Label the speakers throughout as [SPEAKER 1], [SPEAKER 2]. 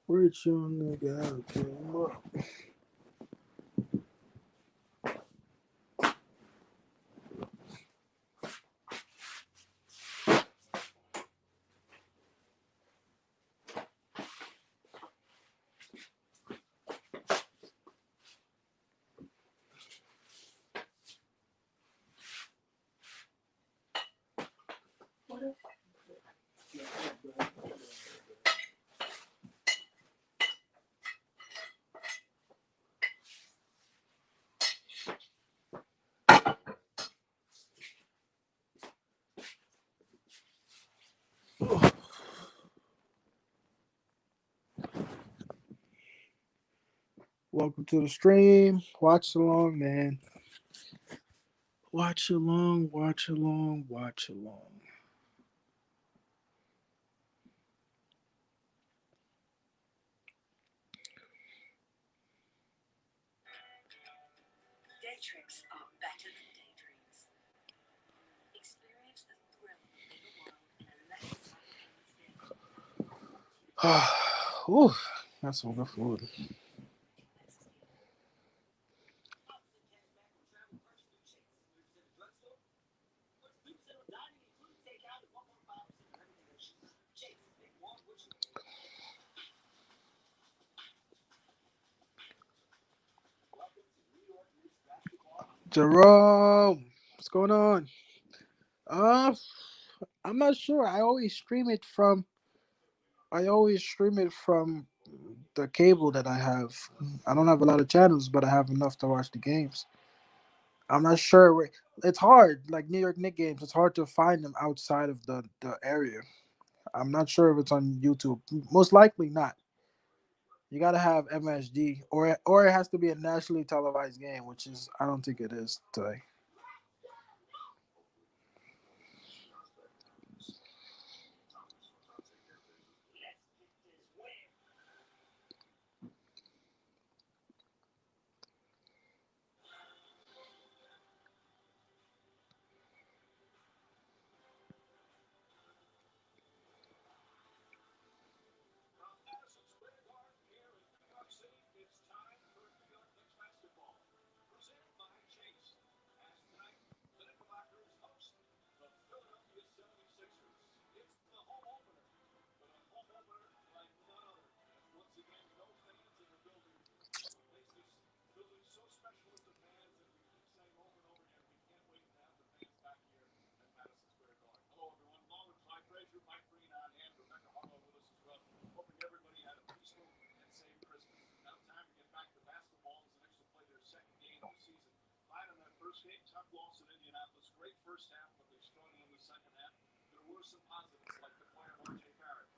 [SPEAKER 1] Rich young nigga out came up. Welcome to the stream. Watch along, man. Watch along, watch along, watch along.
[SPEAKER 2] Day tricks are better than daydreams. Experience the thrill of a bigger world in a less simultaneous day.
[SPEAKER 1] Ooh, that's some good food. Jerome, what's going on? Uh, I'm not sure. I always stream it from the cable that I have. I don't have a lot of channels, but I have enough to watch the games. I'm not sure where. It's hard, like New York Knicks games. It's hard to find them outside of the area. I'm not sure if it's on YouTube. Most likely not. You gotta have MSG, or it has to be a nationally televised game, which is I don't think it is today.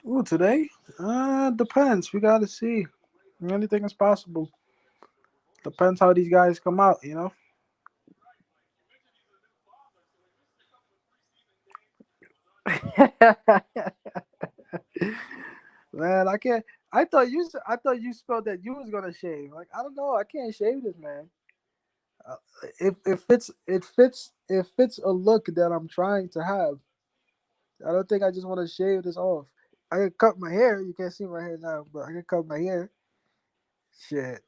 [SPEAKER 1] Ooh, today? Depends. We gotta see. Anything is possible. Depends how these guys come out. Man, I can't. I thought you spelled that you was gonna shave. Like I don't know. I can't shave this, man. Uh, it fits a look that I'm trying to have. I don't think I just want to shave this off. I can cut my hair. You can't see my hair now, but I can cut my hair. Shit.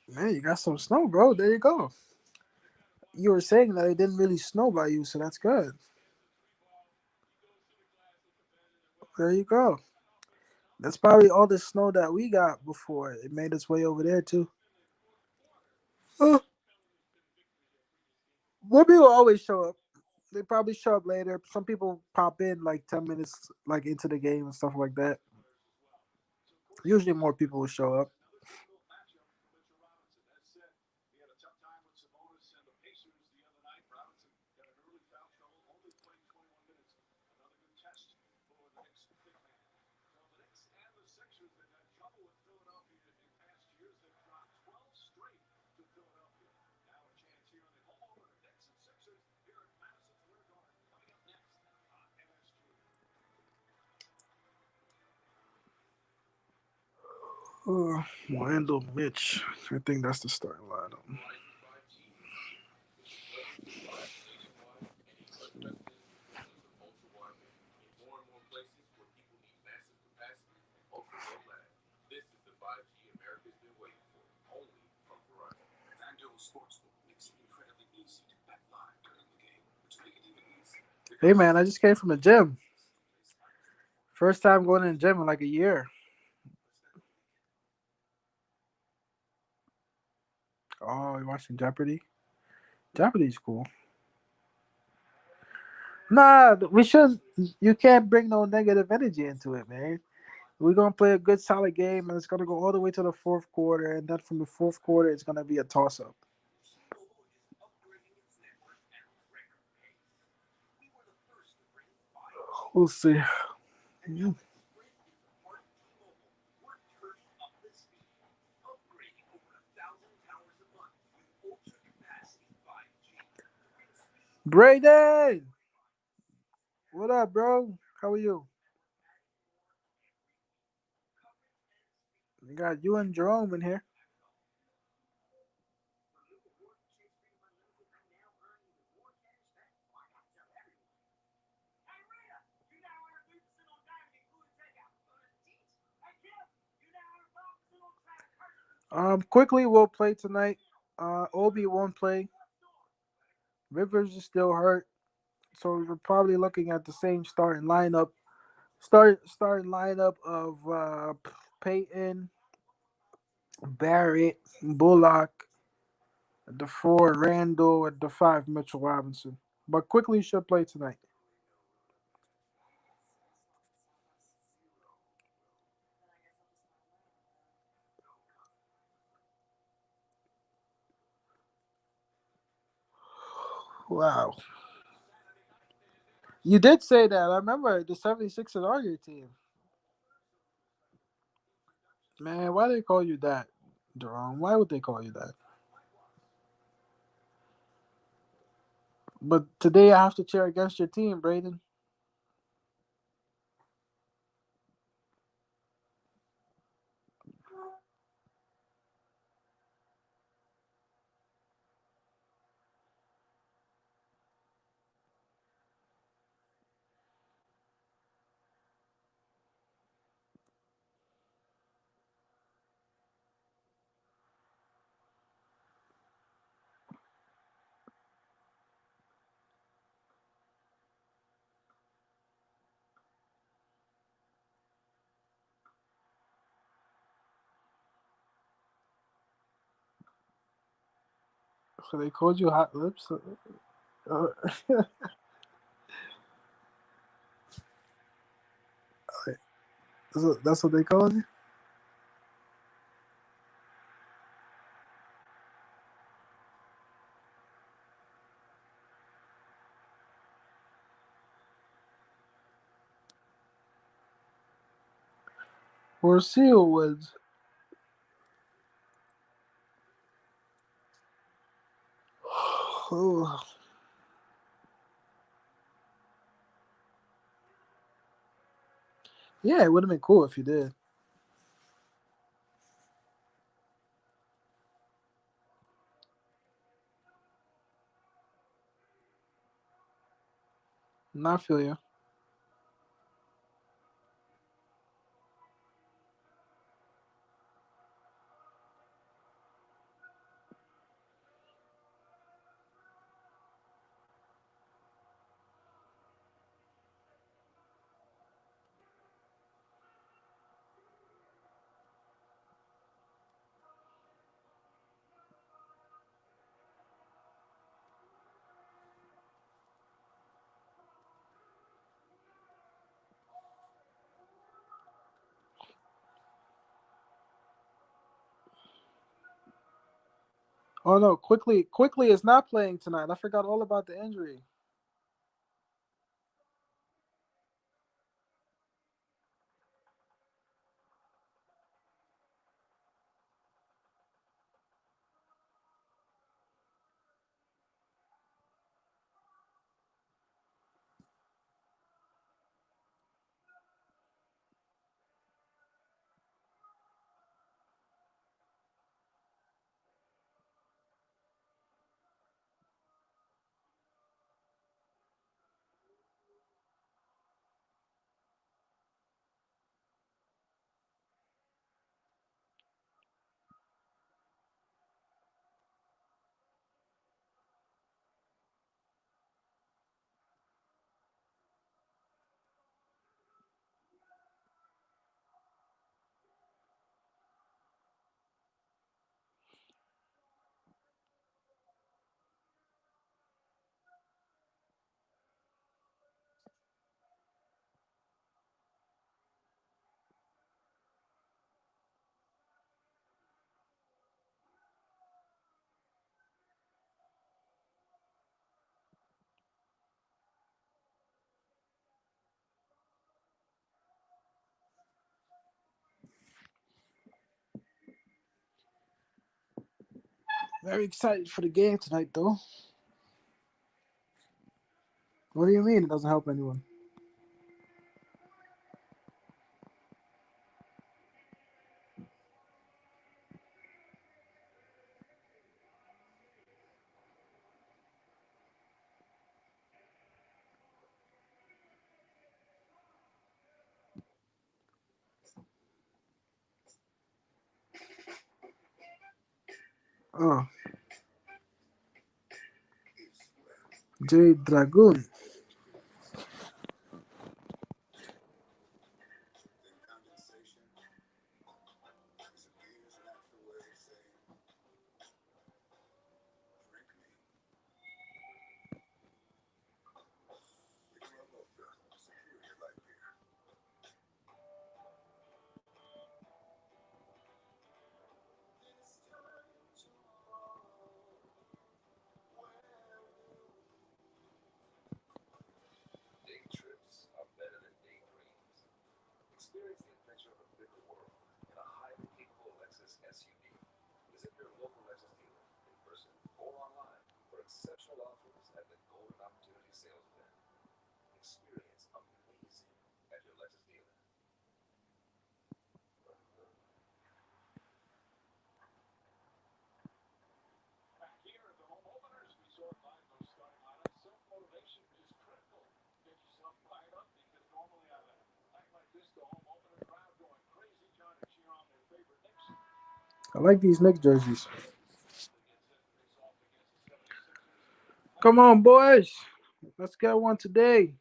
[SPEAKER 1] Man, you got some snow, bro. There you go. You were saying that it didn't really snow by you, so that's good. There you go. That's probably all the snow that we got before. It made its way over there too. Uh, More people always show up. They probably show up later. Some people pop in like 10 minutes like into the game and stuff like that. Usually more people will show up. Wendell Mitch. I think that's the starting lineup. Hey man, I just came from the gym. First time going to the gym in like a year. Oh, you're watching Jeopardy? Jeopardy's cool. Nah, we shouldn't. You can't bring no negative energy into it, man. We're gonna play a good solid game, and it's gonna go all the way to the fourth quarter, and then from the fourth quarter, it's gonna be a toss up. We'll see. Brayden, what up, bro? How are you? We got you and Jerome in here. Quickly, we'll play tonight. Obi won't play. Rivers is still hurt, so we're probably looking at the same starting lineup. Starting lineup of Peyton, Barrett, Bullock, at the four Randall, at the five Mitchell Robinson. But quickly should play tonight. Wow. You did say that. I remember the 76ers are your team. Man, why they call you that, Jerome? Why would they call you that? But today I have to cheer against your team, Braden. So they called you hot lips. Uh, that's what they called you. Or Seal Woods. Oh, yeah, it would have been cool if you did. Not feel you. Oh no, quickly is not playing tonight. I forgot all about the injury. Very excited for the game tonight, though. What do you mean it doesn't help anyone? Oh, J Dragoon. I like these Knicks jerseys. Come on, boys. Let's get one today.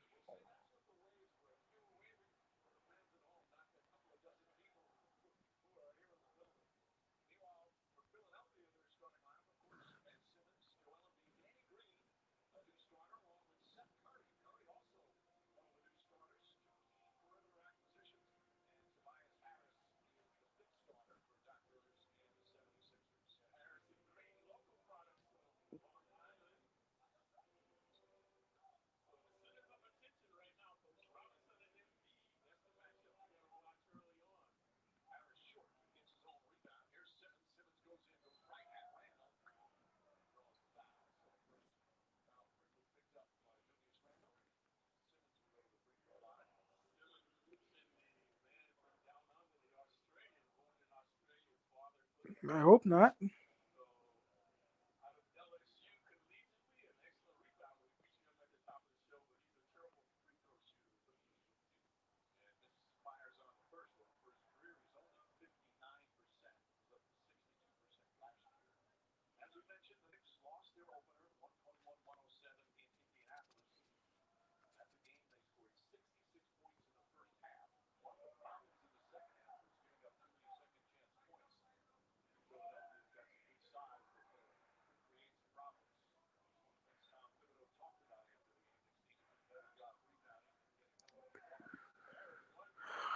[SPEAKER 1] I hope not.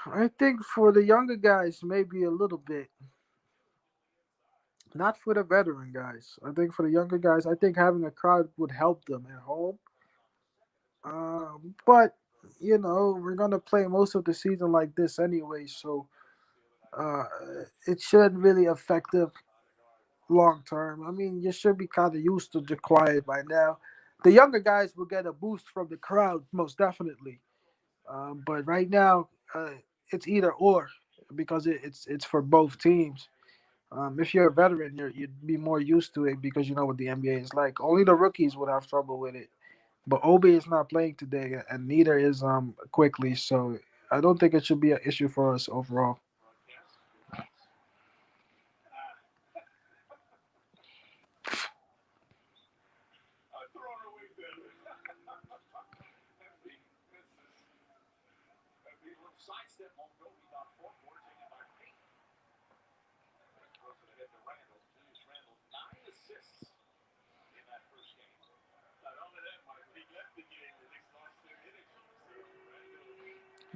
[SPEAKER 1] I think for the younger guys, maybe a little bit. Not for the veteran guys. I think for the younger guys, I think having a crowd would help them at home. But we're gonna play most of the season like this anyway, so uh, it shouldn't really affect them long term. I mean, you should be kind of used to the quiet by now. The younger guys will get a boost from the crowd, most definitely. But right now, it's either or because it's for both teams. If you're a veteran, you'd be more used to it because you know what the NBA is like. Only the rookies would have trouble with it. But Obi is not playing today, and neither is quickly. So I don't think it should be an issue for us overall.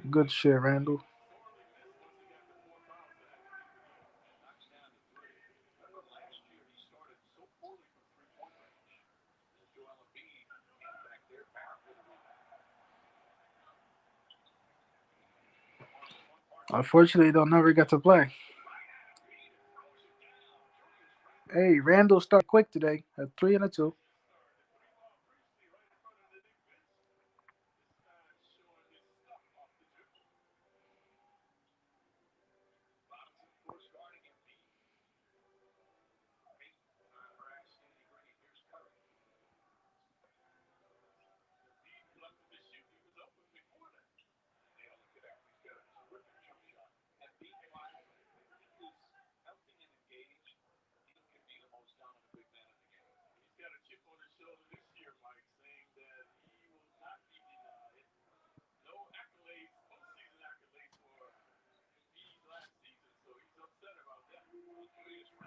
[SPEAKER 1] Good shit, Randall. Unfortunately, they'll never get to play. Hey, Randall started quick today at 3 and 2.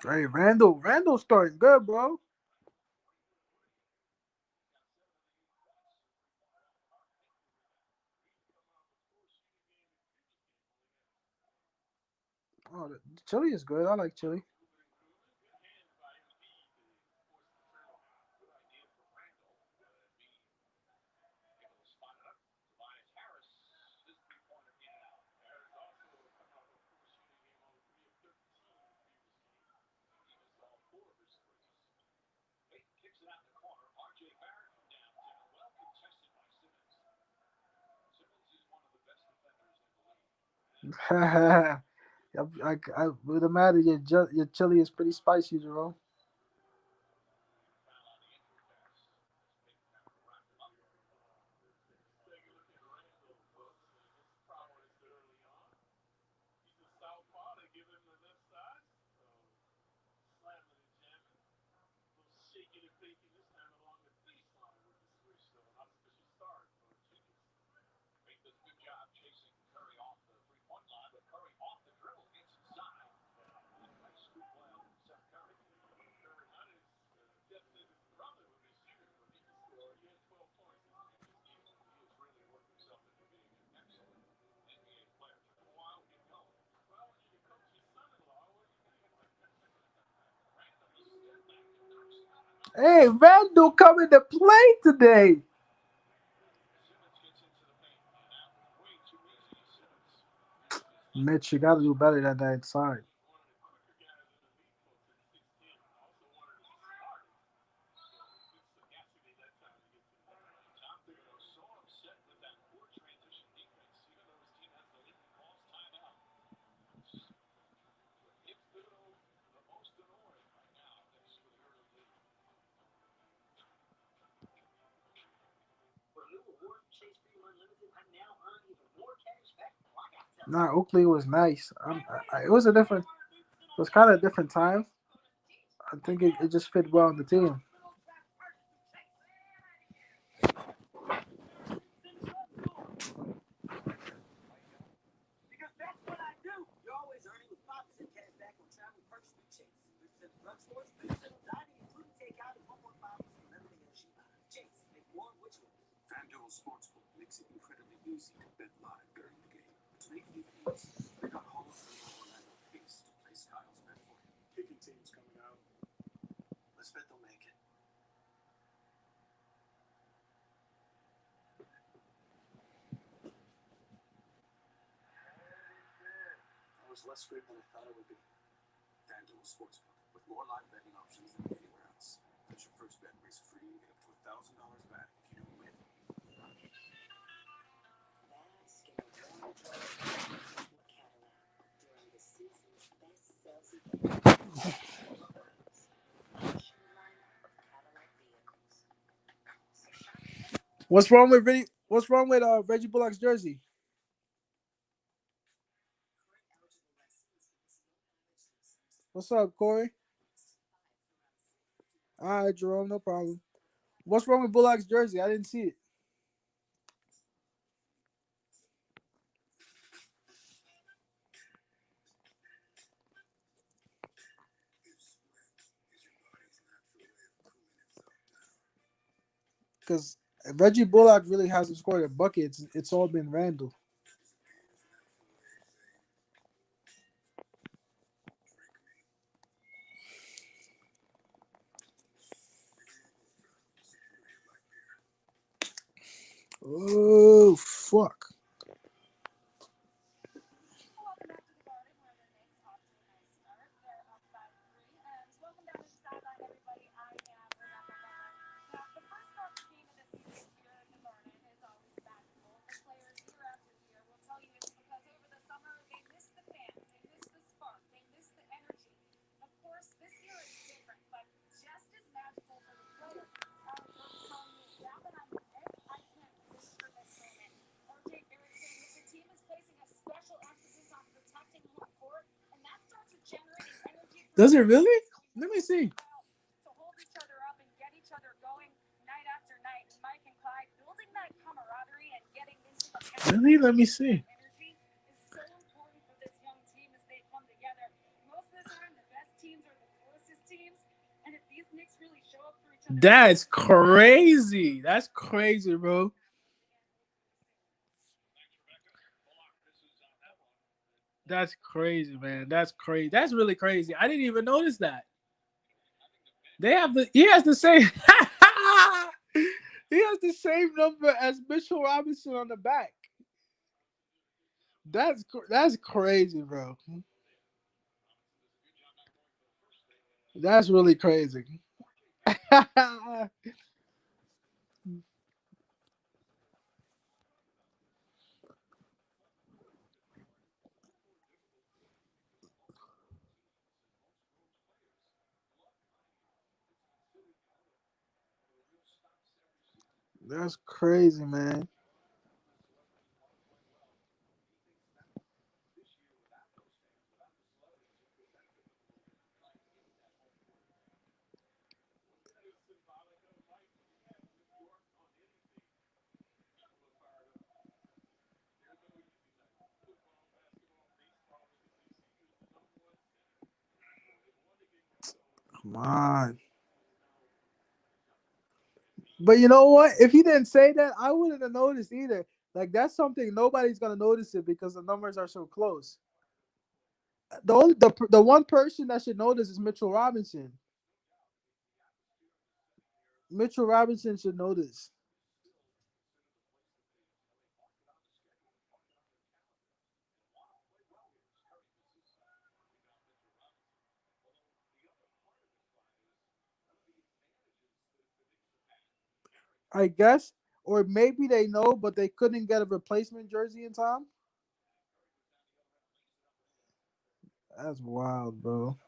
[SPEAKER 1] Hey, Randall's starting good, bro. Oh, the chili is good. I like chili. I would imagine your chili is pretty spicy, Jerome. Hey, Randall coming to play today. Mitch, you got to do better than that inside. Nah, Oakley was nice. It was a different. It was kind of a different time. I think it just fit well in the team.
[SPEAKER 2] during the season's best sales event at O'Reilly's. National lineup of Cadillac vehicles. So shop now.
[SPEAKER 1] Reggie Bullock's jersey?
[SPEAKER 2] Current eligible lessees may see no damage to the Sears
[SPEAKER 1] What's
[SPEAKER 2] 50
[SPEAKER 1] up, Corey?
[SPEAKER 2] Series 5 throughout sale.
[SPEAKER 1] All right, Jerome, no problem. What's
[SPEAKER 2] Cadillac
[SPEAKER 1] wrong with Bullock's jersey? I didn't see it. Because Reggie Bullock really hasn't scored a bucket. It's all been Randall. Oh fuck!
[SPEAKER 3] Welcome back to the Garden, where the Knicks off to a nice start. They're up by three, and welcome down to the sideline, everybody. I am Rebecca Miller. Now, the first game of the season here in the Garden is always magical. The players year after year will tell you it's because over the summer they miss the fans, they miss the spark, they miss the energy. Of course, this year is different, but just as magical for the players. Aaron Gordon's telling me, now that I'm the Knicks, I can't wait for this moment. RJ Barrett saying that the team is placing a special emphasis on protecting home court, and that starts with generating energy for
[SPEAKER 1] Does
[SPEAKER 3] the
[SPEAKER 1] it
[SPEAKER 3] players.
[SPEAKER 1] really?
[SPEAKER 3] We
[SPEAKER 1] Let
[SPEAKER 3] know
[SPEAKER 1] me
[SPEAKER 3] they
[SPEAKER 1] see.
[SPEAKER 3] know how to hold each other up and get each other going night after night. And Mike and Clyde building that camaraderie and getting into the habit of
[SPEAKER 1] Really? Let me
[SPEAKER 3] creating that
[SPEAKER 1] see.
[SPEAKER 3] energy is so important for this young team as they come together. Most of the time, the best teams are the closest teams, and if these Knicks really show up for each other every
[SPEAKER 1] That's
[SPEAKER 3] night, it's going to be a fun
[SPEAKER 1] crazy.
[SPEAKER 3] game.
[SPEAKER 1] That's crazy, bro. That's crazy, man. That's crazy. That's really crazy. I didn't even notice that. They have the. He has the same. He has the same number as Mitchell Robinson on the back. That's crazy, bro. That's really crazy. That's crazy, man. Come on. But you know what? If he didn't say that, I wouldn't have noticed either. Like that's something nobody's gonna notice it because the numbers are so close. The one person that should notice is Mitchell Robinson. Mitchell Robinson should notice. I guess, or maybe they know, but they couldn't get a replacement jersey in time. That's wild, bro.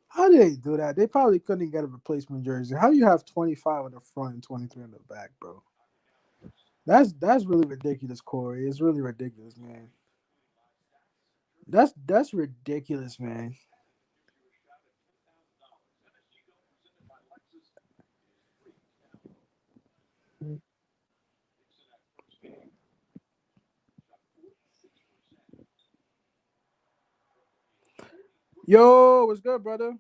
[SPEAKER 1] How did they do that? They probably couldn't get a replacement jersey. How you have 25 on the front and 23 on the back, bro? That's really ridiculous, Corey. It's really ridiculous, man. That's ridiculous, man. Yo, what's good, brother?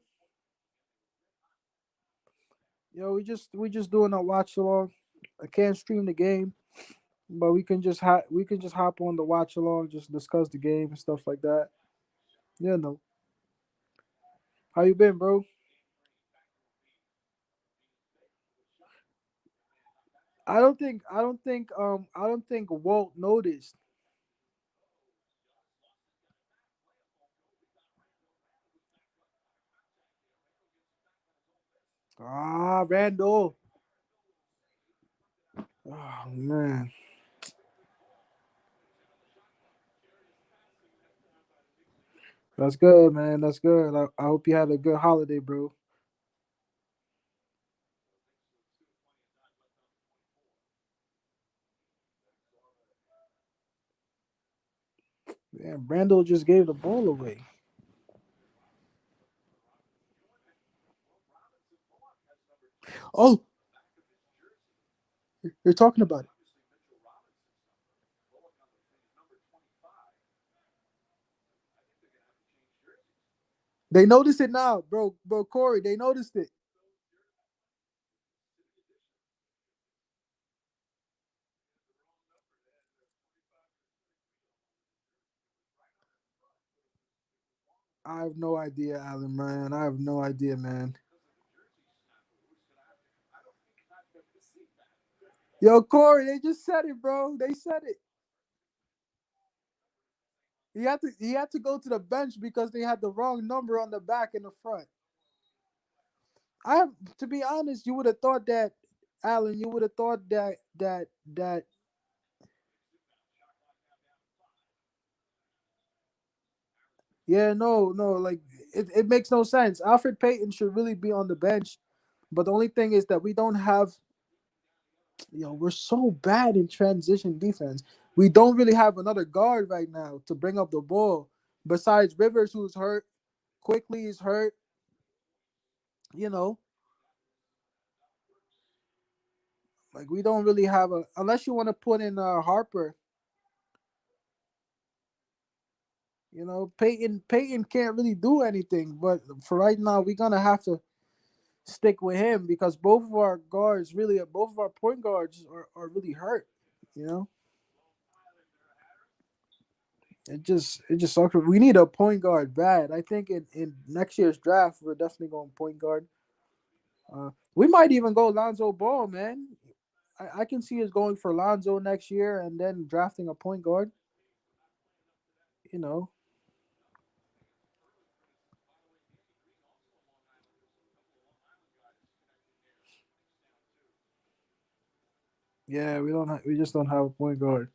[SPEAKER 1] Yo, we just doing a watch along. I can't stream the game, but we can just hop on the watch along, just discuss the game and stuff like that. Yeah, no. How you been, bro? I don't think Walt noticed. Ah, Randall. Oh man, that's good, man. That's good. I hope you had a good holiday, bro. Man, Randall just gave the ball away. Oh, you're talking about it. They noticed it now, bro. Bro, Corey, they noticed it. I have no idea, Alan, man. I have no idea, man. Yo, Corey, they just said it, bro. They said it. He had to go to the bench because they had the wrong number on the back and the front. I have to be honest, you would have thought that, Alan, you would have thought that yeah, no, like it makes no sense. Alfred Payton should really be on the bench. But the only thing is that we don't have, we're so bad in transition defense. We don't really have another guard right now to bring up the ball. Besides Rivers, who's hurt, quickly is hurt, you know, like we don't really have a, unless you want to put in Harper, Peyton can't really do anything. But for right now, we're gonna have to stick with him because both of our point guards are really hurt. You know, it just sucks. We need a point guard bad. I think in next year's draft, we're definitely going point guard. We might even go Lonzo Ball, man. I can see us going for Lonzo next year and then drafting a point guard. You know, yeah, we just don't have a point guard.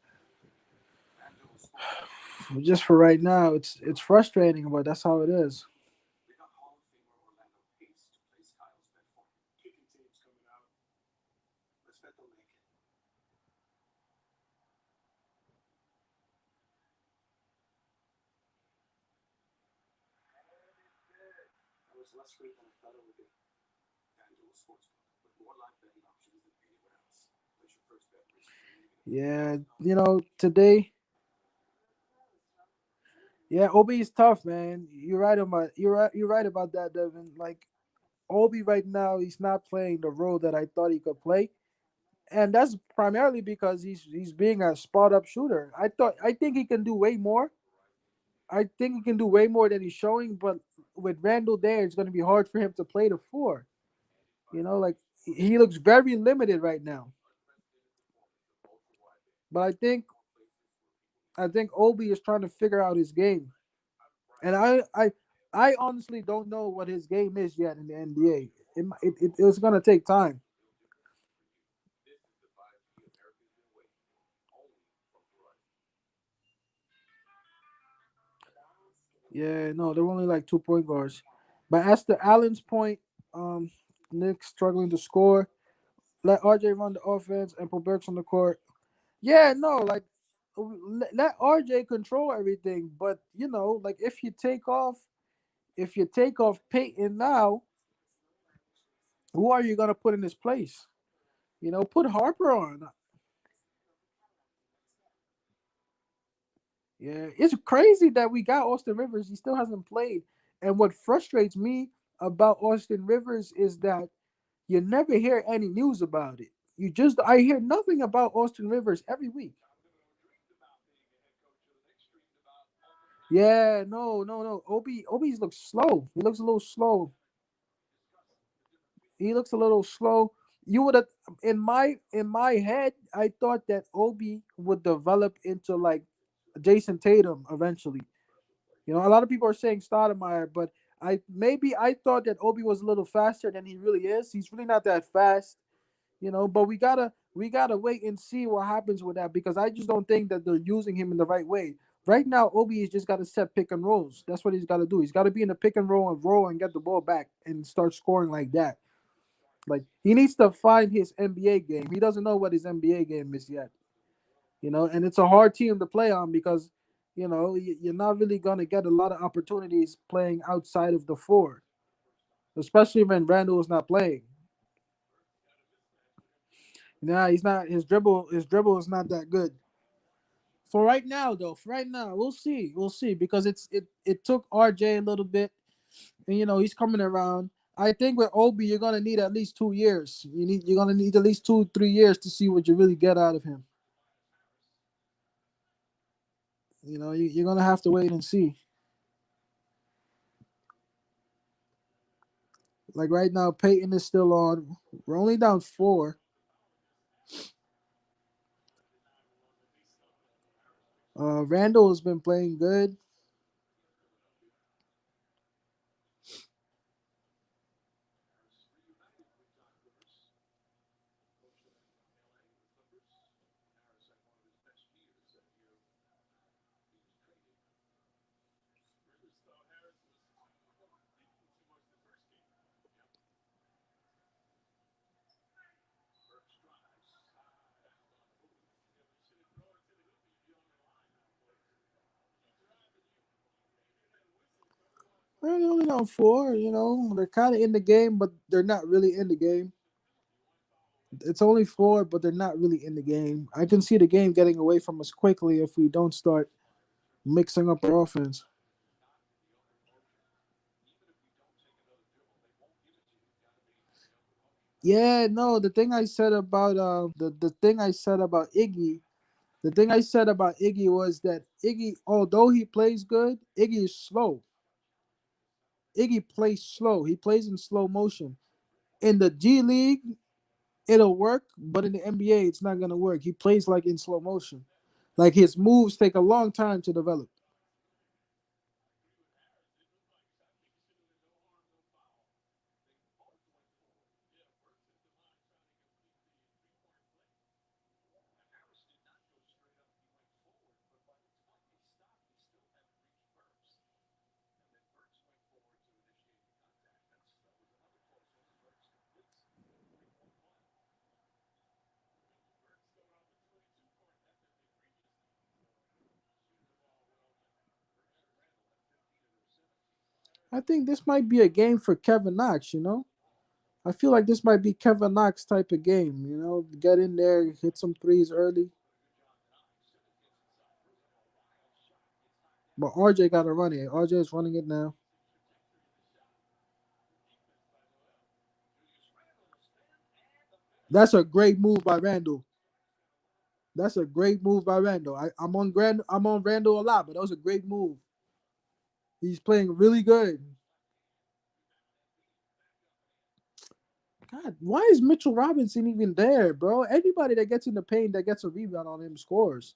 [SPEAKER 1] Just for right now, it's frustrating, but that's how it is. Yeah, today, yeah, Obi is tough, man. You're right about that, Devin. Like Obi right now, he's not playing the role that I thought he could play, and that's primarily because he's being a spot up shooter. I think he can do way more. I think he can do way more than he's showing, but with Randall there, it's going to be hard for him to play the four. Like he looks very limited right now. But I think Obi is trying to figure out his game, and I honestly don't know what his game is yet in the NBA. It's going to take time. Yeah, no, they're only like 2 point guards. But as to Allen's point, um, Knicks struggling to score. Let RJ run the offense and put Burks on the court. Yeah, no, like let RJ control everything. But like if you take off Peyton now, who are you gonna put in his place? Put Harper on. Yeah, it's crazy that we got Austin Rivers. He still hasn't played. And what frustrates me about Austin Rivers is that you never hear any news about it. I hear nothing about Austin Rivers every week. Yeah, no, no, no. Obi looks slow. He looks a little slow. He looks a little slow. You would have in my head, I thought that Obi would develop into like Jason Tatum eventually. You know, a lot of people are saying Stoudemire, but I thought that Obi was a little faster than he really is. He's really not that fast, you know. But we gotta wait and see what happens with that because I just don't think that they're using him in the right way. Right now, Obi has just got to set pick and rolls. That's what he's got to do. He's got to be in the pick and roll and get the ball back and start scoring like that. Like he needs to find his NBA game. He doesn't know what his NBA game is yet. You know, and it's a hard team to play on because you're not really gonna get a lot of opportunities playing outside of the four, especially when Randall is not playing. Nah, he's not. His dribble is not that good. For right now, though, for right now, we'll see because it took RJ a little bit, and he's coming around. I think with Obi, you're gonna need at least 2 years. You're gonna need at least 2 3 years to see what you really get out of him. You're gonna have to wait and see. Like right now, Peyton is still on. We're only down four. Randall has been playing good. They're only down four. They're kind of in the game, but they're not really in the game. It's only four, but they're not really in the game. I can see the game getting away from us quickly if we don't start mixing up our offense. Yeah, no, the thing I said about Iggy was that Iggy, although he plays good, Iggy is slow. Iggy plays slow. He plays in slow motion. In the G League, it'll work, but in the NBA, it's not gonna work. He plays like in slow motion. Like his moves take a long time to develop. I think this might be a game for Kevin Knox. I feel like this might be Kevin Knox type of game. Get in there, hit some threes early. But RJ got to run it. RJ is running it now. That's a great move by Randall. That's a great move by Randall. I'm on Randall a lot, but that was a great move. He's playing really good. God, why is Mitchell Robinson even there, bro? Anybody that gets in the paint that gets a rebound on him scores.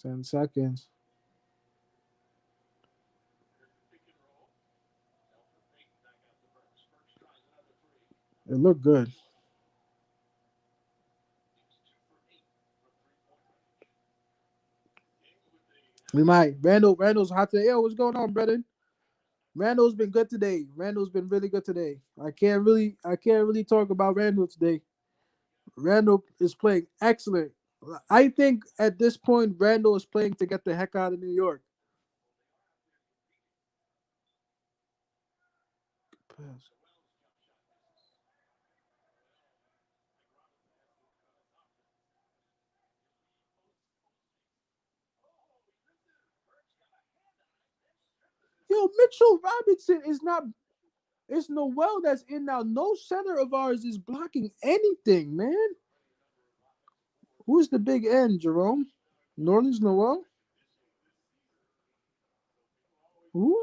[SPEAKER 1] 10 seconds. It looked good. We might. Randall's hot today. Yo, what's going on, brother? Randall's been good today. Randall's been really good today. I can't really talk about Randall today. Randall is playing excellent. I think at this point Randall is playing to get the heck out of New York. Pass. Yo, Mitchell Robinson is not. It's Noel that's in now. No center of ours is blocking anything, man. Who's the big end, Jerome? Norland's Noel? Who?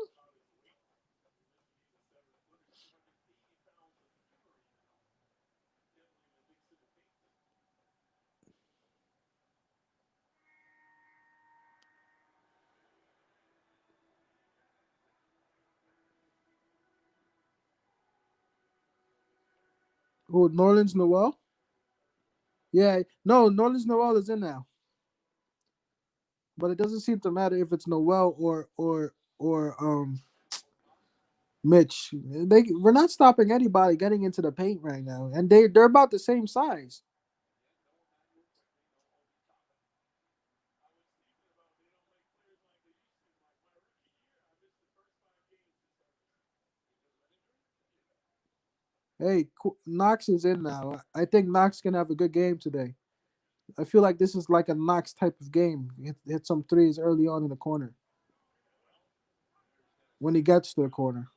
[SPEAKER 1] Who? Norland's Noel? Yeah, no, Norland's Noel is in now, but it doesn't seem to matter if it's Noel or Mitch. We're not stopping anybody getting into the paint right now, and they're about the same size. Hey, Knox is in now. I think Knox can have a good game today. I feel like this is like a Knox type of game. Hit some threes early on in the corner when he gets to the corner.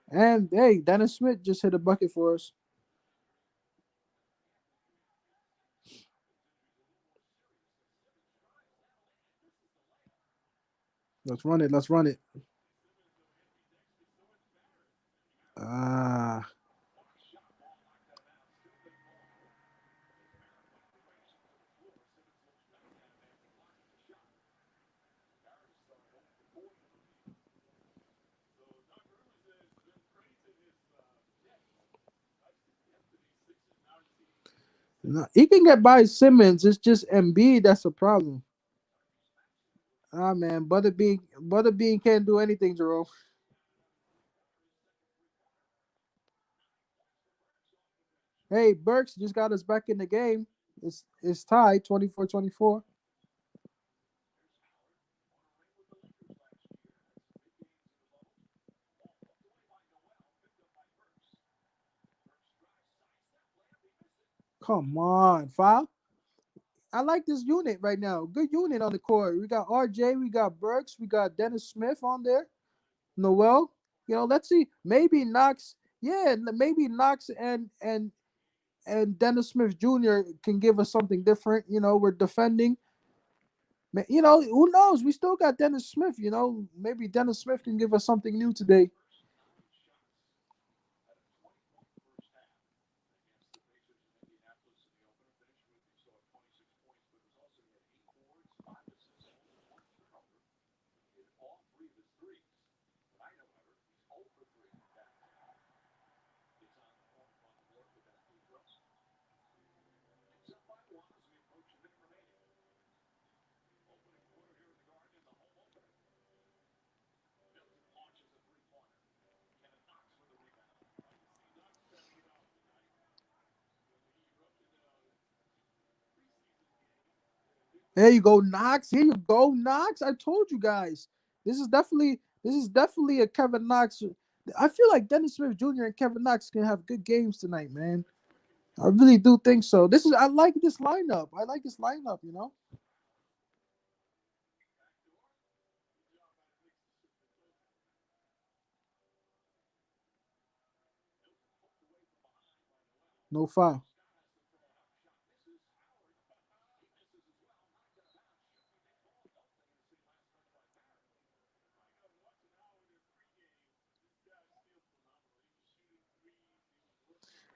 [SPEAKER 1] And hey, Dennis Smith just hit a bucket for us. Let's run it. Let's run it. Ah, no, he can get by Simmons. It's just Embiid that's a problem. Ah man, Butterbean can't do anything, Jerome. Hey, Burks just got us back in the game. It's tied 24-24. Come on, foul. I like this unit right now. Good unit on the court. We got RJ, we got Burks, we got Dennis Smith on there. Noel. Let's see. Maybe Knox. Yeah, maybe Knox and Dennis Smith Jr. can give us something different. We're defending. Who knows? We still got Dennis Smith. Maybe Dennis Smith can give us something new today. There you go, Knox. Here you go, Knox. I told you guys. This is definitely a Kevin Knox. I feel like Dennis Smith Jr. and Kevin Knox can have good games tonight, man. I really do think so. I like this lineup. I like this lineup. No foul.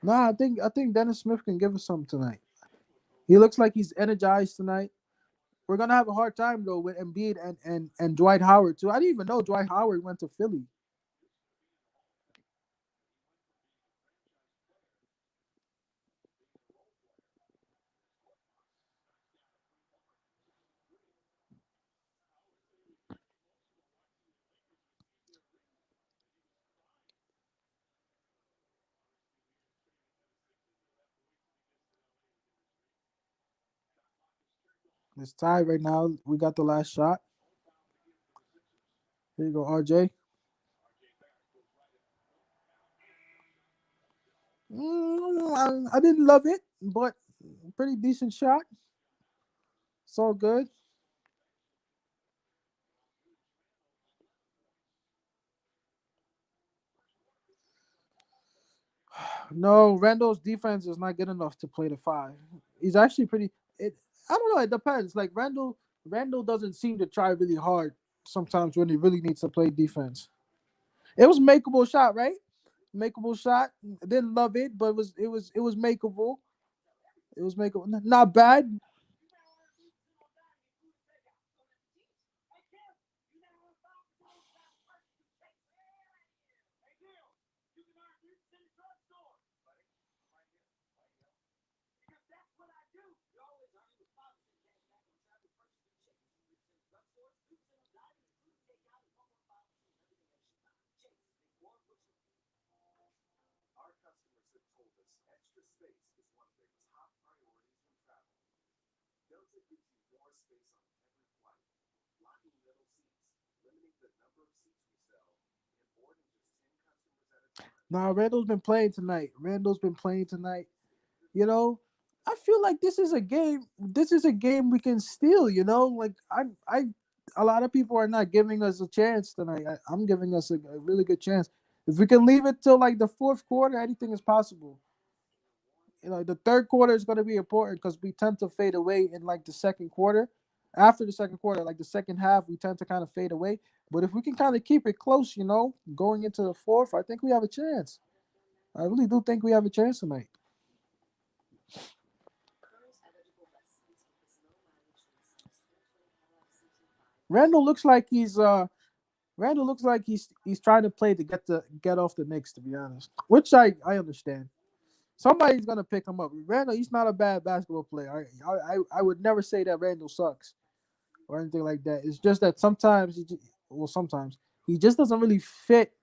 [SPEAKER 1] Nah, I think Dennis Smith can give us something tonight. He looks like he's energized tonight. We're gonna have a hard time though with Embiid and Dwight Howard too. I didn't even know Dwight Howard went to Philly. It's tied right now. We got the last shot. Here you go, RJ. I didn't love it, but pretty decent shot. It's all good. No, Randall's defense is not good enough to play the five. He's actually pretty. It. I don't know. It depends. Like Randall doesn't seem to try really hard sometimes when he really needs to play defense. It was makeable shot, right? Makeable shot. Didn't love it, but it was makeable. It was makeable. Not bad.
[SPEAKER 3] You now are boots in all bag, including takeout. So let the teach. Hey, Kim, you now are about to go to that party to chase. Hell yeah. Hey, Neil, you can earn boots in the drugstore. Buddy, I'm right here. Why you yelling? Because that's what I do. You always earning with fathers and cash back on travel purchase and Chase. Boots in the drugstore, boots in them dining, including takeout and one more father and everything else you buy. Chase, make more of what you need.
[SPEAKER 2] Our customers have told us extra space is one of their top priorities when traveling. Delta gives you more space on every flight, blocking middle seats, limiting the number of seats we sell, and boarding just 10 customers at a time.
[SPEAKER 1] Now Randall's been playing tonight. Randall's been playing tonight. You know, I feel like this is a game. This is a game we can steal. Like a lot of people are not giving us a chance tonight. I'm giving us a really good chance. If we can leave it till like the fourth quarter, anything is possible. The third quarter is going to be important because we tend to fade away in like the second quarter. After the second quarter, like the second half, we tend to kind of fade away. But if we can kind of keep it close, going into the fourth, I think we have a chance. I really do think we have a chance tonight.
[SPEAKER 2] Current eligible lessons with this low mileage Nissan's 2020 Cadillac CT5 are
[SPEAKER 1] Randall looks like he's trying to play to get off the Knicks, to be honest. Which I understand. Somebody's gonna pick him up. Randall, he's not a bad basketball player. I would never say that Randall sucks or anything like that. It's just that sometimes sometimes he just doesn't really fit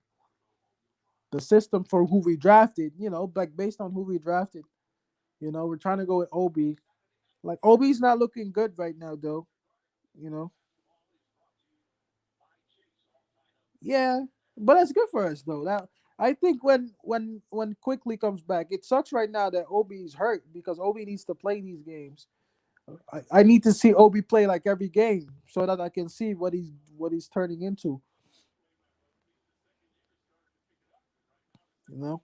[SPEAKER 1] the system for who we drafted. Like based on who we drafted. We're trying to go with Obi. Like Obi's not looking good right now, though. You know. Yeah, but that's good for us though. That I think when quickly comes back, it sucks right now that Obi's hurt because Obi needs to play these games. I need to see Obi play like every game so that I can see what he's turning into. You know,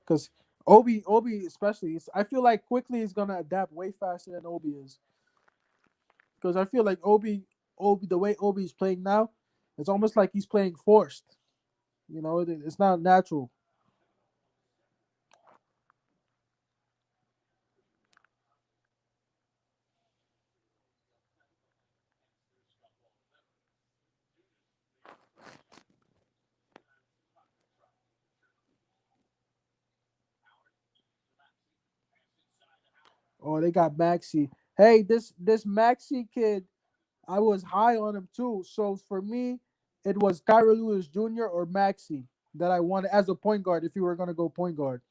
[SPEAKER 1] because Obi especially, I feel like quickly is gonna adapt way faster than Obi is. Because I feel like Obi the way Obi's playing now, it's almost like he's playing forced. It's not natural. Oh, they got Maxi. Hey, this Maxi kid, I was high on him too. So for me, it was Kyra Lewis Jr. or Maxi that I wanted as a point guard. If you were gonna go point guard,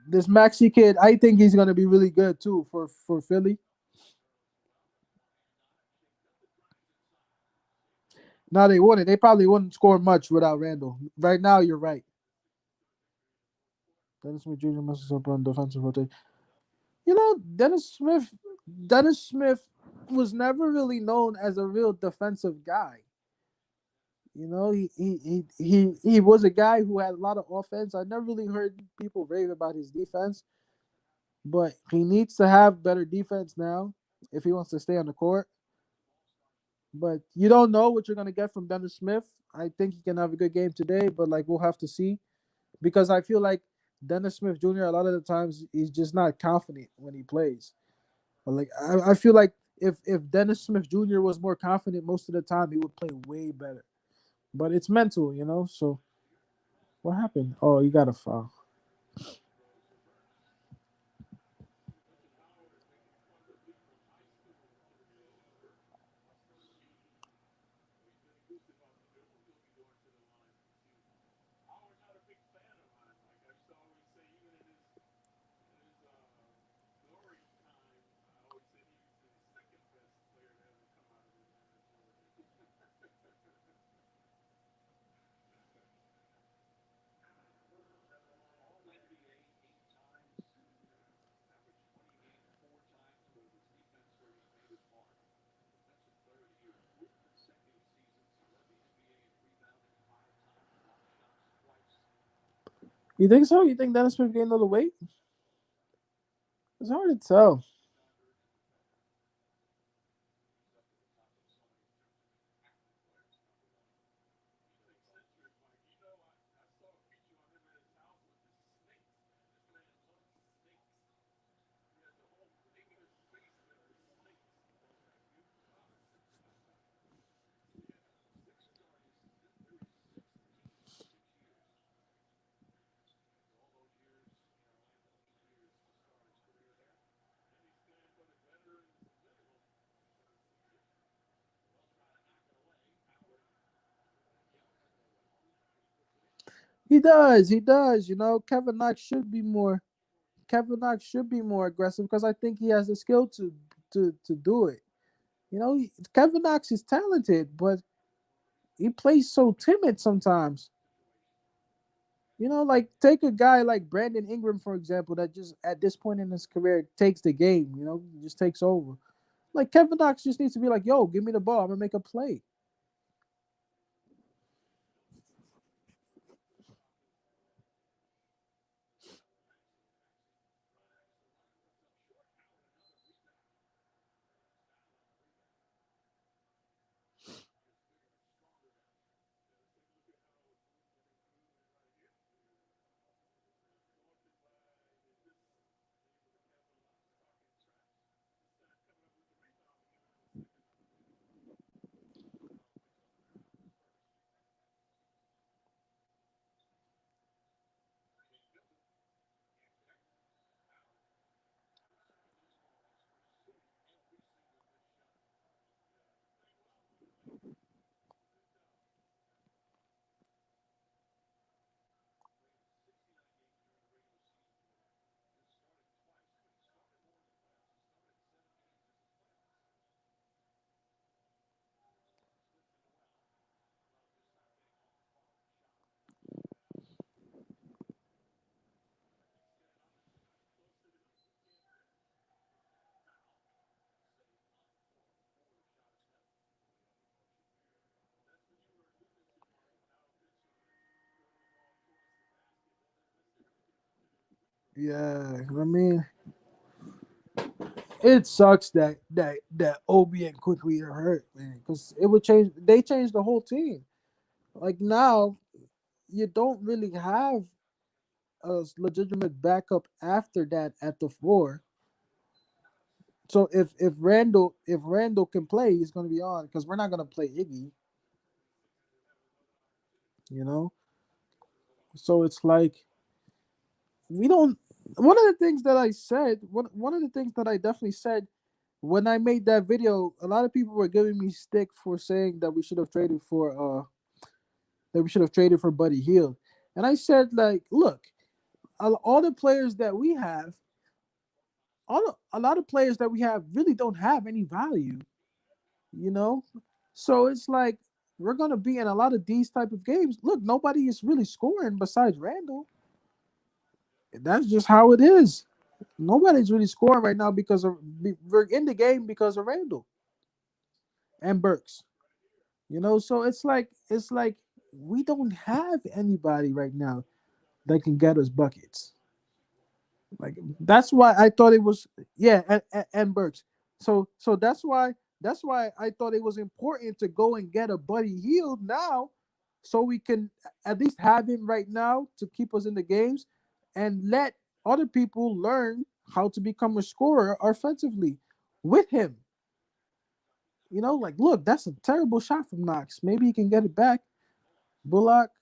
[SPEAKER 1] this Maxi kid, I think he's gonna be really good too for Philly. Now they wouldn't. They probably wouldn't score much without Randall. Right now, you're right. Dennis Smith Jr. messes up on defensive rotation. Dennis Smith was never really known as a real defensive guy. He was a guy who had a lot of offense. I never really heard people rave about his defense, but he needs to have better defense now if he wants to stay on the court. But you don't know what you're gonna get from Dennis Smith. I think he can have a good game today, but like we'll have to see because I feel like Dennis Smith Jr. a lot of the times he's just not confident when he plays. But like I feel like if Dennis Smith Jr. was more confident most of the time, he would play way better. But it's mental. So what happened? Oh, you got a foul. You think so? You think Dennis Smith gained a little weight? It's hard to tell.
[SPEAKER 2] He's up at the top of so many in terms of active players. Number one, he's an eccentric. Like, I saw a picture on him at his house with the snakes, man. This man loves snakes. He has a whole thing in his basement with snakes. Like, you, wow. Yeah, Sixers are they're a sixth team for 6 years. And after all those years, Orlando, he clears to start his career there. And he stands on a veteran's minimum for the season. They'll try to knock it away. Howard yells at Noel, and he puts it in.
[SPEAKER 1] He does. He does. You know, Kevin Knox should be more. Kevin Knox should be more aggressive because I think he has the skill to do it. You know, Kevin Knox is talented, but he plays so timid sometimes.
[SPEAKER 2] Situational.
[SPEAKER 1] You know, like take a guy like Brandon Ingram, for example, that just at this point in his career takes the game, you know, just takes over. Like Kevin Knox just needs to be like, yo, give me the ball. I'm gonna make a play.
[SPEAKER 2] Clock is Ron Axelrod puts up short. Howard another rebound. Foul on the rebound. Gets bigger and stronger now. Yeah, let's take a look at how it moves running through it right here. Escorted by the name of the Kevin Locks talking trash. Instead of coming up with the rebound, we give it to the second number two. Howard picks up the rebound for Burks. Can't build it. Can't connect. Howard pursuing his homies, pursuing every single missed shot. Yeah, he's playing well by the way. Putting it down. Played 69 games during the regular season for them. Just started twice, but he started more in the playoffs. He started 7 games in the playoffs. Slip to Noel. Noel just not getting off the following shot. Rebound. Knicks get it on the drive, close to the hoop, can't finish. Foul. Say on 4 shot attempt for the other motion. That's what you were alluding to, Mark, with how Mitchell is throwing the ball towards the basket. Well, that's their weak point.
[SPEAKER 1] Yeah, I mean, it sucks that Obi and quickly are hurt, man, because it would change. They changed the whole team. Like now, you don't really have a legitimate backup after that at the four. So if Randall can play, he's gonna be on because we're not gonna play Iggy,
[SPEAKER 2] The Sixers would have another opportunity.
[SPEAKER 1] you know. So it's like we don't. One of the things that I said, one of the things that I definitely said when I made that video, a lot of people were giving me stick for saying that we should have traded for Buddy Hield, and I said like, look, all the players that we have, a lot of players that we have really don't have any value, you know. So it's like we're gonna be in a lot of these type of games. Look, nobody is really scoring besides Randall.
[SPEAKER 2] Yep.
[SPEAKER 1] That's just how it is. Nobody's really scoring right now because we're in the game because of Randall and Burks.
[SPEAKER 2] Right here.
[SPEAKER 1] So it's like we don't have anybody right now that can get us buckets. Like that's why I thought it was yeah, and Burks. So that's why I thought it was important to go and get a Buddy Healed now, so we can at least have him right now to keep us in the games, and let other people learn how to become a scorer offensively with him. Like look, that's a terrible shot from Knox. Maybe he can get it back.
[SPEAKER 2] Bullock.
[SPEAKER 1] Bullock.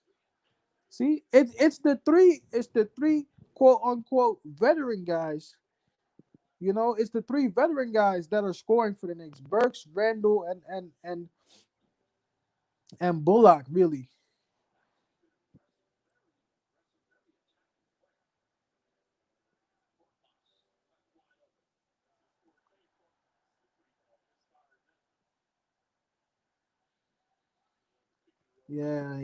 [SPEAKER 1] See, it's the three quote unquote veteran guys. It's the three veteran guys that are scoring for the Knicks: Burks, Randall, and Bullock. Really,
[SPEAKER 2] Knox has been very attacking player. Court Knox left wide open. That's his forte, Court Knox. The three-ball missed by Hernandez. He'll have the pick and roll now.
[SPEAKER 1] yeah,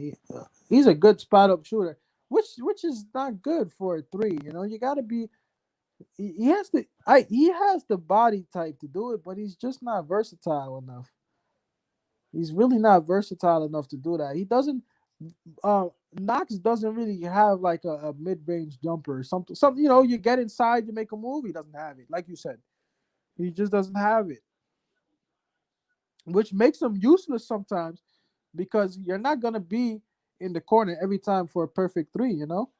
[SPEAKER 1] he's a good spot up shooter, which is not good for a three. You got to be. He has the body type to do it, but he's just not versatile enough. He's really not versatile enough to do that. He doesn't. Knox doesn't really have like a mid range jumper or something. Something you know, you get inside, you make a move. He doesn't have it, like you said. He just doesn't have it, which makes him useless sometimes because you're not gonna be in the corner every time for a perfect three. You know.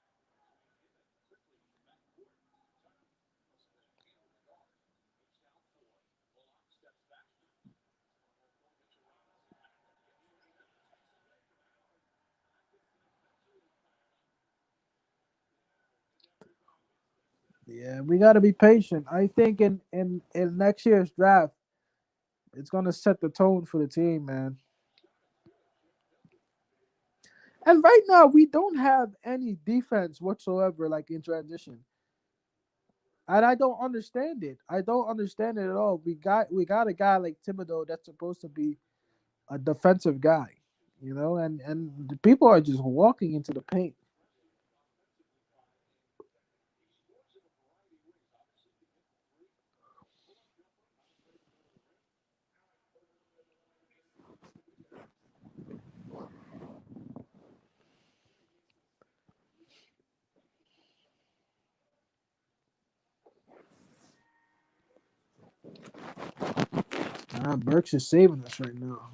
[SPEAKER 1] Yeah, we gotta be patient. I think in next year's draft, it's gonna set the tone for the team, man. And right now, we don't have any defense whatsoever, like in transition. And I don't understand it. I don't understand it at all. We got a guy like Thibodeau that's supposed to be a defensive guy, you know, and the people are just walking into the paint. Burks is saving us right now.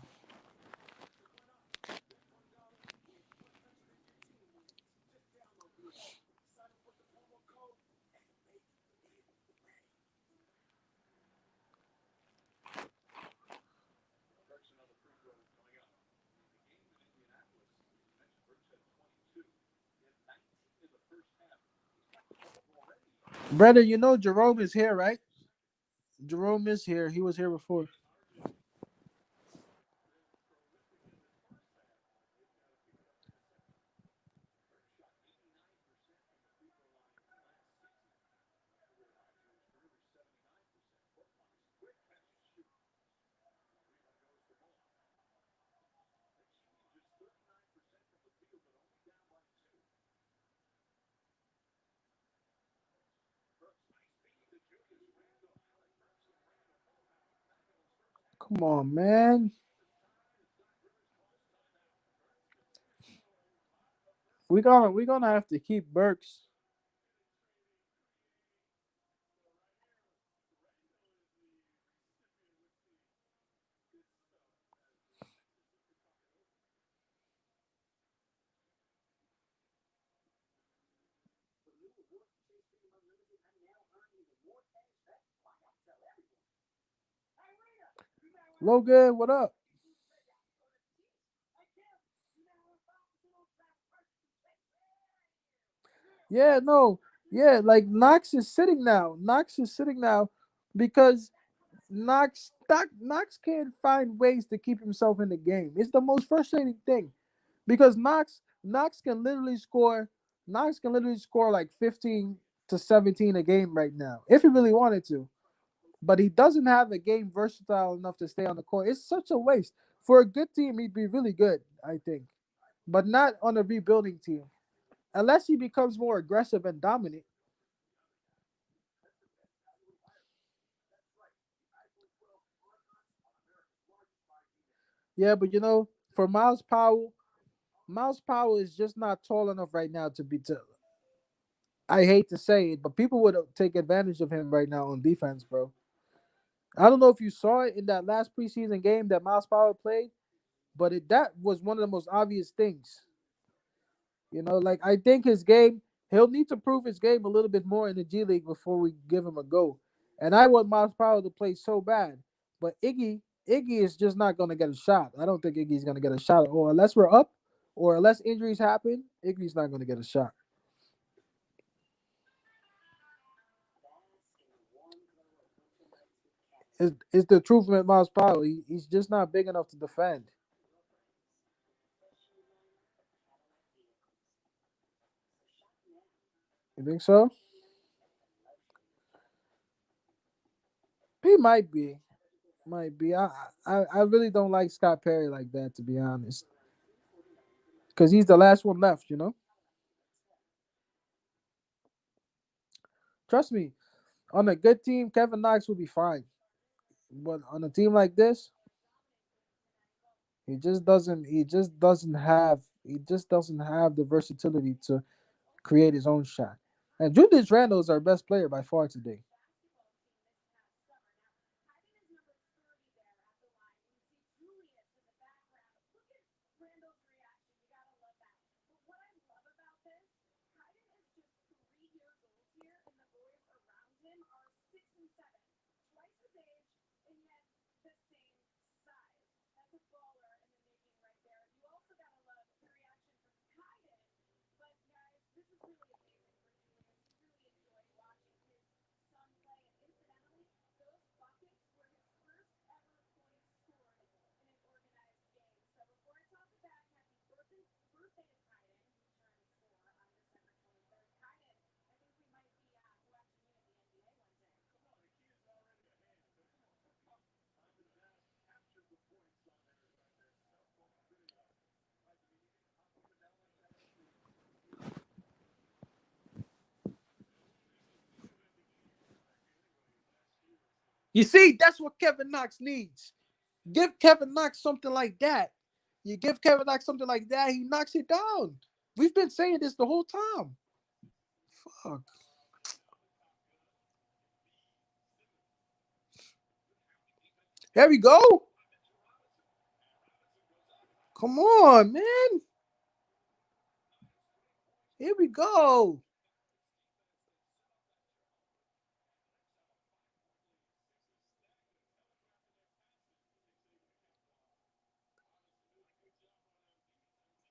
[SPEAKER 1] Brother, you know Jerome is here, right? Jerome is here. He was here before. Come on, man. We gonna have to keep Burks. Logan, what up? Yeah, no, yeah, like Knox is sitting now. Knox is sitting now because Knox can't find ways to keep himself in the game. It's the most frustrating thing because Knox can literally score. Knox can literally score like 15 to 17 a game right now if he really wanted to. But he doesn't have a game versatile enough to stay on the court. It's such a waste. For a good team, he'd be really good, I think, but not on a rebuilding team. Unless he becomes more aggressive and dominant. Yeah, but you know, for Miles Powell is just not tall enough right now to be. I hate to say it, but people would take advantage of him right now on defense, bro. I don't know if you saw it in that last preseason game that Miles Powell played, but that was one of the most obvious things. You know, like I think his game, he'll need to prove his game a little bit more in the G League before we give him a go. And I want Miles Powell to play so bad, but Iggy is just not gonna get a shot. I don't think Iggy's gonna get a shot, or unless we're up, or unless injuries happen, Iggy's not gonna get a shot. It's the truth with Miles Powell. He's just not big enough to defend. You think so? He might be. Might be. I really don't like Scott Perry like that, to be honest, because he's the last one left. You know. Trust me, on a good team, Kevin Knox will be fine. But on a team like this, he just doesn't. He just doesn't have. He just doesn't have the versatility to create his own shot. And Julius Randle is our best player by far today.
[SPEAKER 3] basketball team this past summer. Now, Hyden is number 30 there at the line. You see Julius in the background. Look at Randall's reaction. You gotta love that. But what I love about this, Hyden is just 3 years old here, and the boys around him are 6 and 7, twice his age, and yet the same size. That's a baller in the making right there. You also gotta love the reaction from Hyden. But guys, this is really amazing for Julius. He really enjoyed watching his son play, and incidentally, those buckets were his first ever points scored in an organized game. So before I toss it back, happy birthday to Kaiden, who turned 4 on December 23rd. Kaiden, I think we might be watching you in the NBA one day.
[SPEAKER 2] Come on, the key is already a hand, but come on. Time to capture the points on their cell phone video. Like, I mean, you can hop up and down like that at last year or so.
[SPEAKER 1] You see, that's what Kevin Knox needs. Give Kevin Knox something like that. You give Kevin Knox something like that, he knocks it down. We've been saying this the whole time. Fuck. Here we go. Come on, man. Here we go.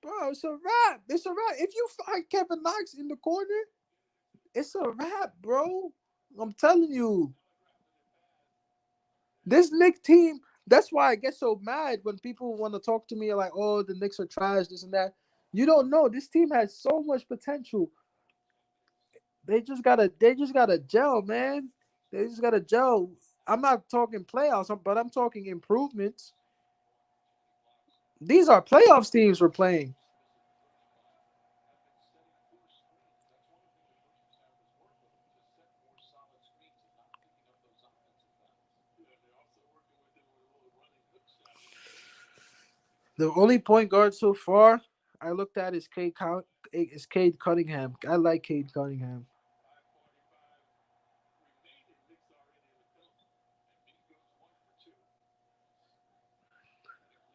[SPEAKER 1] Bro, it's a wrap. It's a wrap. If you find Kevin Knox in the corner, it's a wrap, bro. I'm telling you. This Knicks team, that's why I get so mad when people want to talk to me like, oh, the Knicks are trash, this and that. You don't know. This team has so much potential. They just gotta gel, man. They just gotta gel. I'm not talking playoffs, but I'm talking improvements. These are playoffs teams we're playing.
[SPEAKER 2] Have been setting poor screens. That's one of the things the coaching staff is working with, to set more solid screens and not picking up those offensive fouls. Yeah, they're also working with him with a little running hook shot as well.
[SPEAKER 1] The only point guard so far I looked at is Cade Cunningham. I like Cade Cunningham.
[SPEAKER 2] 5:45 remaining. Knicks already in the penalty. Embiid goes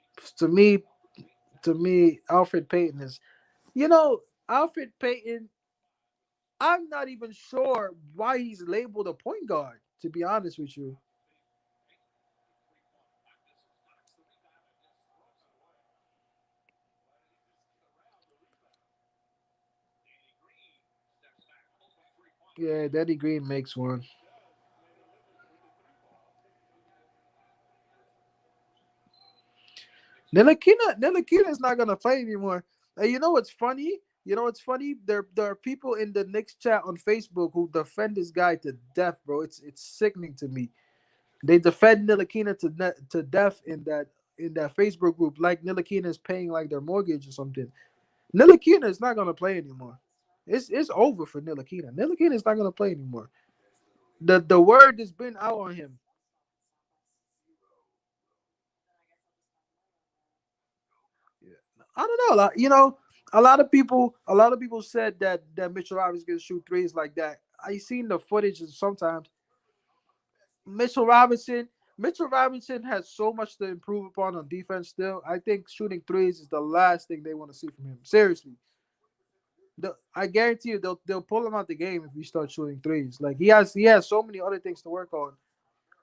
[SPEAKER 2] 1 for 2.
[SPEAKER 1] To me, Alfred Payton is. You know, Alfred Payton. I'm not even sure why he's labeled a point guard. To be honest with you,
[SPEAKER 2] The 3-point. Not just knocks the rebound and just throws it away. Why did he just get around the rebound? Danny Green steps back with open three-pointer.
[SPEAKER 1] yeah, Danny Green makes one.
[SPEAKER 2] He does. He's made a living with the three ball. Knicks are up
[SPEAKER 1] Nilakina is not gonna play anymore. And you know what's funny? You know what's funny? There are people in the Knicks chat on Facebook who defend this guy to death, bro. It's sickening to me. They defend Nilakina to death in that Facebook group, like Nilakina is paying like their mortgage or something. Nilakina is not gonna play anymore. It's over for Nilakina. Nilakina is not gonna play anymore. The word has been out on him. Yeah. I don't know. A lot of people said that Mitchell Robinson can shoot threes like that. I seen the footage and sometimes Mitchell Robinson. Mitchell Robinson has so much to improve upon on defense still. I think shooting threes is the last thing they want to see from him. Seriously. I guarantee you they'll pull him out the game if he starts shooting threes. Like he has so many other things to work on.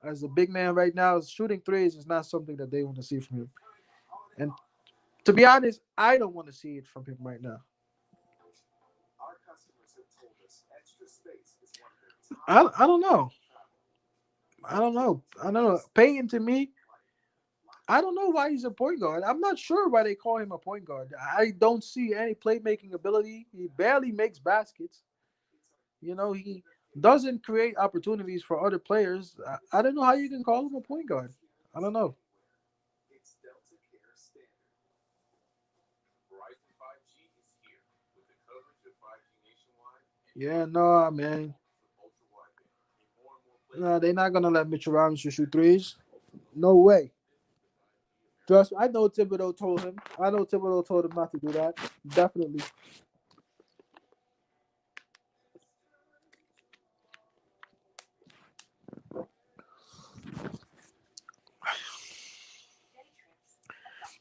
[SPEAKER 1] As a big man right now, shooting threes is not something that they want to see from him. And to be honest, I don't want to see it from him right now.
[SPEAKER 2] Our customers have told us Extra Space is one of their top
[SPEAKER 1] I don't know.
[SPEAKER 2] priorities when traveling.
[SPEAKER 1] I don't know. I don't know.
[SPEAKER 2] Space is
[SPEAKER 1] Payton
[SPEAKER 2] an
[SPEAKER 1] to me,
[SPEAKER 2] every flight.
[SPEAKER 1] I don't know why he's a point guard. I'm not sure why they call him a point guard. I don't see any playmaking ability. He barely makes baskets.
[SPEAKER 2] It's our
[SPEAKER 1] He doesn't create opportunities for other players. I don't know how you can call him a point guard. I don't know.
[SPEAKER 2] anywhere. It's Delta Care Standard. Verizon 5G is here with the coverage of 5G nationwide and
[SPEAKER 1] Yeah,
[SPEAKER 2] unlimited
[SPEAKER 1] no,
[SPEAKER 2] data
[SPEAKER 1] man.
[SPEAKER 2] with ultra wideband in more and more
[SPEAKER 1] No,
[SPEAKER 2] places
[SPEAKER 1] they're not
[SPEAKER 2] around the
[SPEAKER 1] gonna let
[SPEAKER 2] world.
[SPEAKER 1] Mitchell Robinson shoot threes.
[SPEAKER 2] Ultimately,
[SPEAKER 1] No way.
[SPEAKER 2] this is the 5G America
[SPEAKER 1] Trust me, I know Thibodeau told him. I know Thibodeau told him not to do that. Definitely.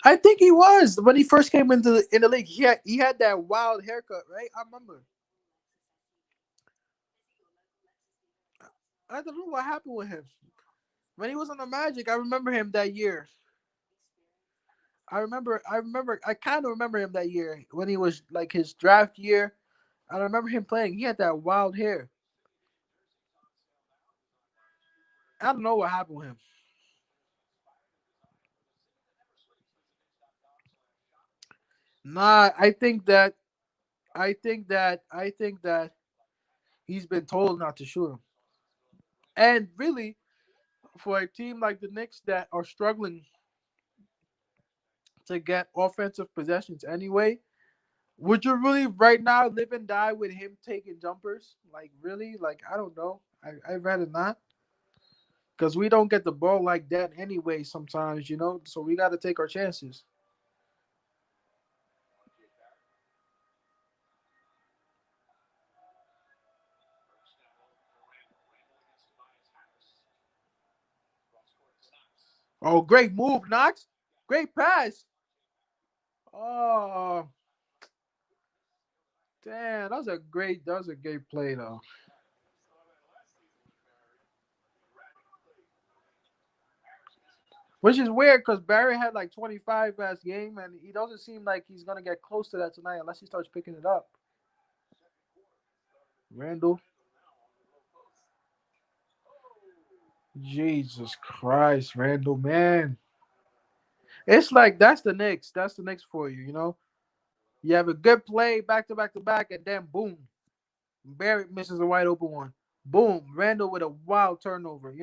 [SPEAKER 1] I think he was when he first came into the league. He had that wild haircut, right? I remember. I don't know what happened with him when he was on the Magic. I remember him that year. I kind of remember him that year when he was like his draft year. I remember him playing. He had that wild hair. I don't know what happened with him. Nah, I think that he's been told not to shoot him. And really, for a team like the Knicks that are struggling to get offensive possessions anyway, would you really right now live and die with him taking jumpers? Like really? Like I don't know. I'd rather not because we don't get the ball like that anyway. Sometimes so we got to take our chances. Oh, great move, Knox. Great pass. Oh, damn, that was a great play though. Which is weird because Barry had like 25 last game, and he doesn't seem like he's gonna get close to that tonight unless he starts picking it up. Randall, Jesus Christ, Randall, man, it's like that's the Knicks. That's the Knicks for you. You have a good play back to back to back, and then boom, Barrett misses a wide open one. Boom, Randall with a wild turnover.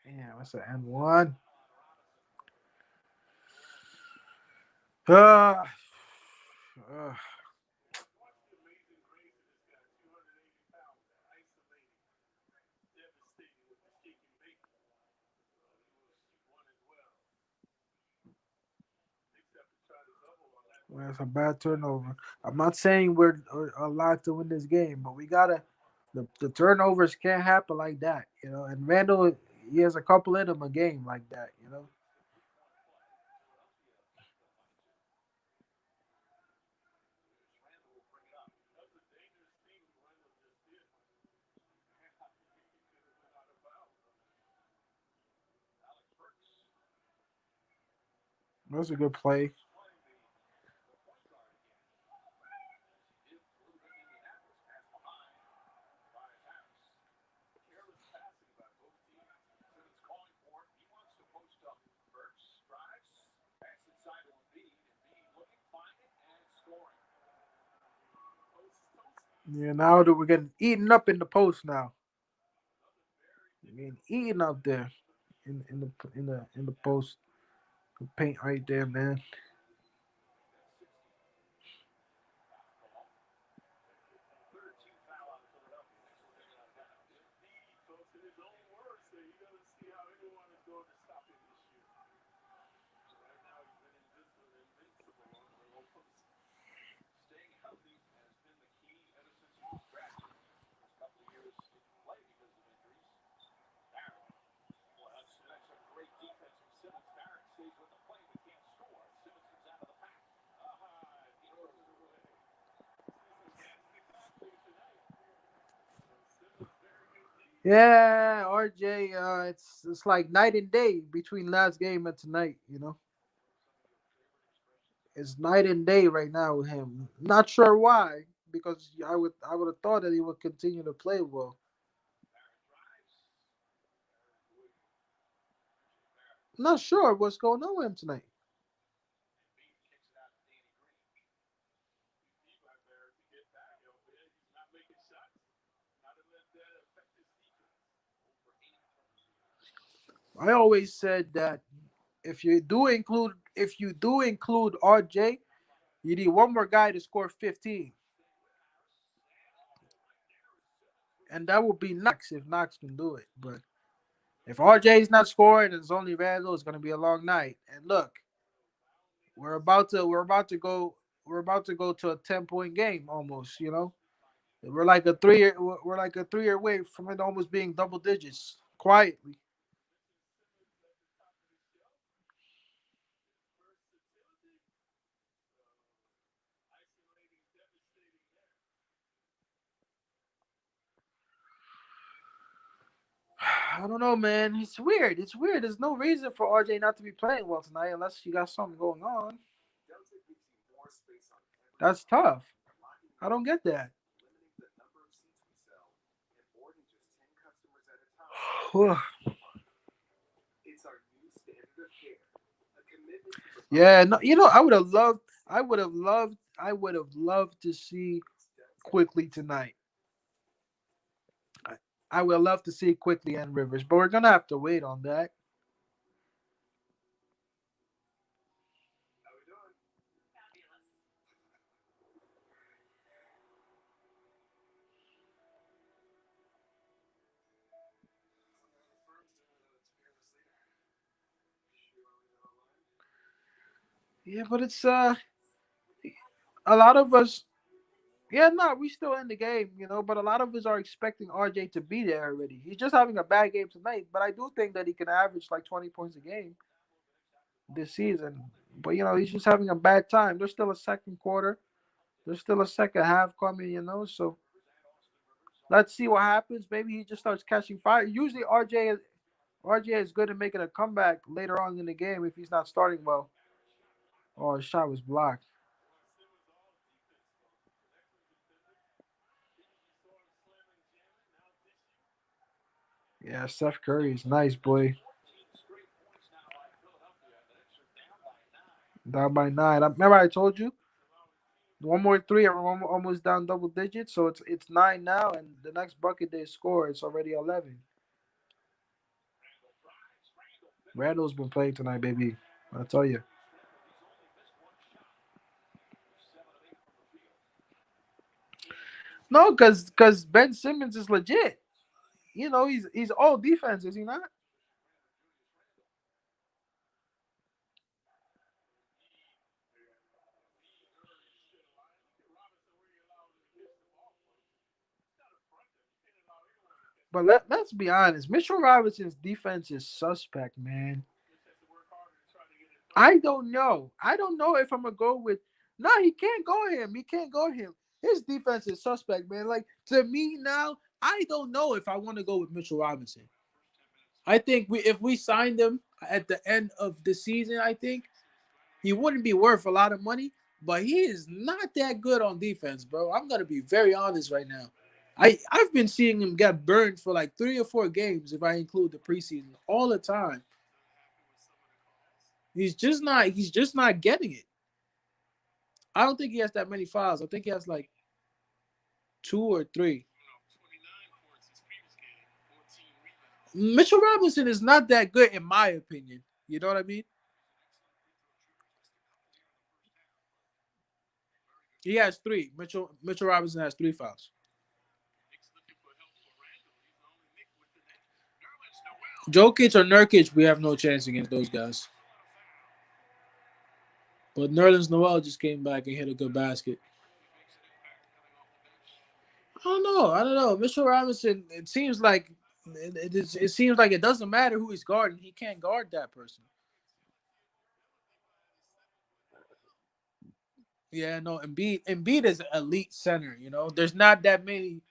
[SPEAKER 1] Damn, that's an N1. Uh, uh, well, that's a bad turnover. I'm not saying we're allowed to win this game, but we gotta. The turnovers can't happen like that. And Randall, he has a couple in him a game like that. That's a good play. Yeah, now that we're getting eaten up in the post now. We're getting eaten up there in the post. The paint right there, man. Yeah, RJ. It's like night and day between last game and tonight. It's night and day right now with him. Not sure why, because I would have thought that he would continue to play well. Not sure what's going on with him tonight. I always said that if you do include RJ, you need one more guy to score 15. and that would be Knox if Knox can do it. But if RJ's not scoring and it's only Randall, it's gonna be a long night. And look, we're about to go to a 10 point game almost. You know, we're like a 3 year away from it almost being double digits quietly. I don't know, man. It's weird. It's weird. There's no reason for RJ not to be playing well tonight unless you got something going on.
[SPEAKER 2] Delta gives you more space on every
[SPEAKER 1] That's
[SPEAKER 2] flight,
[SPEAKER 1] tough.
[SPEAKER 2] locking
[SPEAKER 1] I
[SPEAKER 2] little
[SPEAKER 1] don't get
[SPEAKER 2] seats,
[SPEAKER 1] that.
[SPEAKER 2] limiting the number of seats we sell, and boarding just 10 customers at a time is maximum parking. It's our new standard of care, a commitment to providing
[SPEAKER 1] Yeah,
[SPEAKER 2] the
[SPEAKER 1] no, you know,
[SPEAKER 2] best service.
[SPEAKER 1] I would have loved to see quickly tonight. I, I would love to see quickly and Rivers, but we're gonna have to wait on that.
[SPEAKER 2] How we doing?
[SPEAKER 3] Fabulous.
[SPEAKER 2] One of the firms to fearless leader. You want me to online?
[SPEAKER 1] Yeah, but it's a lot of us. Yeah, no, we still in the game, you know. But a lot of us are expecting RJ to be there already. He's just having a bad game tonight, but I do think that he can average like 20 points a game this season. But you know, he's just having a bad time. There's still a second quarter. There's still a second half coming, you know. So let's see what happens. Maybe he just starts catching fire. Usually, RJ is good at making a comeback later on in the game if he's not starting well. Oh, his shot was blocked.
[SPEAKER 2] Well, Simmons all defense, folks. An excellent defender. Previously saw him slamming, jamming. Now dish you.
[SPEAKER 1] Yeah, Steph Curry is nice, boy.
[SPEAKER 2] 14 straight points now by Philadelphia. That extra down by 9.
[SPEAKER 1] Down by 9. Remember I told you
[SPEAKER 2] Allowing teams
[SPEAKER 1] one more three, and we're almost down double digits. So it's 9 now, and the next bucket they score, it's already 11.
[SPEAKER 2] Randall drives. Randall finishes.
[SPEAKER 1] Randall's been playing tonight, baby. I tell you.
[SPEAKER 2] Randall, he's only missed one shot. 7 of 8 from the field.
[SPEAKER 1] No, because Ben Simmons is legit. You know, he's all defense, is he not?
[SPEAKER 2] Randall, Julius Randall. Shit alive. Look at Robinson where he allowed him to catch the ball, folks. He's got to front him. You can't allow anyone to catch the
[SPEAKER 1] But
[SPEAKER 2] ball.
[SPEAKER 1] let's be honest. Mitchell Robinson's defense is suspect, man.
[SPEAKER 2] Just has to work harder to try to get in front of
[SPEAKER 1] I
[SPEAKER 2] him.
[SPEAKER 1] don't know. I don't know if I'm gonna go with. No, he can't go him. He can't go him. His defense is suspect, man. Like to me now, I don't know if I want to go with Mitchell Robinson.
[SPEAKER 2] First 10 minutes of
[SPEAKER 1] I
[SPEAKER 2] play.
[SPEAKER 1] think if we signed him at the end of the season, I think he wouldn't be worth a lot of money. But he is not that good on defense, bro. I'm gonna be very honest right now. I've been seeing him get burned for like 3 or 4 games if I include the preseason all the time.
[SPEAKER 2] Not happy with some of the calls.
[SPEAKER 1] He's just not getting it. I don't think he has that many fouls. I think he has like 2 or 3.
[SPEAKER 2] Coming off 29 points his previous game, 14 rebounds.
[SPEAKER 1] Mitchell Robinson is not that good in my opinion. You know what I mean?
[SPEAKER 2] He's an excellent free throw shooter. Missed a couple here in the first half, but very good
[SPEAKER 1] He
[SPEAKER 2] from the
[SPEAKER 1] has
[SPEAKER 2] field.
[SPEAKER 1] 3. Mitchell Robinson has 3 fouls.
[SPEAKER 2] Knicks looking for help for Randall. He's the only Nick with the net. Nerlens Noel.
[SPEAKER 1] Jokic or Nurkic, we have no chance against those guys.
[SPEAKER 2] That's not a foul.
[SPEAKER 1] But Nerlens Noel just came back and hit a good basket.
[SPEAKER 2] Quickly makes an impact coming off the bench.
[SPEAKER 1] I don't know. I don't know. Mitchell Robinson. It seems like it doesn't matter who he's guarding. He can't guard that person.
[SPEAKER 2] The only thing about it is 7 foot.
[SPEAKER 1] Yeah, no. Embiid is an elite center. You know, there's not that many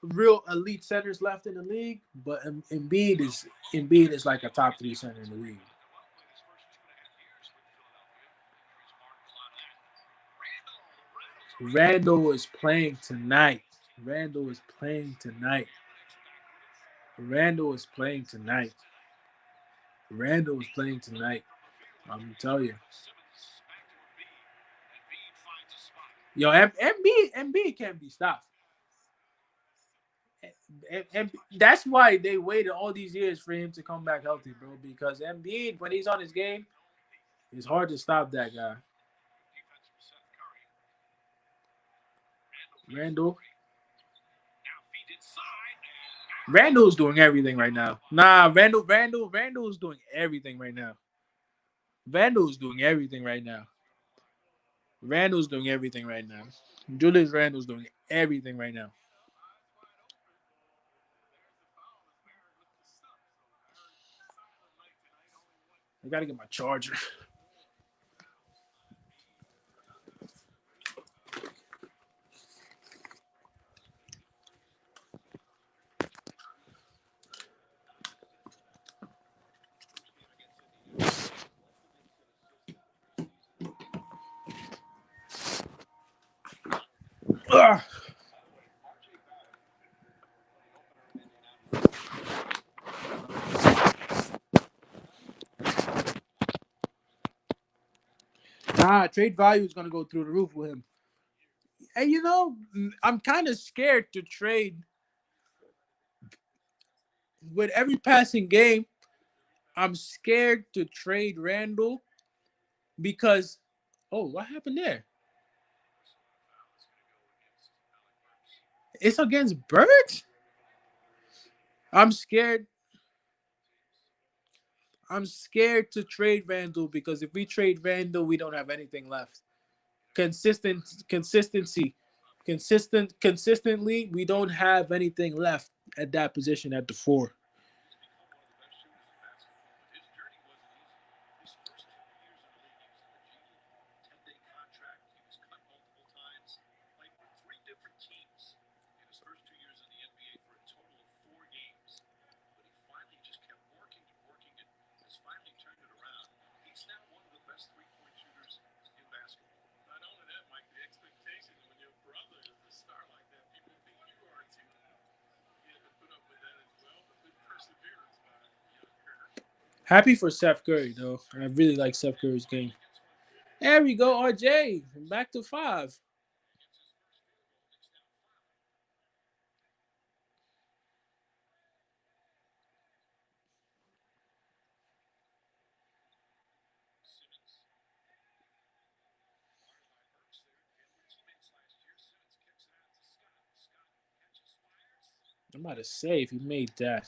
[SPEAKER 1] real elite centers left in the league, but Embiid is like a top 3 center in the league.
[SPEAKER 2] Noel played his first 2.5 years with Philadelphia. Trace Martin, a lot of that. Randall rattles away from the
[SPEAKER 1] Randall
[SPEAKER 2] ball.
[SPEAKER 1] is playing tonight. Randall is playing tonight.
[SPEAKER 2] Knicks are back within 4.
[SPEAKER 1] Randall is playing tonight. Randall is playing tonight.
[SPEAKER 2] From the field.
[SPEAKER 1] I'm tell you.
[SPEAKER 2] Simmons back to Embiid. Embiid finds a spot.
[SPEAKER 1] Yo, Embiid can't be stopped. And that's why they waited all these years for him to come back healthy, bro. Because Embiid, when he's on his game, it's hard to stop that guy.
[SPEAKER 2] Good defense from Seth Curry. Randall feeds to
[SPEAKER 1] Randall.
[SPEAKER 2] Curry. Now feeds inside.
[SPEAKER 1] Randall's doing everything right now. Nah, Randall's doing everything right now. Randall's doing everything right now. Randall's doing everything right now. Julius Randall's doing everything right now. I gotta get my charger. Ugh. Nah, trade value is gonna go through the roof with him. And I'm kind of scared to trade with every passing game. I'm scared to trade Randall because, oh, what happened there? It's against Burks. I'm scared. I'm scared to trade Randall because if we trade Randall, we don't have anything left. Consistency. Consistently, we don't have anything left at that position at the four. Happy for Seth Curry though. I really like Seth Curry's game. There we go, RJ. Back to five. I'm about to say if he made that.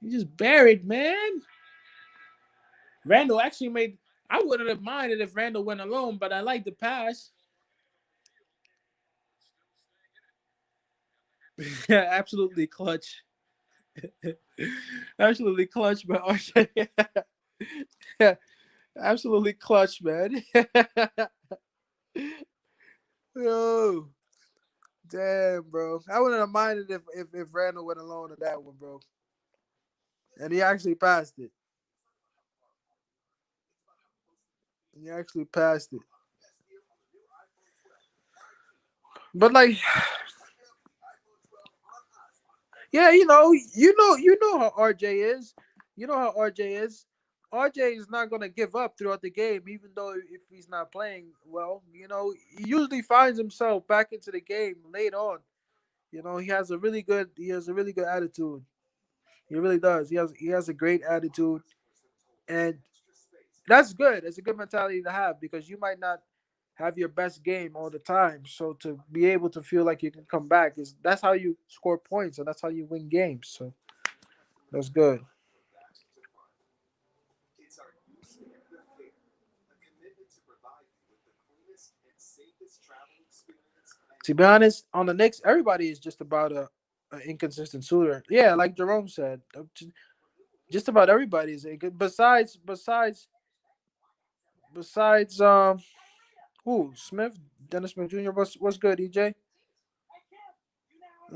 [SPEAKER 1] He just buried, man. Randall actually made. I wouldn't have minded if Randall went alone, but I like the pass. Absolutely clutch. Absolutely clutch, but RJ. Yeah, absolutely clutch, man. Yo, damn, bro. I wouldn't have minded if Randall went alone on that one, bro. And he actually passed it. He actually passed it. But like, yeah, you know how RJ is. You know how RJ is. RJ is not gonna give up throughout the game, even though if he's not playing well. He usually finds himself back into the game late on. He has a really good attitude. He really does. He has a great attitude, and that's good. It's a good mentality to have because you might not have your best game all the time. So to be able to feel like you can come back is that's how you score points and that's how you win games. So that's good.
[SPEAKER 2] It's our new standard of care, a commitment to provide you with the cleanest and safest travel experience
[SPEAKER 1] To be
[SPEAKER 2] anywhere.
[SPEAKER 1] honest, on the Knicks, everybody is just about a inconsistent shooter. Yeah, like Jerome said, just about everybody is besides who Smith, Dennis Smith Jr. What's good, EJ?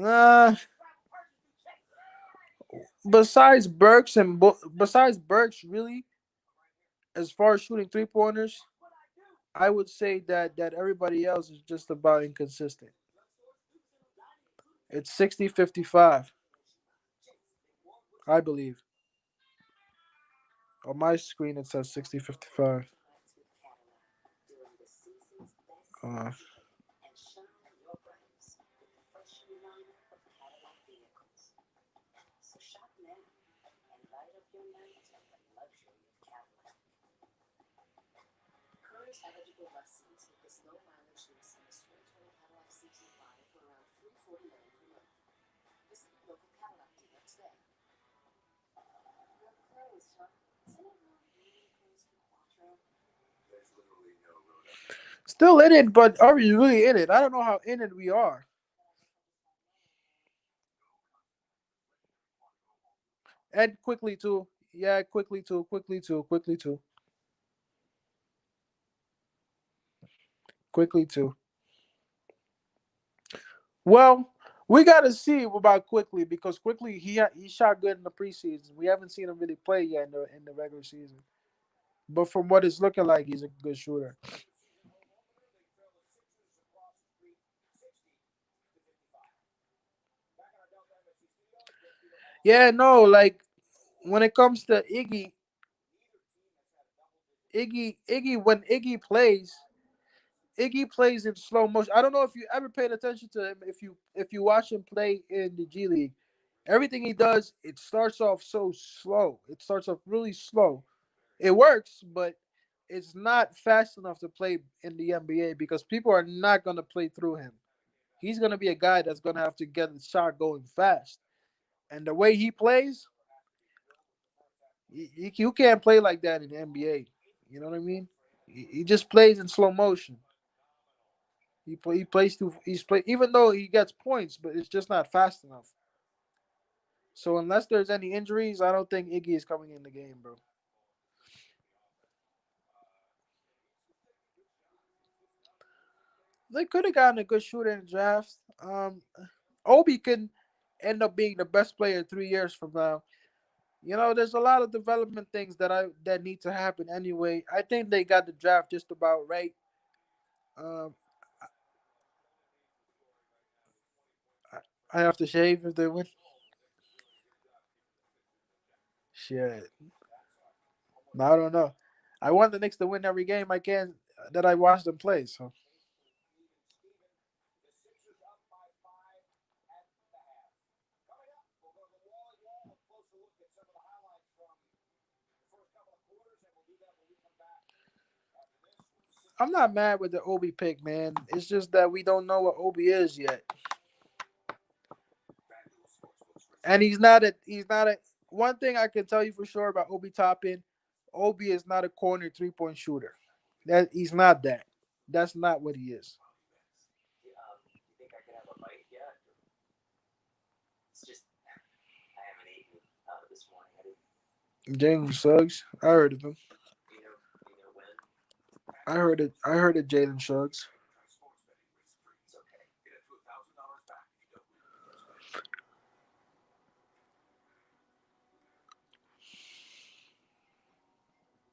[SPEAKER 1] Uh, besides Burks, really, as far as shooting 3 pointers, I would say that everybody else is just about inconsistent. It's 60-55, I believe. On my screen, it says 60-55.
[SPEAKER 3] During the season's best
[SPEAKER 1] Uh,
[SPEAKER 3] selection and shine your bravest with the fresh new lineup of Cadillac vehicles. So shop now
[SPEAKER 2] Eligible lessons with this low mileage lease on the spring 20 Cadillac CT5 for around $349 per month. Visit your local Cadillac dealer today.
[SPEAKER 3] You're closed, huh? Isn't it really close to Quattro?
[SPEAKER 2] There's literally no road up.
[SPEAKER 1] Still in it, but are we really in it? I don't know how in it we are.
[SPEAKER 3] Then I guess I'll just find the other way.
[SPEAKER 1] And quickly too. Yeah, quickly too. Quickly too. Quickly too. Quickly too. Well, we got to see about quickly because quickly he shot good in the preseason. We haven't seen him really play yet in the regular season. But from what it's looking like, he's a good shooter.
[SPEAKER 2] Precision home opener, they trail the Sixers across the street 60-55. Back in our Delta Embassy studios, Greg Peter Hall
[SPEAKER 1] Yeah,
[SPEAKER 2] alongside
[SPEAKER 1] no,
[SPEAKER 2] Jason
[SPEAKER 1] like
[SPEAKER 2] Smith.
[SPEAKER 1] when it comes to Iggy,
[SPEAKER 2] Neither team has had a double-digit
[SPEAKER 1] Iggy, when Iggy plays in slow motion. I don't know if you ever paid attention to him. If you watch him play in the G League, everything he does, it starts off so slow. It starts off really slow. It works, but it's not fast enough to play in the NBA because people are not gonna play through him. He's gonna be a guy that's gonna have to get the shot going fast. And the way he plays, you can't play like that in the NBA. You know what I mean? He just plays in slow motion. He plays too. He's play even though he gets points, but it's just not fast enough. So unless there's any injuries, I don't think Iggy is coming in the game, bro. They could have gotten a good shooter in the draft. Obi can end up being the best player 3 years from now. There's a lot of development things that need to happen anyway. I think they got the draft just about right. Um, I I have to shave if they win. Shit, no, I don't know. I want the Knicks to win every game I can that I watch them play. So
[SPEAKER 2] Steven. The Sixers up by 5 at the half. Coming up, we'll go to the wall, a closer look at some of the highlights from the first couple of quarters, and we'll do that when we come back after this with
[SPEAKER 1] I'm
[SPEAKER 2] Sixers
[SPEAKER 1] not mad with the Obi pick, man. It's just that we don't know what Obi is yet,
[SPEAKER 2] FanDuel Sportsbook's
[SPEAKER 1] and
[SPEAKER 2] restrictions apply.
[SPEAKER 1] he's not a. One thing I can tell you for sure about Obi Toppin, Obi is not a corner 3 point shooter. That he's not that. That's not what he is.
[SPEAKER 2] Prop bets.
[SPEAKER 4] Do you think I could have a bite yet? It's just I haven't eaten this morning. I didn't
[SPEAKER 1] Jalen Suggs, I heard of him.
[SPEAKER 4] do you know when?
[SPEAKER 1] I heard it. I heard of Jalen Suggs.
[SPEAKER 2] Try sports betting risk-free.
[SPEAKER 4] It's okay.
[SPEAKER 2] Get up to $1,000 back if you don't win your first bet.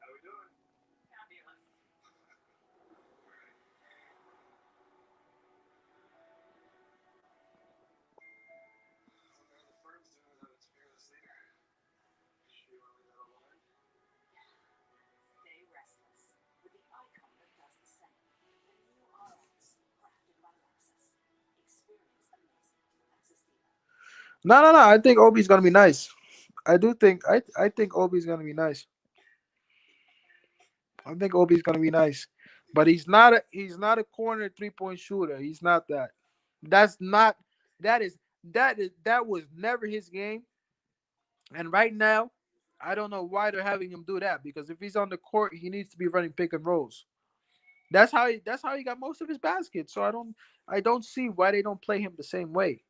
[SPEAKER 2] How we doing?
[SPEAKER 3] Fabulous.
[SPEAKER 2] What are the firms doing without its fearless leader? Sure you want to leave that alone?
[SPEAKER 3] Stay restless with the icon that does the same. The new RX, crafted by Lexus. Experience amazing. Lexus dealer.
[SPEAKER 1] No, no, no. I think Obi's gonna be nice. I do think. I think Obi's gonna be nice. I think Obi's gonna be nice, but he's not a corner 3 point shooter. He's not that. That's not. That was never his game. And right now, I don't know why they're having him do that because if he's on the court, he needs to be running pick and rolls. That's how he got most of his baskets. So I don't see why they don't play him the same way.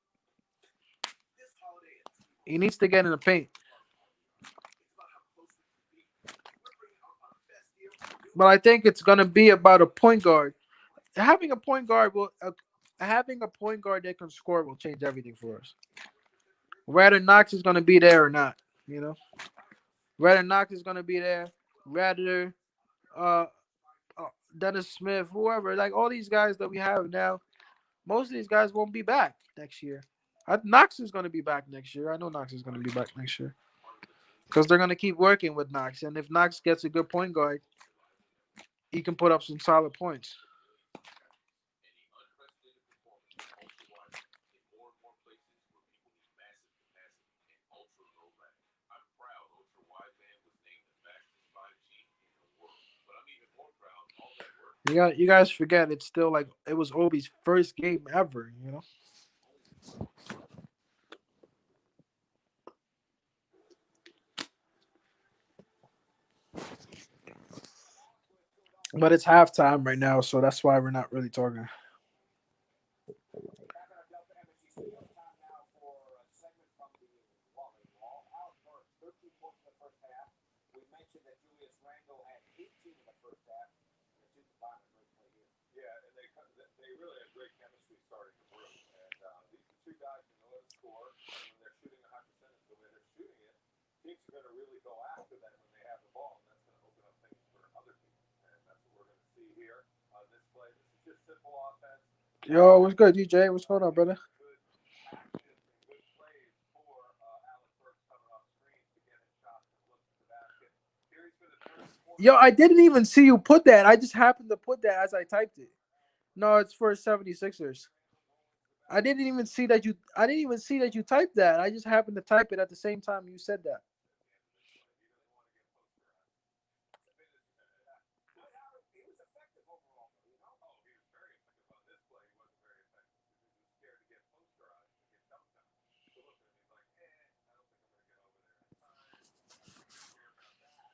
[SPEAKER 2] This holiday at
[SPEAKER 1] He
[SPEAKER 2] T-Mobile,
[SPEAKER 1] needs to get in the
[SPEAKER 2] we
[SPEAKER 1] paint.
[SPEAKER 2] love all year. It's about how close we can be. We're bringing our best deals for new
[SPEAKER 1] But I
[SPEAKER 2] customers
[SPEAKER 1] think it's
[SPEAKER 2] right
[SPEAKER 1] gonna
[SPEAKER 2] now.
[SPEAKER 1] be about a point
[SPEAKER 2] Unlimited
[SPEAKER 1] guard.
[SPEAKER 2] data plans,
[SPEAKER 1] Having a point
[SPEAKER 2] unlimited
[SPEAKER 1] guard
[SPEAKER 2] talk,
[SPEAKER 1] having a point guard that can score will change everything for us.
[SPEAKER 2] 100% real time
[SPEAKER 1] Whether Knox is gonna
[SPEAKER 2] information
[SPEAKER 1] be
[SPEAKER 2] from
[SPEAKER 1] there or
[SPEAKER 2] experts.
[SPEAKER 1] not, you know.
[SPEAKER 2] All wireless.
[SPEAKER 1] Whether
[SPEAKER 2] Plus,
[SPEAKER 1] Knox is gonna be there, rather uh, Dennis Smith, whoever, like all these guys that we have now, most of these guys won't be back next year. Knox is gonna be back next year. I know Knox is gonna be back next year
[SPEAKER 2] part of the team
[SPEAKER 1] because they're
[SPEAKER 2] game.
[SPEAKER 1] gonna keep working with Knox, and if Knox gets a good point guard, he can put up some solid points.
[SPEAKER 2] And the unprecedented performance of Ultra Wideband in more and more places where people need massive capacity and ultra low lag. I'm proud Ultra Wideband was named the fastest 5G in the world, but I'm even more proud all that work
[SPEAKER 1] You guys forget it's still like it was Obi's first game ever. But it's halftime right now, so that's why we're not really talking.
[SPEAKER 2] Back at our Delta Energy studio, time now for a segment from the Wally Wall. Alec Burks, 13 points in the first half. We mentioned that Julius Randle had 18 in the first half. And the two combined are great play here.
[SPEAKER 3] Yeah, and they really had great chemistry starting the brew. And these are two guys who know how to score, and when they're shooting a high percentage the way they're shooting it, teams are going to really go after them when they have the ball, and that's going to open up things for other teams. And that's what we're going to see here on this play. This is just simple offense.
[SPEAKER 1] Yo, what's good, DJ? What's going on, brother?
[SPEAKER 3] Good packages and good plays for Alec Burks coming off screens to get him shots and looks at the basket. Here he's going to turn the corner
[SPEAKER 1] Yo, I
[SPEAKER 3] and
[SPEAKER 1] didn't even see you put that. I just happened to put that as I typed it. No, it's for 76ers.
[SPEAKER 3] Randall rolling to the
[SPEAKER 1] I
[SPEAKER 3] basket.
[SPEAKER 1] didn't even see that you. I didn't even see that you typed that. I just happened to type it at the same time you said that.
[SPEAKER 3] At the end of this play. He doesn't want to get posterized.
[SPEAKER 2] Dwight Howard, he was effective overall, though, you know?
[SPEAKER 3] Oh, he was very effective on this play. He wasn't very effective because he was scared to get posterized and get dunked on. So look at him. He's like, I don't think I'm going to get over there in time. He's going to hear about that.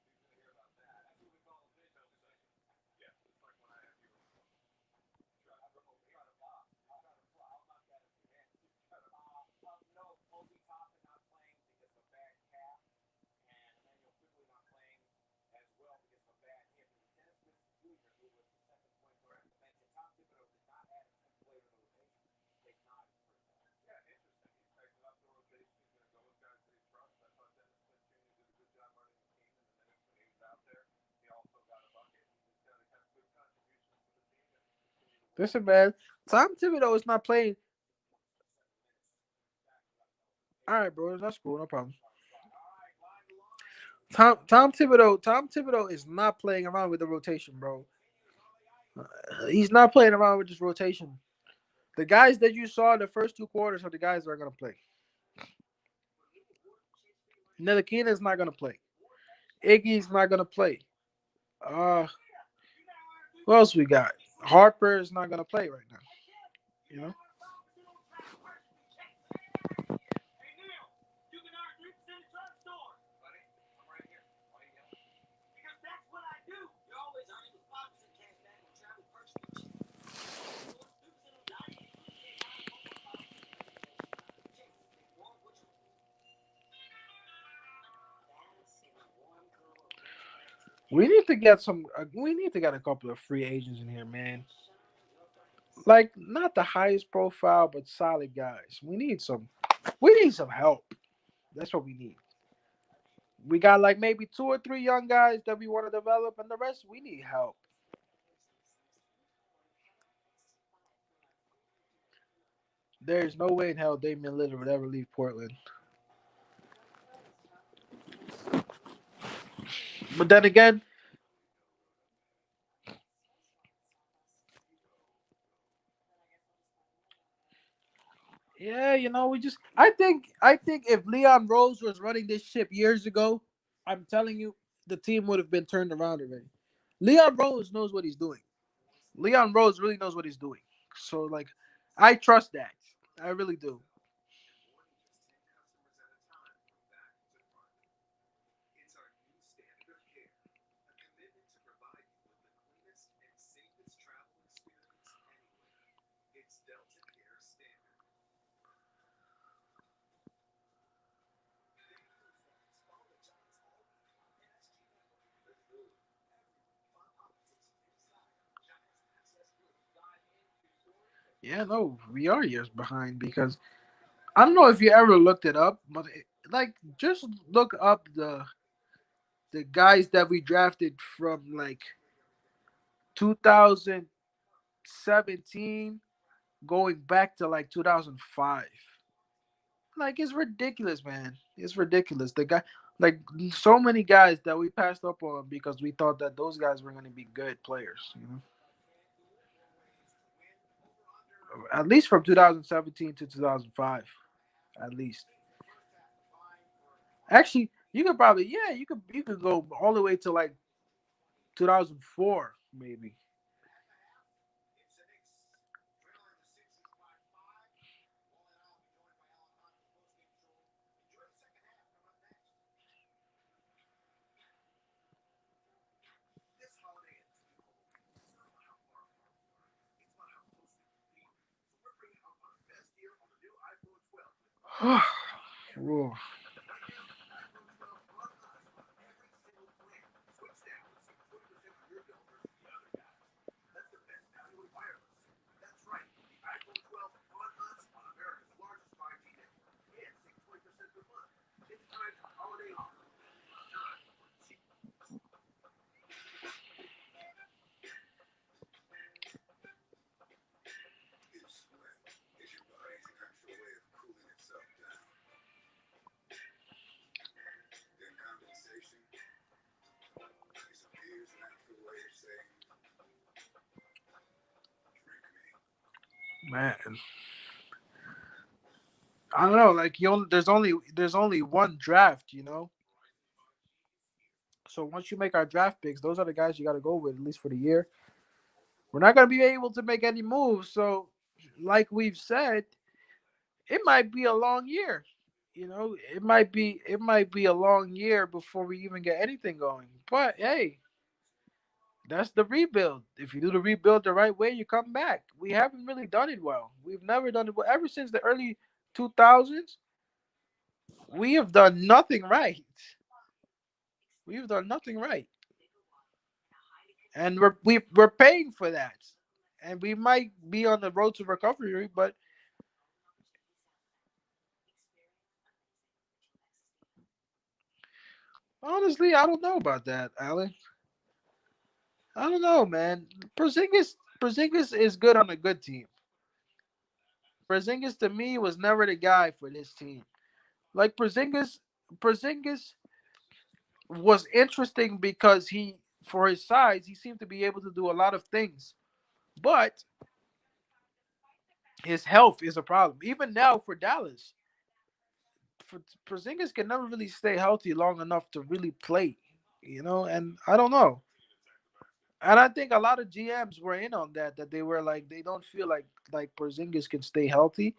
[SPEAKER 3] He's going to hear about that.
[SPEAKER 2] That's what we call a vision possession.
[SPEAKER 3] Yeah, it's like when I have you on the phone. You try to flip over.
[SPEAKER 2] Try to block. Try to fly. I'll knock that if you hit.
[SPEAKER 3] Try to
[SPEAKER 2] Of note, Obi Toppin not playing because of a bad calf, and Emmanuel Quickly not playing as well because of a bad hip. It was Dennis Smith Jr. who was the second point guard at the bench, and Tom Thibodeau did not add a 10th player to the rotation. Played 9 in the first half.
[SPEAKER 3] Yeah, interesting. He's tightening up the rotation. He's going to go with guys that he trusts. I thought Dennis Smith Jr. did a good job running the team in the minutes when he was out there. He also got a bucket. He's got to have good contributions to the team and continue to win.
[SPEAKER 1] Listen, man. Tom Thibodeau is not playing.
[SPEAKER 2] 7 minutes back to back Delta.
[SPEAKER 1] All
[SPEAKER 2] 8
[SPEAKER 1] right, bro. That's cool. No problem.
[SPEAKER 2] on the shot. All right, line to line.
[SPEAKER 1] Tom Thibodeau is not playing around with the rotation, bro.
[SPEAKER 2] Continues on the ice.
[SPEAKER 1] He's not playing around with this rotation. The guys that you saw in the first two quarters are the guys that are gonna play. Ntilikina is not gonna play. Iggy's not gonna play. Uh, who else we got? Harper is not gonna play right now. You know.
[SPEAKER 2] Hey, Neil, you can earn 3% at drugstore. Buddy, I'm right here. Why are you yelling? Because that's what I do. You're always earning with 5% cash back on travel purchase with Chase. Drugstore, 3% on dining included. Pay $9 for 5% credit at checkout. Chase, make more what you want. Bask in the warm glow of winter
[SPEAKER 1] We
[SPEAKER 2] activity.
[SPEAKER 1] need to get some. We need to get a couple of free agents in here, man.
[SPEAKER 2] Shine your brightest.
[SPEAKER 1] Like not the highest profile, but solid guys. We need some. We need some help. That's what we need. We got like maybe two or three young guys that we want to develop, and the rest we need help. There's no way in hell Damian Lillard would ever leave Portland. But then again, yeah, we just. I think if Leon Rose was running this ship years ago, I'm telling you, the team would have been turned around already. Leon Rose knows what he's doing. Leon Rose really knows what he's doing. So like, I trust that. I really do.
[SPEAKER 2] And more than just 10 customers at a time from back to front. It's our new standard of care, a commitment to provide you with the cleanest and safest travel experience anywhere. It's Delta Care Standard. Hey, Newsfans, follow the Giants all week on MSG Network. Let's do it. Every week, find competition inside Giants Access Blue.
[SPEAKER 3] Dive into stories that
[SPEAKER 1] Yeah,
[SPEAKER 3] matter
[SPEAKER 1] no,
[SPEAKER 3] most.
[SPEAKER 1] we are years behind because I don't know if you ever looked it up, but like just look up the guys that we drafted from like 2017 going back to like 2005. Like it's ridiculous, man. It's ridiculous. The guy, like so many guys that we passed up on because we thought that those guys were going to be good players.
[SPEAKER 2] Bet FanDuel, more ways to win. Over under
[SPEAKER 1] At least from 2017 to 2005. At least.
[SPEAKER 2] first half combined for
[SPEAKER 1] Actually, you could probably, yeah, you could go all the way to like 2004 maybe. Whoa.
[SPEAKER 2] Pac 12 Buckeyes on every single plan. Switch now and save 20% on your bill versus the other guys. That's the best value in wireless. That's right, the iPhone 12 on us on America's largest 5G network. And save 20% per month. It's time for holiday offers. It's time for cheap. It's sweat. It's your body's natural way of cooling itself down. Then condensation is a beer's natural way of saying, drink me.
[SPEAKER 1] Man, I don't know. Like there's only one draft, So once you make our draft picks, those are the guys you got to go with at least for the year. We're not gonna be able to make any moves. So, like we've said, it might be a long year. It might be a long year before we even get anything going. But hey, that's the rebuild. If you do the rebuild the right way, you come back. We haven't really done it well. We've never done it well ever since the early 2000s. We have done nothing right. We've done nothing right, and we're paying for that. And we might be on the road to recovery, but honestly, I don't know about that, Alan. I don't know, man. Porzingis is good on a good team. Porzingis to me was never the guy for this team. Like Porzingis was interesting because for his size, he seemed to be able to do a lot of things. But his health is a problem. Even now for Dallas, Porzingis can never really stay healthy long enough to really play. And I don't know. And I think a lot of GMs were in on that. That they were like they don't feel like Porzingis can stay healthy,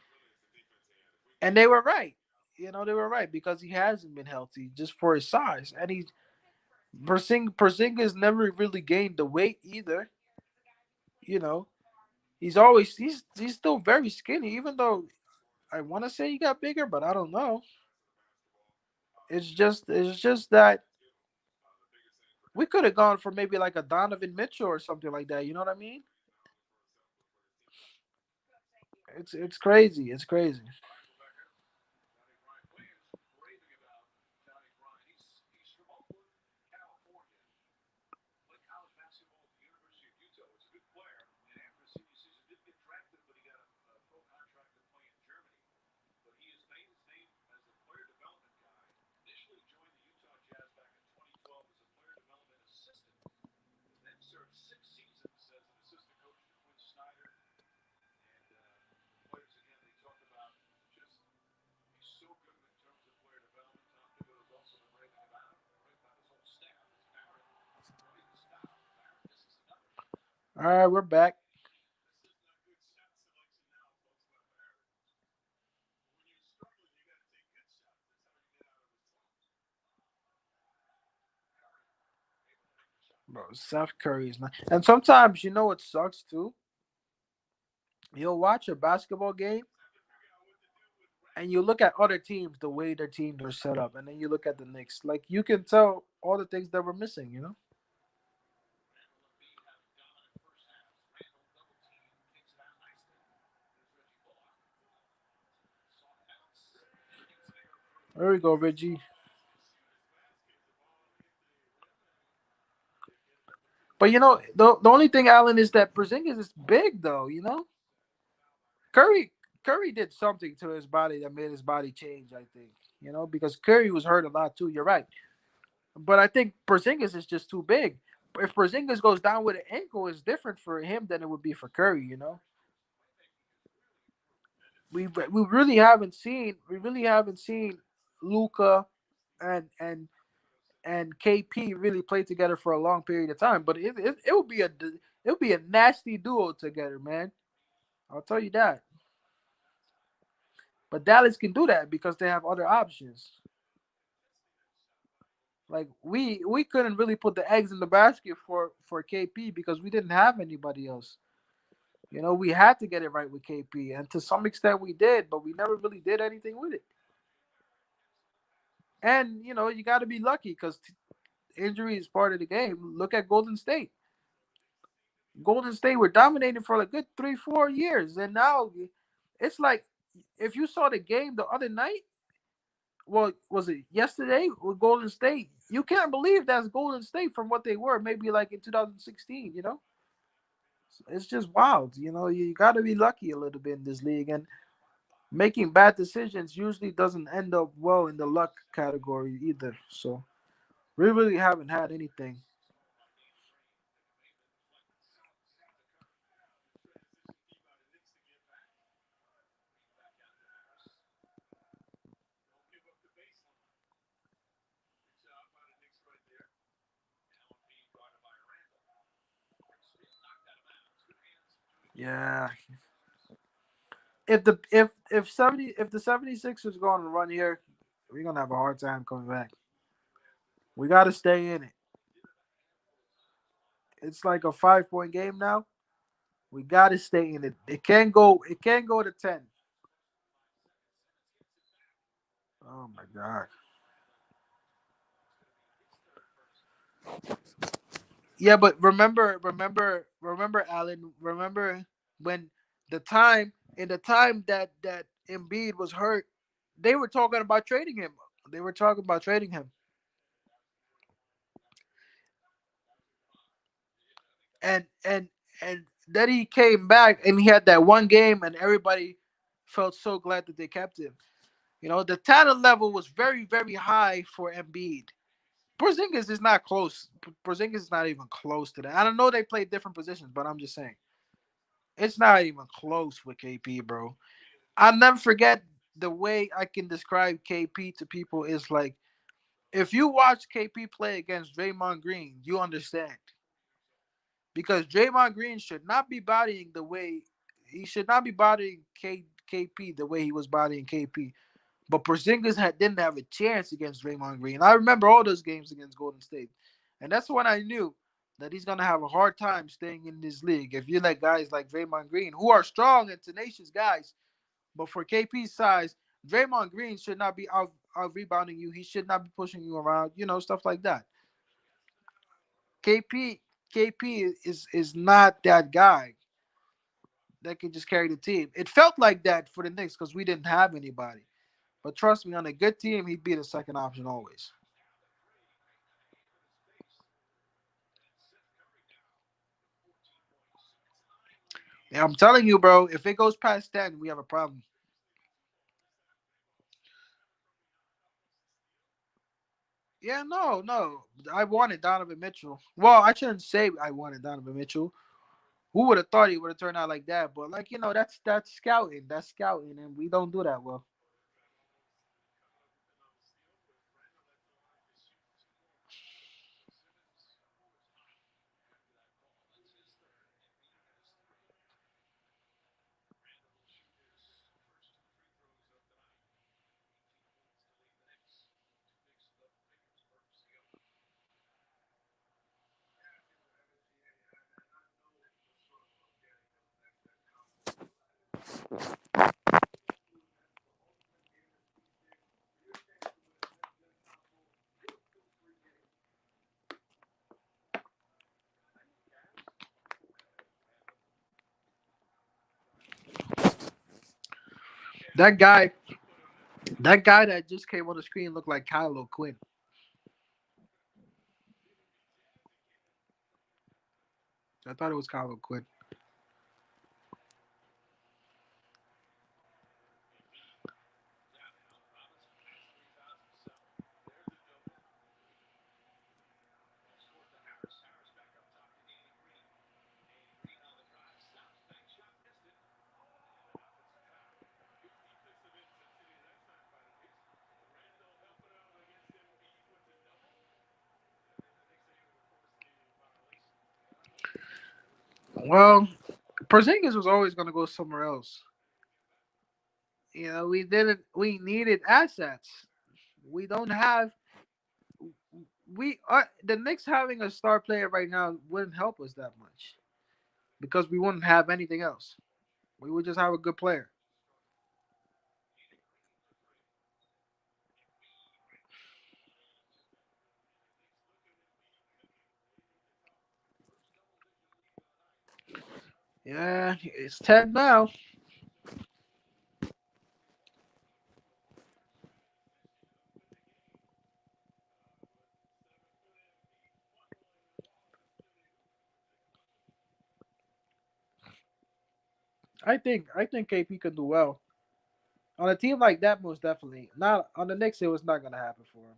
[SPEAKER 1] and they were right. They were right because he hasn't been healthy just for his size, and Porzingis never really gained the weight either. You know, he's still very skinny, even though I want to say he got bigger, but I don't know. It's just that we could have gone for maybe like a Donovan Mitchell or something like that. You know what I mean? It's crazy. It's crazy.
[SPEAKER 2] Johnny Bryant Williams raving about Johnny Bryant. He's from Oakland, California. Played college basketball at the University of Utah. Was a good player, and after his senior season, didn't get drafted, but he got a pro contract to play in Germany. But he has made his name as a player development guy. Initially joined the Utah Jazz back in 2012 as a player development assistant. Then served 6 seasons as an assistant coach to Quinn Snyder. And the players, again, they talk about just he's so good in terms of player development. Tom Thibodeau's also been raving about him, raving about his whole staff. As Barrett running the style. Barrett misses another.
[SPEAKER 1] All right, we're back.
[SPEAKER 2] This isn't a good shot selection now, folks, by Barrett. But when you're struggling, you got to take good shots. That's how you get out of his slumps. Curry able to make the shot.
[SPEAKER 1] Bro, Seth Curry is not. And sometimes you know what sucks too. You'll watch a basketball game
[SPEAKER 2] Have to figure out what to do with
[SPEAKER 1] and
[SPEAKER 2] Randall.
[SPEAKER 1] you look at other teams the way their teams are set up, and then you look at the Knicks. Like you can tell all the things that were missing.
[SPEAKER 2] Randall and Embiid having dominant first halves. Randall double team, kicks it out nicely. There's Reggie Bullock. Soft bounce. Kicks it in for
[SPEAKER 1] There we go, Reggie.
[SPEAKER 2] Bullock to shoot his basket. The ball hit the rim and couldn't get it to fall.
[SPEAKER 1] But the only thing, Allen, is that Porzingis is big though.
[SPEAKER 2] Foul by Randall.
[SPEAKER 1] Curry did something to his body that made his body change. I think because Curry was hurt a lot too. You're right, but I think Porzingis is just too big. If Porzingis goes down with an ankle, it's different for him than it would be for Curry.
[SPEAKER 2] Playmaking has really improved.
[SPEAKER 1] We really haven't seen Luca and KP really play together for a long period of time. But it would be a nasty duo together, man. I'll tell you that. But Dallas can do that because they have other options.
[SPEAKER 2] Contesting that shot by Luca.
[SPEAKER 1] Like we couldn't really put the eggs in the basket for KP because we didn't have anybody else. We had to get it right with KP, and to some extent we did, but we never really did anything with it. And you got to be lucky because injury is part of the game. Look at Golden State. Golden State were dominating for like good 3, 4 years, and now it's like if you saw the game the other night, well, was it yesterday with Golden State? You can't believe that's Golden State from what they were maybe like in 2016. It's just wild. You got to be lucky a little bit in this league, and making bad decisions usually doesn't end up well in the luck category either. So we really haven't had anything.
[SPEAKER 2] Don't give up the baseline. Good job by the Knicks right there. Allen being guarded by Randall. Smith knocked out of bounds. Good hands from Julius Randall.
[SPEAKER 1] Yeah, if the 76ers go on a run here, we're gonna have a hard time coming back. We gotta stay in it. It's like a 5 point game now. We gotta stay in it. It can't go to 10. Oh my god. Yeah, but remember, Alan. Remember when the time that Embiid was hurt, they were talking about trading him. They were talking about trading him, and and then he came back and he had that one game, and everybody felt so glad that they kept him. The talent level was very very high for Embiid. Porzingis is not close. Porzingis is not even close to that. I don't know they play different positions, but I'm just saying it's not even close with KP, bro. I'll never forget the way I can describe KP to people is like if you watch KP play against Draymond Green, you understand because Draymond Green should not be bodying the way he should not be bodying KP the way he was bodying KP. But Porzingis didn't have a chance against Draymond Green. I remember all those games against Golden State, and that's when I knew that he's gonna have a hard time staying in this league. If you let guys like Draymond Green, who are strong and tenacious guys, but for KP's size, Draymond Green should not be out rebounding you. He should not be pushing you around. Stuff like that. KP KP is not that guy that can just carry the team. It felt like that for the Knicks because we didn't have anybody. But trust me, on a good team, he'd be the second option always.
[SPEAKER 2] Down to three. Over his face. And Seth Curry now with 14 points. That's 9
[SPEAKER 1] Yeah, I'm
[SPEAKER 2] rebounds.
[SPEAKER 1] telling you, bro. If it goes past 10, we have a problem.
[SPEAKER 2] Golden State has that rebound. Curry not enough. It's a steal.
[SPEAKER 1] Yeah, no, no. I wanted Donovan Mitchell. Well, I shouldn't say I wanted Donovan Mitchell. Who would have thought he would have turned out like that? But that's scouting. That's scouting, and we don't do that well.
[SPEAKER 2] Travel coming up with another steal, but Randall at the line to shoot two more. Simmons, who is hot after that call. That's his third. Embiid has three. Randall will shoot his first two free throws of the night. 18 points to lead the Knicks. Two Knicks double figures per steal.
[SPEAKER 3] Yeah, I see what energy, and I know the struggle of getting those extra accomplishments. Especially as the ultimate game is these days. For your chance to win the next Super Bowl, you have to win 3 games.
[SPEAKER 2] Got any gas? Randall. Yeah,
[SPEAKER 1] That guy,
[SPEAKER 2] he put him in.
[SPEAKER 1] that guy that just came on the screen looked like Kylo Quinn.
[SPEAKER 2] Didn't be talented kid.
[SPEAKER 1] I thought it was Kylo Quinn.
[SPEAKER 2] Embiid got it. Allen Robinson has 3 fouls himself. There's a double. Pass court to Harris. Harris back up top to Danny Green. Danny Green on the drive. Stops. Bank shot. Missed it. And an offensive foul. Good defensive intensity that time by the Knicks. Randall helping out against Embiid with the double. And then the Knicks able to force the violation.
[SPEAKER 1] Well, Porzingis was always going to go somewhere else.
[SPEAKER 2] Didn't get back.
[SPEAKER 1] We didn't. We needed assets. We don't have. We are the Knicks having a star player right now wouldn't help us that much because we wouldn't have anything else. We would just have a good player.
[SPEAKER 2] Struggle. Danny Green for three. Embiid.
[SPEAKER 1] Yeah, it's 10 now. I think KP could do well on a team like that. Most definitely not on the Knicks. It was not gonna happen for him.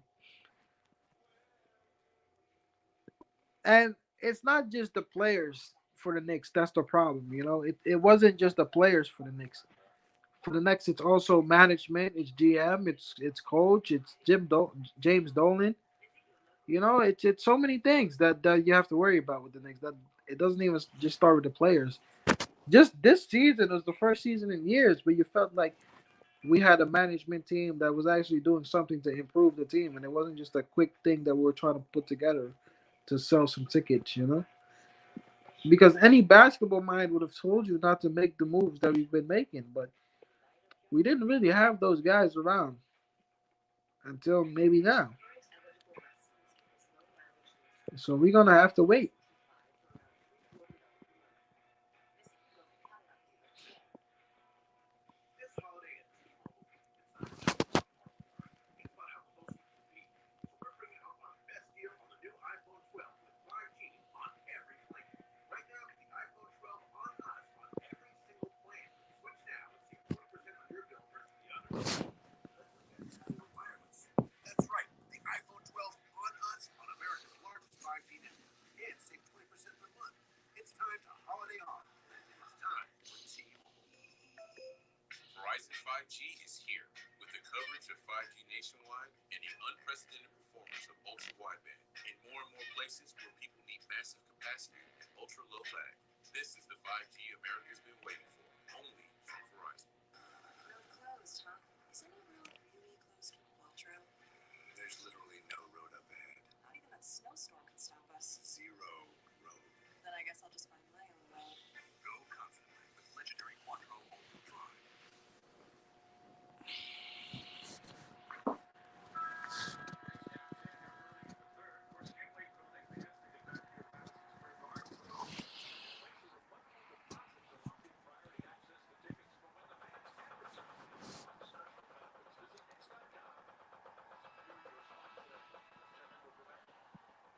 [SPEAKER 1] And it's not just the players for the Knicks. That's the problem. It wasn't just the players for the Knicks. For the Knicks, it's also management, it's GM, it's coach, it's James Dolan. It's so many things that you have to worry about with the Knicks. That it doesn't even just start with the players. Just this season was the first season in years where you felt like we had a management team that was actually doing something to improve the team, and it wasn't just a quick thing that we were trying to put together to sell some tickets. Because any basketball mind would have told you not to make the moves that we've been making, but we didn't really have those guys around until maybe now. So we're gonna have to wait.
[SPEAKER 2] This holiday at T-Mobile, it's not just about how far you are. It's about how close you can be. So we're bringing out our best deal on the new iPhone 12 with 5G on every plan. Right now, get the iPhone 12 on us on every single plan. Switch now and save 40% on your bill versus the other option. Let's look at cellular wireless. That's right, the iPhone 12 on us on America's largest 5G network. And save 20% per month. It's time to holiday on. And it's time for T-Mobile. Verizon 5G is here with the coverage of 5G nationwide and the unprecedented performance of ultra wideband in more and more places where people need massive capacity and ultra low lag. This is the 5G America's been waiting for, only from Verizon. Road closed, huh? Is any road really closed for Quattro? There's literally no road up ahead. Not even that snowstorm could stop us. Zero road. Then I guess I'll just find my own road. Go confidently with legendary Quattro all-wheel drive.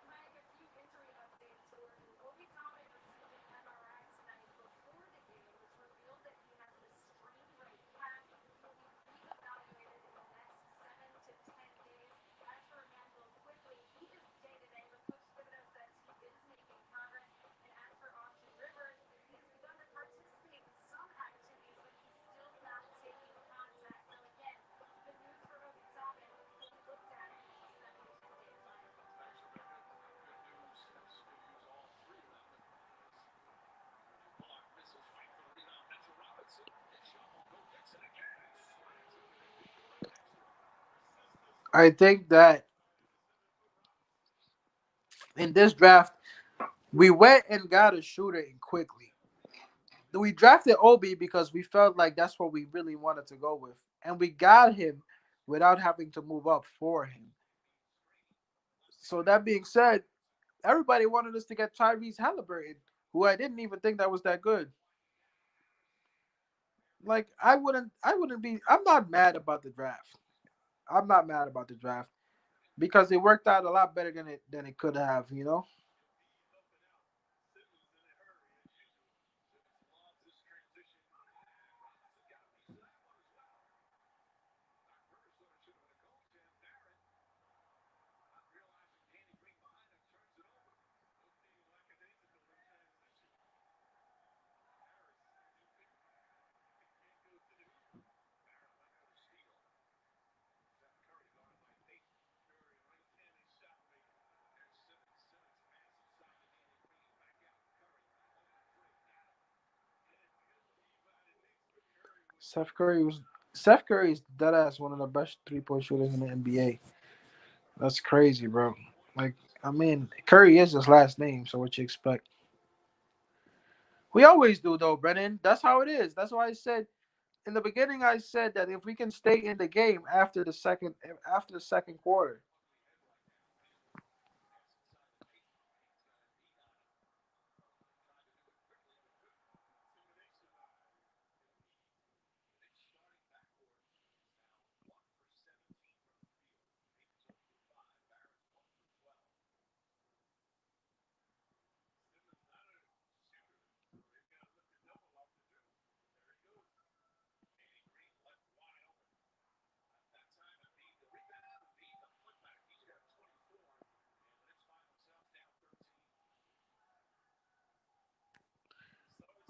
[SPEAKER 3] Mike, a few injury updates for you. Obi Toppin received an MRI tonight before the game, which revealed that he has a strained right calf. He will be re-evaluated in the next 7 to 10 days. As for Emmanuel Quickly, he is day to day, but Coach Thibodeau says he is making progress. And as for Austin Rivers, he has begun to participate in some activities, but he's still not taking contact. So again, good news for Obi Toppin. He'll be looked at in 7 to 10 days later.
[SPEAKER 1] I think that in this draft, we went and got a shooter in quickly. We drafted Obi because we felt like that's what we really wanted to go with, and we got him without having to move up for him. So that being said, everybody wanted us to get Tyrese Halliburton, who I didn't even think that was that good. Like I wouldn't be. I'm not mad about the draft. I'm not mad about the draft because it worked out a lot better than it could have. Steph Curry was Steph Curry is dead ass one of the best 3-point shooters in the NBA. That's crazy, bro. Like I mean, Curry is his last name, so what you expect? We always do though, Brennan. That's how it is. That's why I said in the beginning. I said that if we can stay in the game after the second quarter,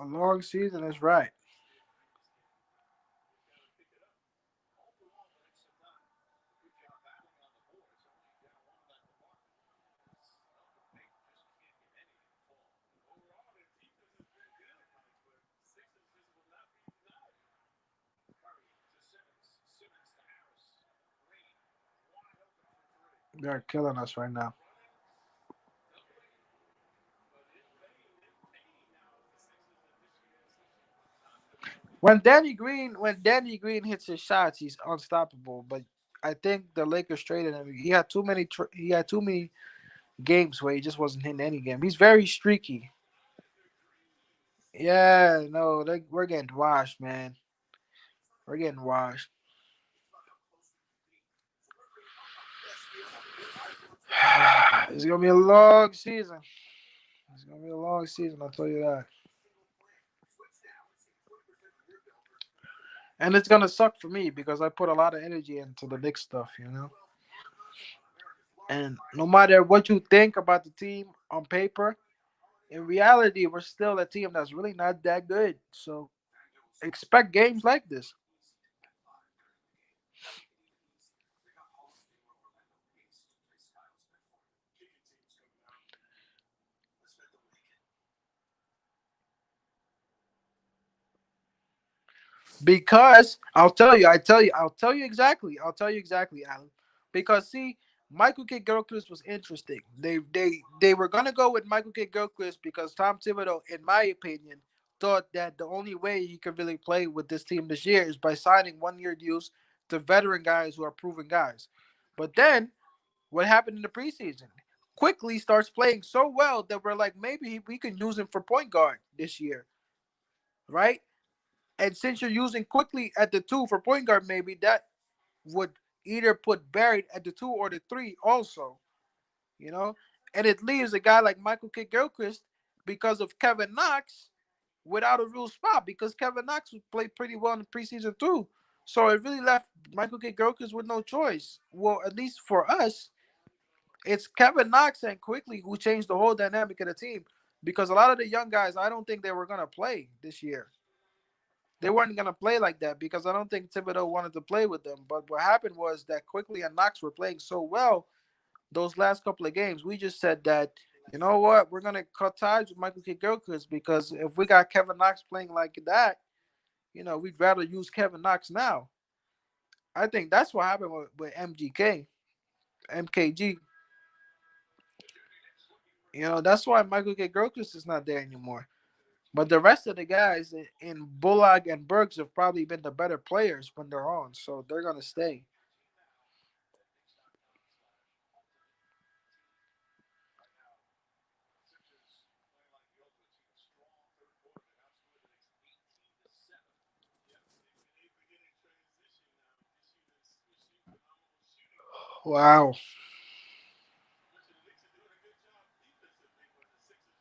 [SPEAKER 1] A long season is right.
[SPEAKER 2] They've got to pick it up. Overall, the Knicks have done a good job battling on the boards, only down one in that department. They just can't get anything to fall. Overall, their defense has been good, Mike, but Sixers just will not be denied. Curry to Simmons. Simmons to Harris. Green wide open for three.
[SPEAKER 1] They're killing us right now.
[SPEAKER 2] Running, doubling, but in pain now as the Sixers initiate possession. Time to go.
[SPEAKER 1] When Danny Green hits his shots, he's unstoppable. But I think the Lakers traded him. He had too many games where he just wasn't hitting any game. He's very streaky.
[SPEAKER 2] Like their dreams.
[SPEAKER 1] Yeah, no, we're getting washed, man. We're getting washed.
[SPEAKER 2] He's about how close we can be. So our best deal, I want to take you
[SPEAKER 1] It's gonna be a long season. It's gonna be a long season. I'll tell you that.
[SPEAKER 2] single plan. Switch now and save 20% on your builder.
[SPEAKER 1] And it's gonna suck for me because I put a lot of energy into the Knicks stuff.
[SPEAKER 2] Well, partner us on America's largest
[SPEAKER 1] And
[SPEAKER 2] wireless
[SPEAKER 1] no
[SPEAKER 2] network.
[SPEAKER 1] matter what you think about the team on paper, in reality, we're still a team that's really not that good. So
[SPEAKER 2] FanDuel
[SPEAKER 1] expect games like this.
[SPEAKER 2] East at 5:30 the game. Make it even easier. Check out all of FanDuel Orlando games to place Kyle's bet for you. Kicking teams coming out. Let's bet the weekend.
[SPEAKER 1] Because I'll tell you exactly. I'll tell you exactly, Alan. Because see, Michael K. Gilchrist was interesting. They were gonna go with Michael K. Gilchrist because Tom Thibodeau, in my opinion, thought that the only way he could really play with this team this year is by signing 1 year deals to veteran guys who are proven guys. But then what happened in the preseason? Quickly starts playing so well that we're like maybe we can use him for point guard this year, right? And since you're using quickly at the two for point guard, maybe that would either put Barrett at the two or the three also, you know? And it leaves a guy like Michael Kidd Gilchrist because of Kevin Knox without a real spot because Kevin Knox played pretty well in the preseason too. So it really left Michael Kidd Gilchrist with no choice. Well, at least for us, it's Kevin Knox and Quickly who changed the whole dynamic of the team because a lot of the young guys, I don't think they were going to play this year. They weren't gonna play like that because I don't think Thibodeau wanted to play with them. But what happened was that Quickly and Knox were playing so well those last couple of games. We just said that you know what, we're gonna cut ties with Michael Kidd Gilchrist because if we got Kevin Knox playing like that, we'd rather use Kevin Knox now. I think that's what happened with MGK, MKG. That's why Michael Kidd Gilchrist is not there anymore. But the rest of the guys in Bullock and Burks have probably been the better players when they're on, so they're gonna stay.
[SPEAKER 2] Team now at Knicks.com/team. Right now, Sixers playing like the ultimate team. A strong third quarter. They've outscored the Knicks 18-7. Yep, they've been able to get in transition now. This unit's received phenomenal shooting.
[SPEAKER 1] Wow.
[SPEAKER 2] I mentioned the Knicks are doing a good job defensively, but the Sixers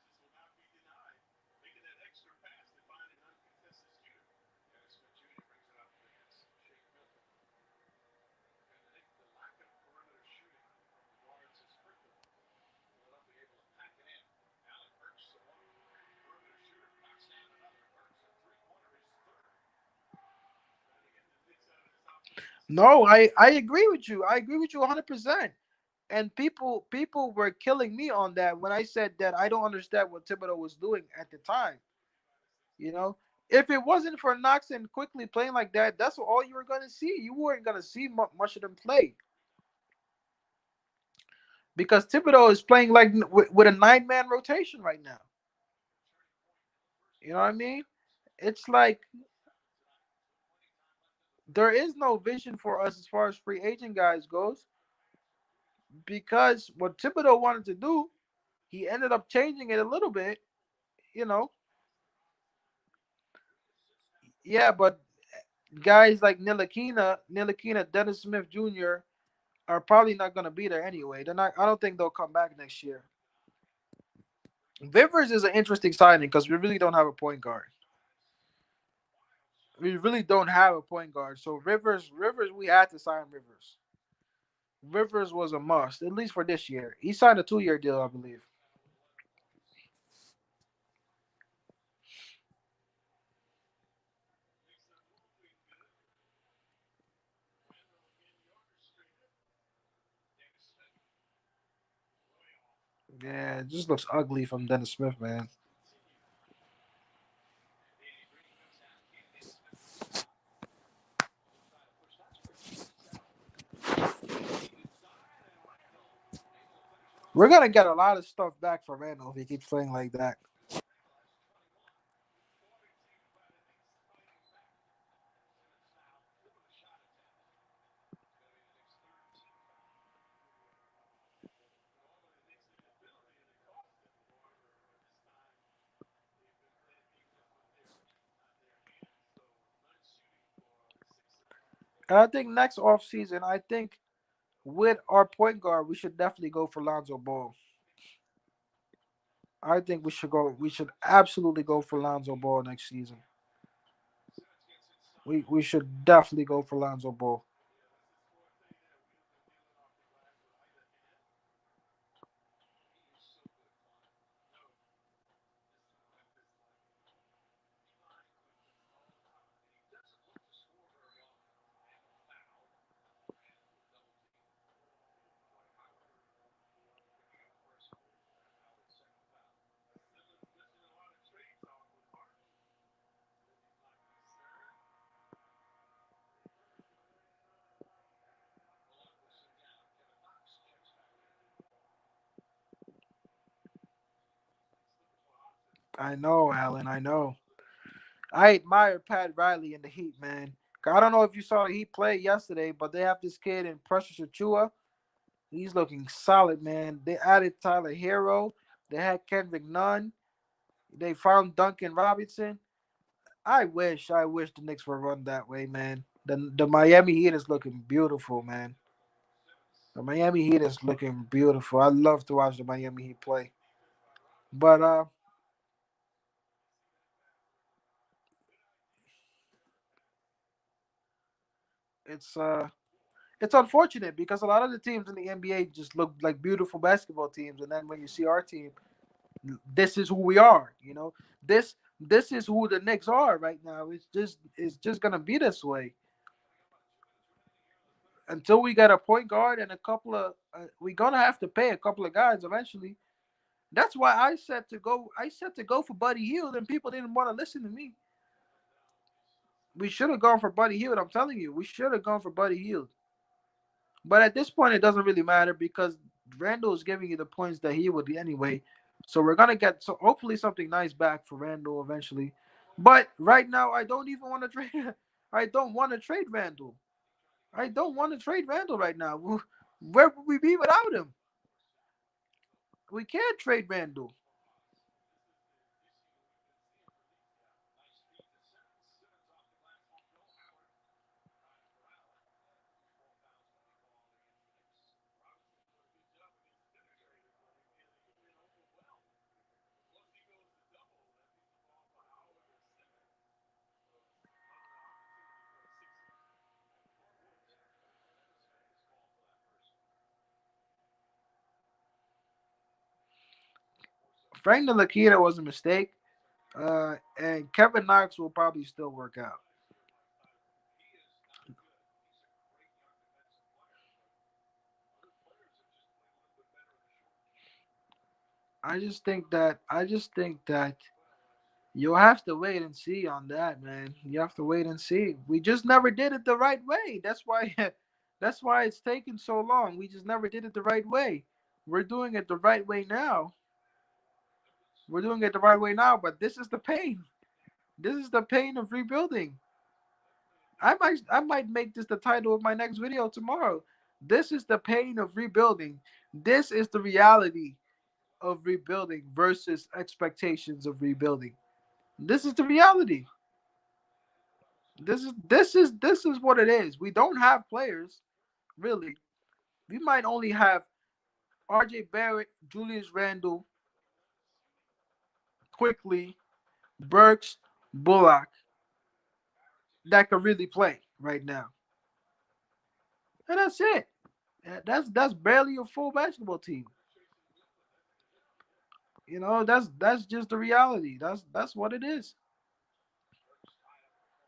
[SPEAKER 2] just will not be denied making that extra pass to find an uncontested shooter. Dennis Smith Jr. brings it up against Shea Milton. And the lack of perimeter shooting from the guards has hurt them. Philadelphia able to pack it in. Alec Burks, the one perimeter shooter, knocks down another. Burks, a three-pointer, his third. Trying to get the Knicks out of this offensive slump.
[SPEAKER 1] No, I agree with you. I agree with you 100%. And people were killing me on that when I said that I don't understand what Thibodeau was doing at the time. You know, if it wasn't for Knox and Quickly playing like that, that's all you were gonna see. You weren't gonna see much of them play because Thibodeau is playing like with a 9 man rotation right now.
[SPEAKER 2] A turning point in the first
[SPEAKER 1] You know what I
[SPEAKER 2] half
[SPEAKER 1] mean?
[SPEAKER 2] for the
[SPEAKER 1] It's like
[SPEAKER 2] Sixers tonight. So plenty of time left in the
[SPEAKER 1] there
[SPEAKER 2] third.
[SPEAKER 1] is no vision for us as far as free agent guys goes
[SPEAKER 2] Cruz
[SPEAKER 1] because what Thibodeau wanted to do, he ended up changing it a little bit. You know,
[SPEAKER 2] adds the Rockets another 3 assists now.
[SPEAKER 1] yeah, but guys like Nilakina, Dennis Smith Jr. are probably not going to be there anyway. They're not. I don't think they'll come back next year. Vivers is an interesting signing because we really don't have a point guard.
[SPEAKER 2] Giannis, wild shot.
[SPEAKER 1] We really don't have a point guard. So Rivers, we had to sign Rivers. Rivers was a must, at least for this year. He signed a 2 year deal, I believe.
[SPEAKER 2] 11 points.
[SPEAKER 1] Yeah, it just looks ugly from Dennis Smith, man. We're gonna get a lot of stuff back for Randall if he keeps playing like that. And I think next offseason, I think with our point guard, we should definitely go for Lonzo Ball. I think we should go. We should absolutely go for Lonzo Ball next season. We should definitely go for Lonzo Ball. I know, Allen. I know. I admire Pat Riley in the Heat, man. I don't know if you saw the Heat play yesterday, but they have this kid in Precious Achua. He's looking solid, man. They added Tyler Hero. They had Kendrick Nunn. They found Duncan Robinson. I wish the Knicks were run that way, man. The Miami Heat is looking beautiful, man. The Miami Heat is looking beautiful. I love to watch the Miami Heat play. But it's uh it's unfortunate because a lot of the teams in the NBA just look like beautiful basketball teams, and then when you see our team, this is who we are. This is who the Knicks are right now. It's just gonna be this way until we get a point guard and a couple of. We're gonna have to pay a couple of guys eventually. That's why I said to go. I said to go for Buddy Hield, and people didn't want to listen to me. We should have gone for Buddy Hield. I'm telling you, we should have gone for Buddy Hield. But at this point, it doesn't really matter because Randall is giving you the points that he would anyway. So we're gonna get so hopefully something nice back for Randall eventually. But right now, I don't even want to trade. I don't want to trade Randall. I don't want to trade Randall right now. Where would we be without him? We can't trade Randall. Frank Ntilikina was a mistake, and Kevin Knox will probably still work out. I just think that you'll have to wait and see on that, man. You have to wait and see. We just never did it the right way. That's why that's why it's taken so long. We just never did it the right way. We're doing it the right way now. We're doing it the right way now, but this is the pain. This is the pain of rebuilding. I might make this the title of my next video tomorrow. This is the pain of rebuilding. This is the reality of rebuilding versus expectations of rebuilding. This is the reality. This is what it is. We don't have players, really. We might only have RJ Barrett, Julius Randle, quickly, Burks, Bullock that can really play right now. And that's it. That's barely a full basketball team. That's just the reality. That's what it is.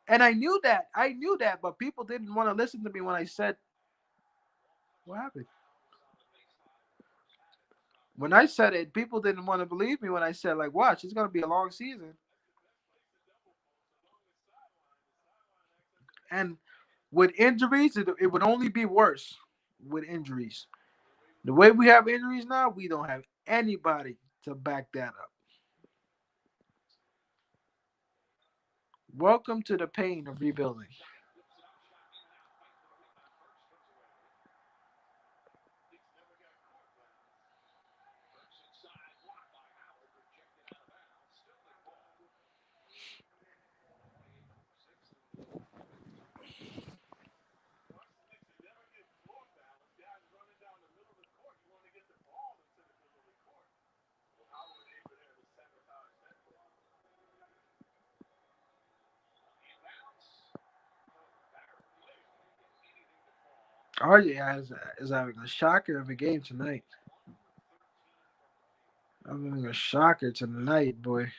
[SPEAKER 1] And I knew that. I knew that, but people didn't want to listen to me when I said what happened. When I said it, people didn't want to believe me when I said, like, watch, it's gonna be a long season. And with injuries, it would only be worse with injuries. The way we have injuries now, we don't have anybody to back that up. Welcome to the pain of rebuilding. RJ is having a shocker of a game tonight. I'm having a shocker tonight, boy.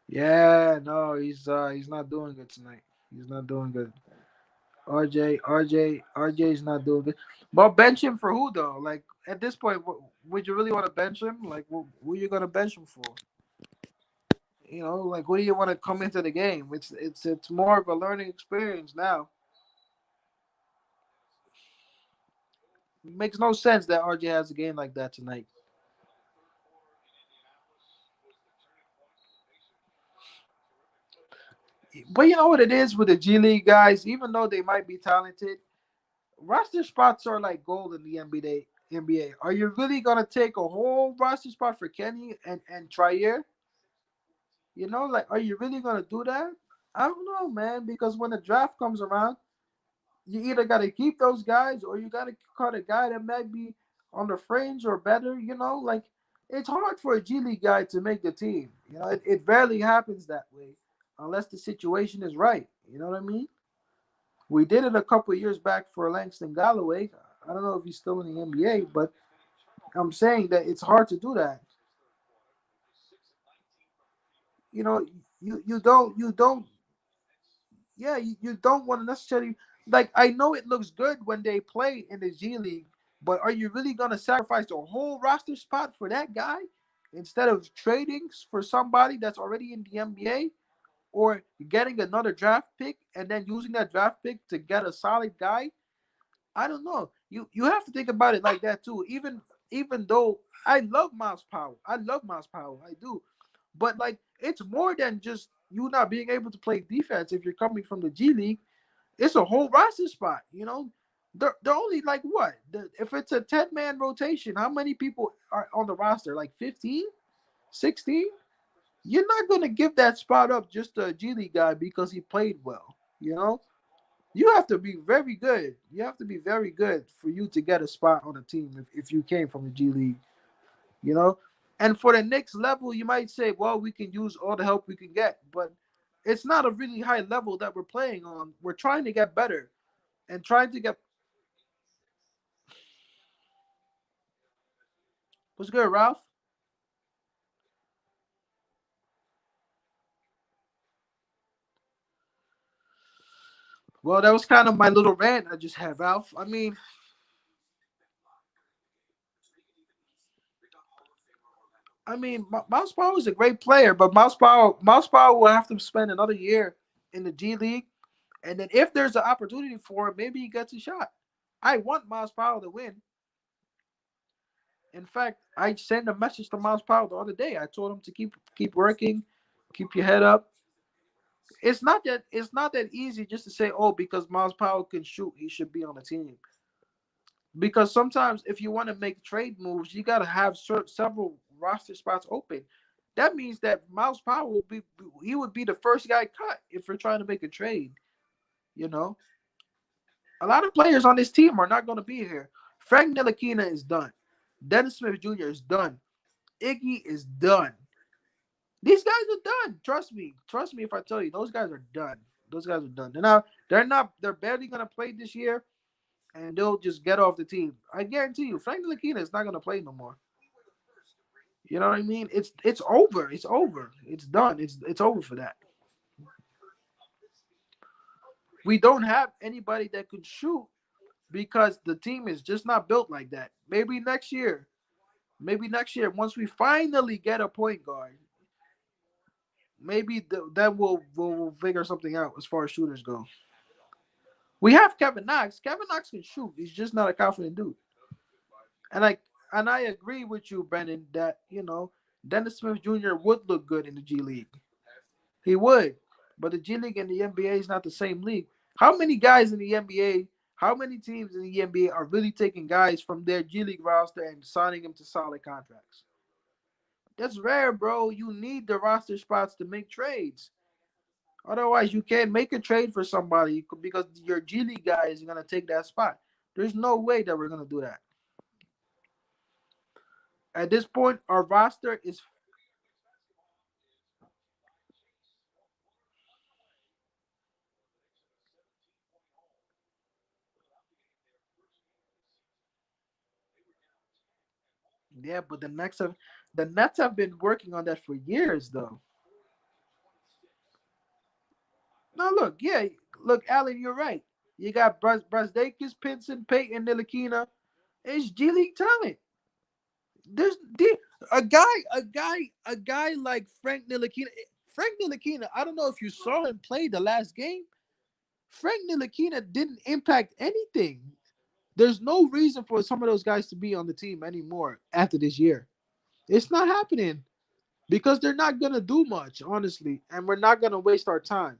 [SPEAKER 1] Yeah, no, he's not doing good tonight. He's not doing good. RJ is not doing good. But bench him for who though? Like at this point, would you really want to bench him? Like who are you gonna bench him for? Like what do you want to come into the game? It's more of a learning experience now. It makes no sense that RJ has a game like that tonight. But you know what it is with the G League guys, even though they might be talented, roster spots are like gold in the NBA. NBA. Are you really gonna take a whole roster spot for Kenny and Trier? Like, are you really gonna do that? I don't know, man. Because when the draft comes around, you either gotta keep those guys or you gotta cut a guy that might be on the fringe or better. Like it's hard for a G League guy to make the team. It rarely happens that way, unless the situation is right. You know what I mean? We did it a couple of years back for Langston Galloway. I don't know if he's still in the NBA, but I'm saying that it's hard to do that. You know, you don't yeah, you don't want to necessarily like. I know it looks good when they play in the G League, but are you really gonna sacrifice the whole roster spot for that guy instead of trading for somebody that's already in the NBA or getting another draft pick and then using that draft pick to get a solid guy? I don't know. You have to think about it like that too. Even though I love Miles Powell, I do, but like it's more than just you not being able to play defense if you're coming from the G League. It's a whole roster spot. They're only like what? If it's a 10-man rotation, how many people are on the roster? Like 15, 16? You're not gonna give that spot up just to a G League guy because he played well. You have to be very good. You have to be very good for you to get a spot on a team if you came from the G League, you know? And for the next level, you might say, well, we can use all the help we can get, but it's not a really high level that we're playing on. We're trying to get better and trying to get. What's good, Ralph? Well, that was kind of my little rant I just had, Ralph. I mean, Mouse Power is a great player, but Mouse Power will have to spend another year in the G League. And then if there's an opportunity for him, maybe he gets a shot. I want Miles Powell to win. In fact, I sent a message to Miles Powell the other day. I told him to keep working, keep your head up. It's not that easy just to say, oh, because Miles Powell can shoot, he should be on the team. Because sometimes if you want to make trade moves, you got to have several roster spots open. That means that Miles Powell would be the first guy cut if we're trying to make a trade. You know, a lot of players on this team are not going to be here. Frank Ntilikina is done. Dennis Smith Jr. is done. Iggy is done. These guys are done. Trust me. Trust me if I tell you, those guys are done. Those guys are done. They're not. They're not. They're barely going to play this year, and they'll just get off the team. I guarantee you, Frank Ntilikina is not going to play no more. You know what I mean? It's over. It's over. It's done. It's over for that. We don't have anybody that could shoot because the team is just not built like that. Maybe next year, once we finally get a point guard, maybe that will figure something out as far as shooters go. We have Kevin Knox. Kevin Knox can shoot. He's just not a confident dude. And I agree with you, Brennan, that Dennis Smith Jr. would look good in the G League. He would, but the G League and the NBA is not the same league. How many guys in the NBA? How many teams in the NBA are really taking guys from their G League roster and signing them to solid contracts? That's rare, bro. You need the roster spots to make trades. Otherwise, you can't make a trade for somebody because your G League guy is gonna take that spot. There's no way that we're gonna do that. At this point, our roster is. Yeah, but the Nets have been working on that for years, though. No, look, yeah, look, Allen, you're right. You got Brazdakis, Pinson, Peyton, Nilakina. It's G League talent. There's a guy like Frank Nilakina. Frank Nilakina. I don't know if you saw him play the last game. Frank Nilakina didn't impact anything. There's no reason for some of those guys to be on the team anymore after this year. It's not happening because they're not gonna do much, honestly, and we're not gonna waste our time.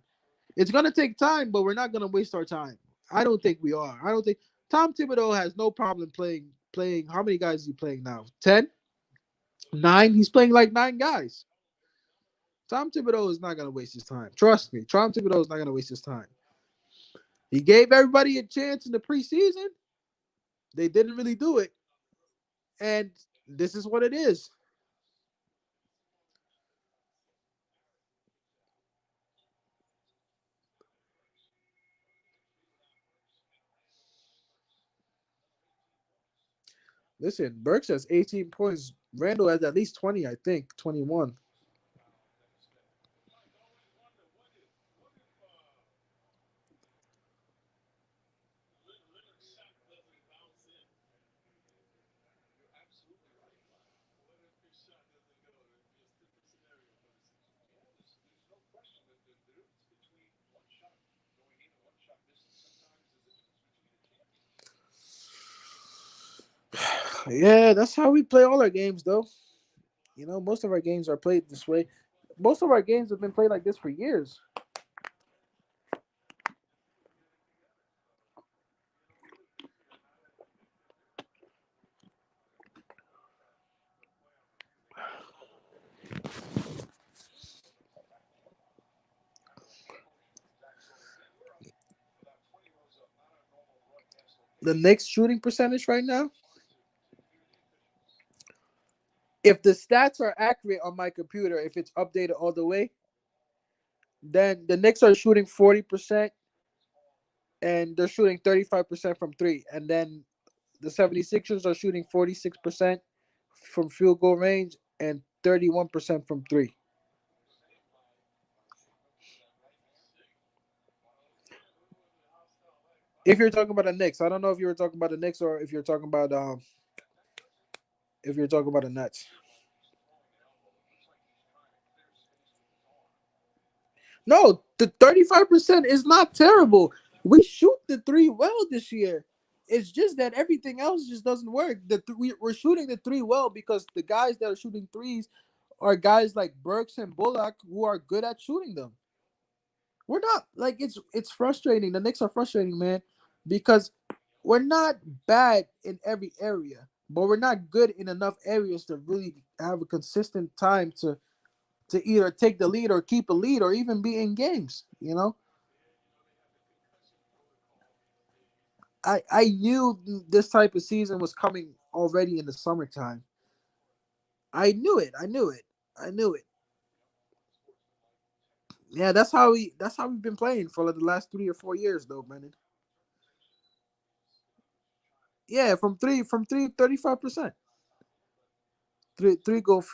[SPEAKER 1] It's gonna take time, but we're not gonna waste our time. I don't think we are. I don't think Tom Thibodeau has no problem playing. How many guys is he playing now? 10? 9? He's playing like 9 guys. Tom Thibodeau is not gonna waste his time. Trust me. Tom Thibodeau is not gonna waste his time. He gave everybody a chance in the preseason. They didn't really do it, and this is what it is. Listen, Burks has 18 points. Randall has at least 20, I think, 21.
[SPEAKER 2] You're absolutely right, Brian. What if his shot doesn't go? It'd be a different scenario for the Sixers. Yeah, there's no question that the difference between one shot going in and one shot missing sometimes is the difference between a championship.
[SPEAKER 1] Yeah, that's how we play all our games, though. Most of our games are played this way. Most of our games have been played like this for years. The Knicks shooting percentage right now, if the stats are accurate on my computer, if it's updated all the way, then the Knicks are shooting 40% and they're shooting 35% from three. And then the 76ers are shooting 46% from field goal range and 31% from three. If you're talking about the Knicks, I don't know if you were talking about the Knicks or if you're talking about the Nets. No, the 35% is not terrible. We shoot the three well this year. It's just that everything else just doesn't work. We're shooting the three well because the guys that are shooting threes are guys like Burks and Bullock who are good at shooting them. We're not like it's frustrating. The Knicks are frustrating, man, because we're not bad in every area, but we're not good in enough areas to really have a consistent time to either take the lead or keep a lead or even be in games. I knew this type of season was coming already in the summertime. I knew it. I knew it. I knew it. Yeah, that's how we've been playing for like the last 3 or 4 years, though, Brendan. Yeah, from three, 35%. Three goal,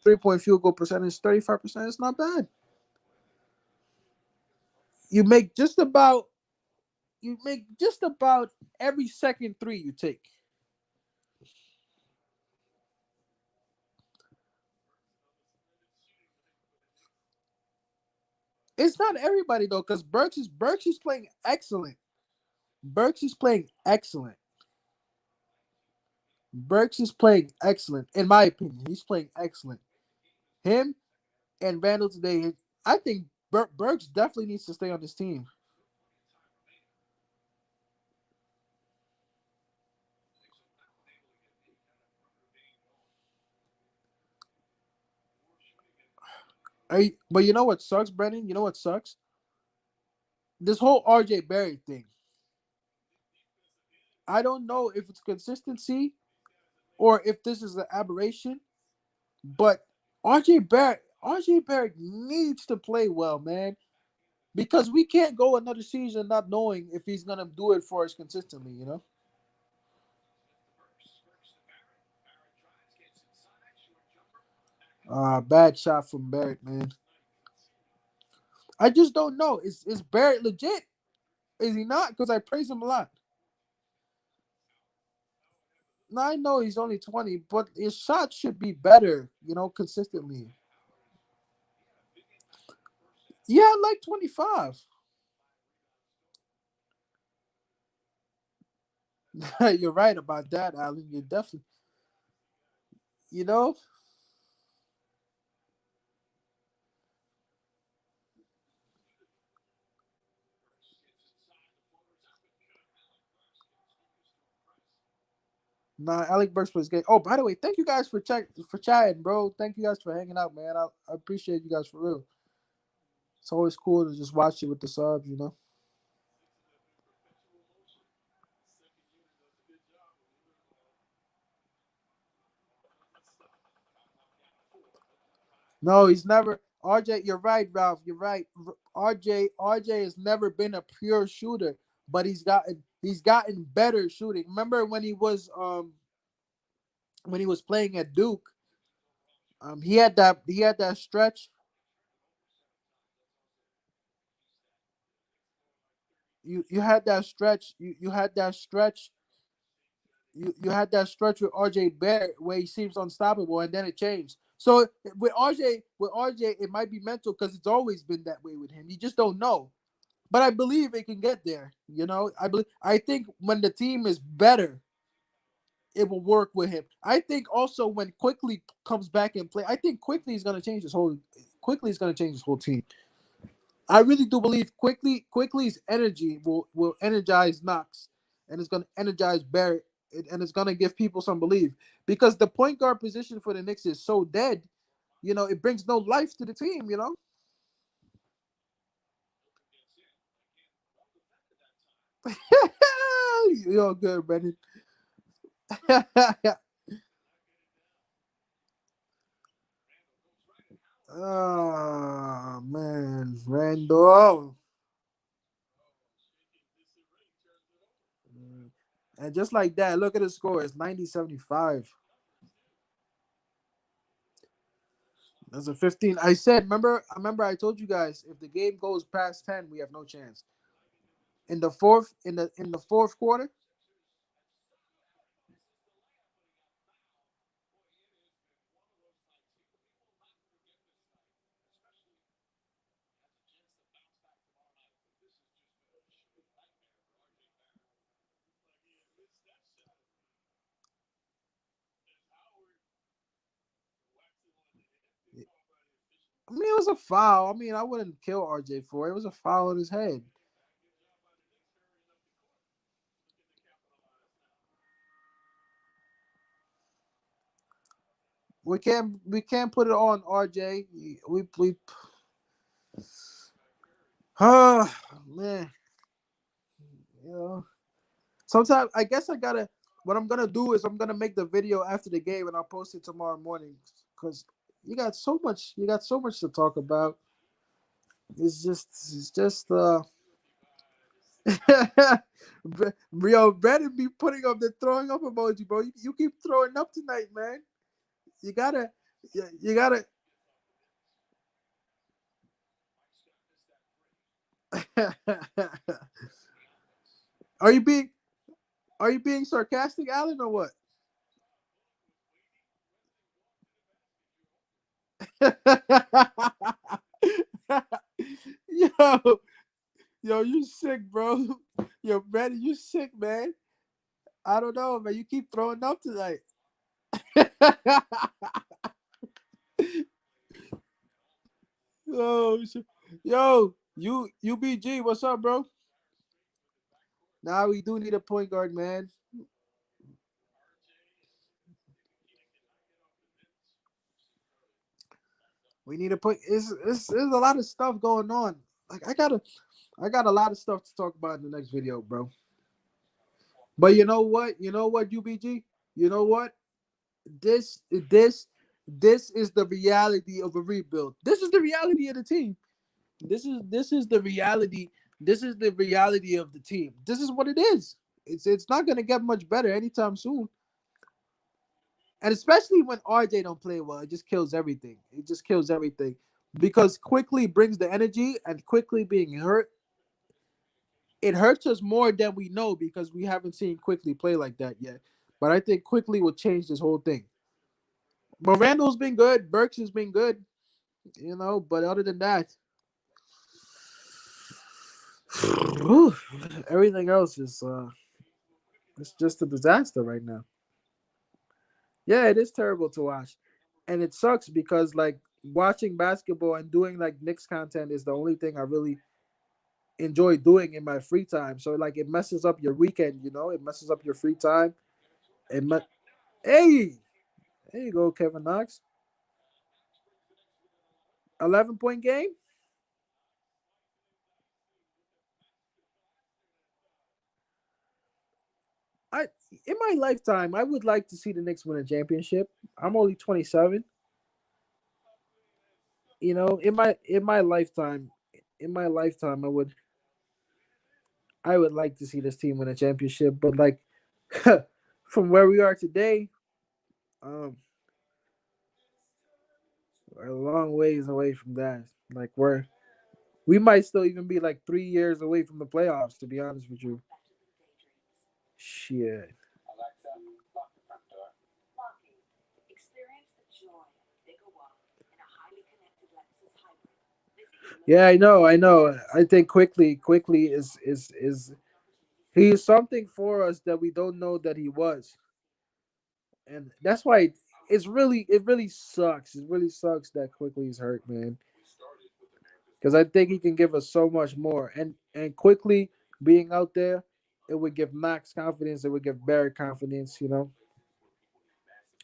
[SPEAKER 1] 3 point field goal percentage, 35%. It's not bad. You make just about you make just about every second three you take. It's not everybody though, because Burks is playing excellent. Burks is playing excellent. Burks is playing excellent, in my opinion. He's playing excellent. Him and Randall today. I think Burks definitely needs to stay on this team. But you know what sucks, Brennan? You know what sucks? This whole RJ Barrett thing. I don't know if it's consistency or if this is an aberration, but RJ Barrett needs to play well, man, because we can't go another season not knowing if he's gonna do it for us consistently. Bad shot from Barrett, man. I just don't know. Is Barrett legit? Is he not? Because I praise him a lot. Now I know he's only 20, but his shot should be better, consistently. Yeah, like 25. You're right about that, Alan. You definitely, you know. Nah, Alec Burks was good. Oh, by the way, thank you guys for chatting, bro. Thank you guys for hanging out, man. I appreciate you guys for real. It's always cool to just watch it with the subs. No, he's never. RJ, you're right, Ralph. You're right. RJ has never been a pure shooter, but he's gotten better shooting. Remember when he was playing at Duke, he had that stretch. You had that stretch. You had that stretch. You had that stretch with RJ Barrett where he seems unstoppable, and then it changed. So with RJ, it might be mental because it's always been that way with him. You just don't know. But I believe it can get there. I think when the team is better, it will work with him. I think also when Quickly comes back and play, I think Quickly is gonna change his whole team. I really do believe Quickly's energy will energize Knox, and it's gonna energize Barrett, and it's gonna give people some belief because the point guard position for the Knicks is so dead. It brings no life to the team. You're good, Brendan. Oh man, Randall. And just like that, look at the score. It's 90-75. That's a 15. Remember I told you guys if the game goes past 10, we have no chance. In the fourth quarter, I mean it was a foul. I mean I wouldn't kill RJ for it. It was a foul on his head. We can't put it on RJ. We oh man, you know. Sometimes I guess I gotta. What I'm gonna do is I'm gonna make the video after the game and I'll post it tomorrow morning because you got so much to talk about. It's just. Yo, Brandon be putting up the throwing up emoji, bro. You keep throwing up tonight, man. You gotta, you gotta. are you being are you being sarcastic, Alan, or what? yo, yo, you sick, bro. Yo, Brandon, you sick, man. I don't know, man. You keep throwing up tonight. oh, yo, you UBG, what's up, bro? Now we do need a point guard, man. We need a point. It's there's a lot of stuff going on. Like I got a lot of stuff to talk about in the next video, bro. But you know what? You know what, UBG? You know what? This this is the reality of a rebuild. This is the reality of the team. This is the reality. This is the reality of the team. This is what it is. It's not gonna get much better anytime soon. And especially when RJ don't play well, it just kills everything. It just kills everything. Because quickly brings the energy and quickly being hurt, it hurts us more than we know because we haven't seen quickly play like that yet. But I think quickly will change this whole thing. But Randall's been good. Burks has been good, but other than that, everything else is it's just a disaster right now. Yeah, it is terrible to watch. And it sucks because like watching basketball and doing like Knicks content is the only thing I really enjoy doing in my free time. So like it messes up your weekend. It messes up your free time. Hey, there you go, Kevin Knox. 11-point game. I in my lifetime, I would like to see the Knicks win a championship. I'm only 27. In my lifetime, I would like to see this team win a championship. But like, from where we are today, um, we're a long ways away from that. Like we might still even be like 3 years away from the playoffs. To be honest with you, shit.
[SPEAKER 4] Alexa, lock the front door.
[SPEAKER 3] Locking. Experience the joy of a bigger world in a highly connected Lexus hybrid. Visit your
[SPEAKER 1] Yeah,
[SPEAKER 3] local
[SPEAKER 1] I know, I
[SPEAKER 3] Lexus
[SPEAKER 1] know.
[SPEAKER 3] dealer
[SPEAKER 1] I
[SPEAKER 3] today.
[SPEAKER 1] think quickly is he is something for us that we don't know that he was, and that's why it really sucks. It really sucks that quickly he's hurt, man. Because I think he can give us so much more, and quickly being out there, it would give Max confidence. It would give Barry confidence.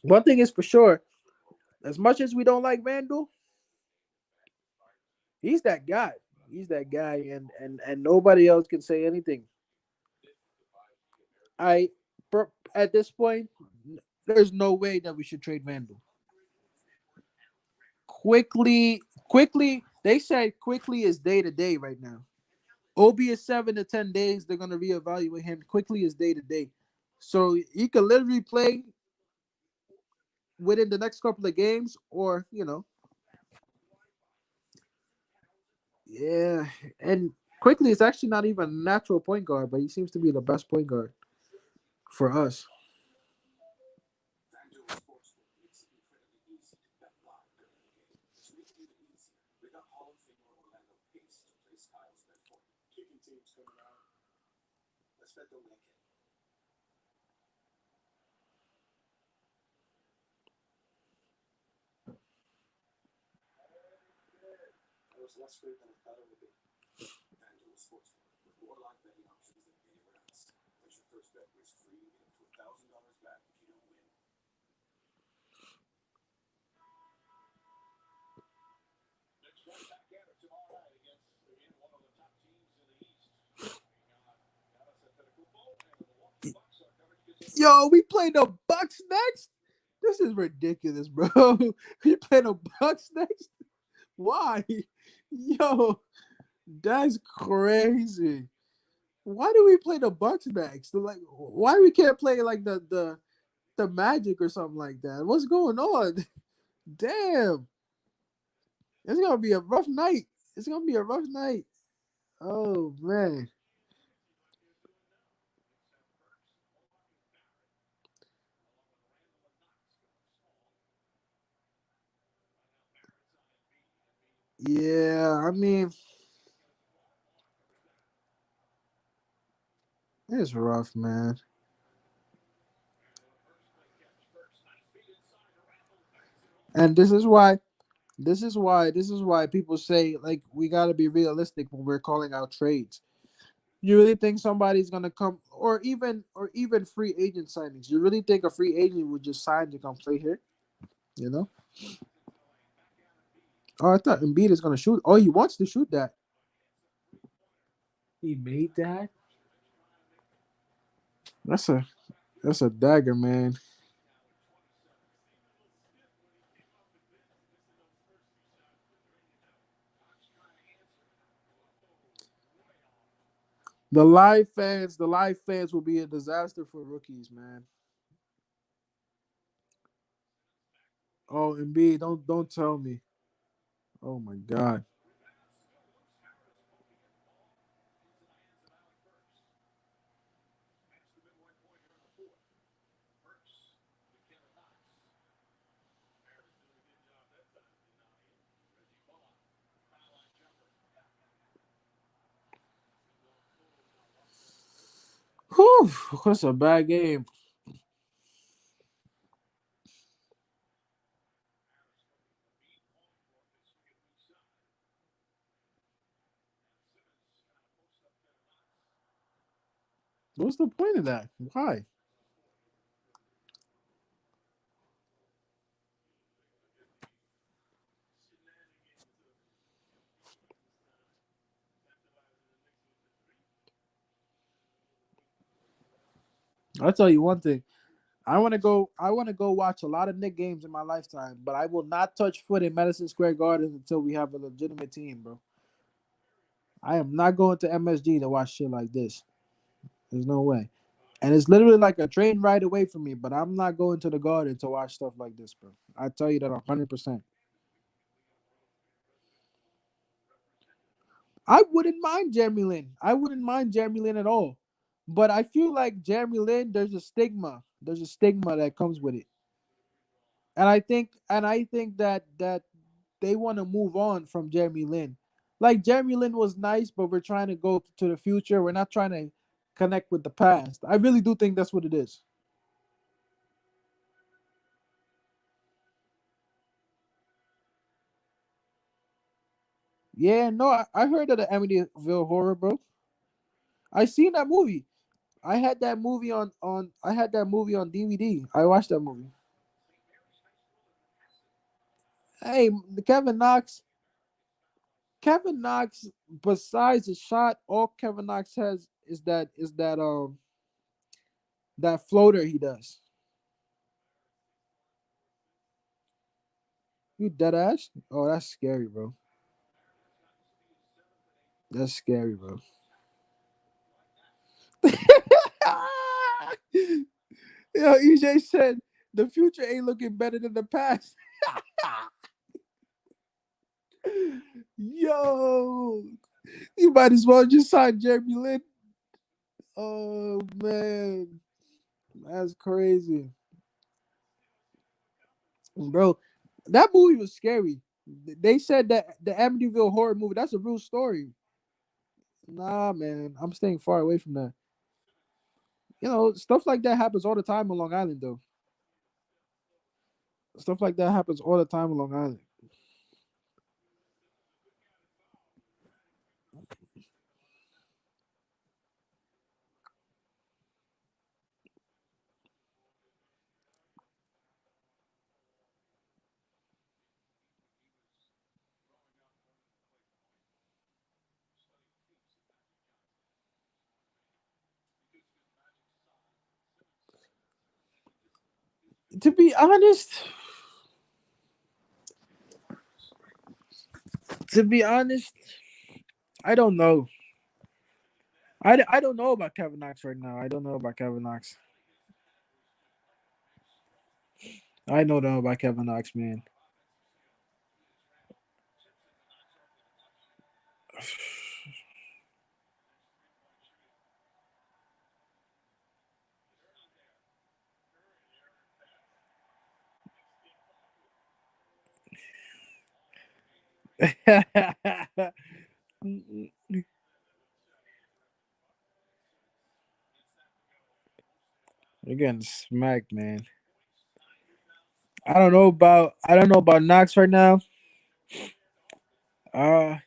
[SPEAKER 1] One thing is for sure, as much as we don't like Randall, he's that guy. He's that guy, and nobody else can say anything. I at this point, there's no way that we should trade Randall. Quickly. They said quickly is day to day right now. Obi is 7 to 10 days. They're gonna reevaluate him. Quickly is day to day, so he could literally play within the next couple of games, or yeah. And quickly is actually not even a natural point guard, but he seems to be the best point guard for us.
[SPEAKER 2] FanDuel Sportsbook makes it incredibly easy to bet live during the game. To make it even easier, we got Hall of Famer Orlando Pace to place Kyle's bet for you. Kicking teams coming out. Let's bet the Lincoln. That was less great than I thought it would be. FanDuel Sportsbook, with more live betting options than anywhere else. Place your first bet risk free and get up to $1,000 back if you don't win. Next right back at it tomorrow night against, again, one of the top teams in the East. We got Dallas Antetokounmpo and the Milwaukee Bucks are coming to get you.
[SPEAKER 1] Yo, we play the Bucks next. This is ridiculous, bro. We play the Bucks next. Why? Yo, that's crazy. Why do we play the Bucks next? Like, why we can't play like the Magic or something like that? What's going on? Damn, it's gonna be a rough night. It's gonna be a rough night. Oh man. Yeah, I mean, it's rough, man. And this is why people say like we got to be realistic when we're calling out trades. You really think somebody's gonna come, or even free agent signings? You really think a free agent would just sign to come play here? You know? Oh, I thought Embiid is gonna shoot. Oh, he wants to shoot that. He made that. That's a that's a dagger, man. The live fans will be a disaster for rookies, man. Oh, Embiid, don't tell me. Oh my God. Whew, that's a bad game. What's the point of that? Why? I'll tell you one thing. I want to go watch a lot of Knick games in my lifetime, but I will not touch foot in Madison Square Garden until we have a legitimate team, bro. I am not going to MSG to watch shit like this. There's no way. And it's literally like a train ride away from me, but I'm not going to the Garden to watch stuff like this, bro. I tell you that 100%. I wouldn't mind Jeremy Lin. I wouldn't mind Jeremy Lin at all. But I feel like Jeremy Lin, there's a stigma. There's a stigma that comes with it. And I think that they want to move on from Jeremy Lin. Like Jeremy Lin was nice, but we're trying to go to the future. We're not trying to connect with the past. I really do think that's what it is. Yeah, no, I heard of the Amityville Horror, bro. I seen that movie. I had that movie on DVD. I watched that movie. Hey, Kevin Knox. Kevin Knox. Besides the shot, all Kevin Knox has is that floater he does. You dead ass? Oh, that's scary, bro. That's scary, bro. Yo, EJ said the future ain't looking better than the past. Yo, you might as well just sign Jeremy Lin. Oh man, that's crazy, bro. That movie was scary. They said that the Amityville horror movie. That's a real story. Nah, man, I'm staying far away from that. Stuff like that happens all the time on Long Island, though. Stuff like that happens all the time on Long Island. To be honest, to be honest, I don't know. I don't know about Kevin Knox right now. I don't know about Kevin Knox. I don't know about Kevin Knox, man. They're getting smacked, man. I don't know about Knox right now. Uh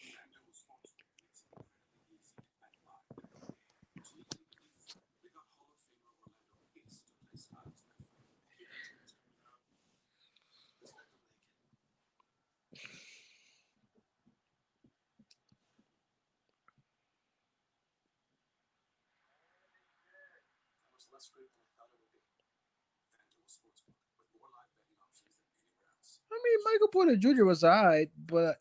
[SPEAKER 2] FanDuel Sportsbook makes it incredibly easy to bet live. Chiefly because we got Hall of Famer Orlando Pace to place odds bet for you. Hey, DJ, check me out. This guy could make it. That was less great than I thought it would be. FanDuel Sportsbook with more live betting options than anywhere else.
[SPEAKER 1] I mean, Michael Porter Jr. was alright, but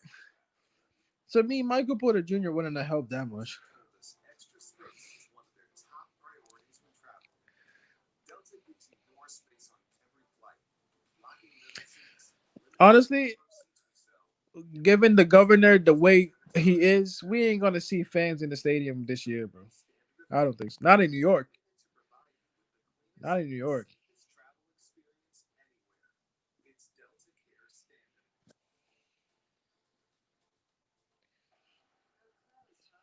[SPEAKER 1] to me, Michael Porter Jr. wouldn't have helped that much.
[SPEAKER 2] Delta told us extra space is one of their top priorities when traveling. Delta gives you more space on every flight, locking middle seats, limiting the
[SPEAKER 1] Honestly,
[SPEAKER 2] number of seats we sell,
[SPEAKER 1] given the governor the way he is, we ain't gonna see fans in the stadium this year, bro.
[SPEAKER 2] and standard
[SPEAKER 1] I don't
[SPEAKER 2] equipment,
[SPEAKER 1] think so. Not in New York.
[SPEAKER 2] to provide you with the
[SPEAKER 1] Not
[SPEAKER 2] cleanest
[SPEAKER 1] in New
[SPEAKER 2] and
[SPEAKER 1] York.
[SPEAKER 2] safest travel experience anywhere. It's Delta Care Standard.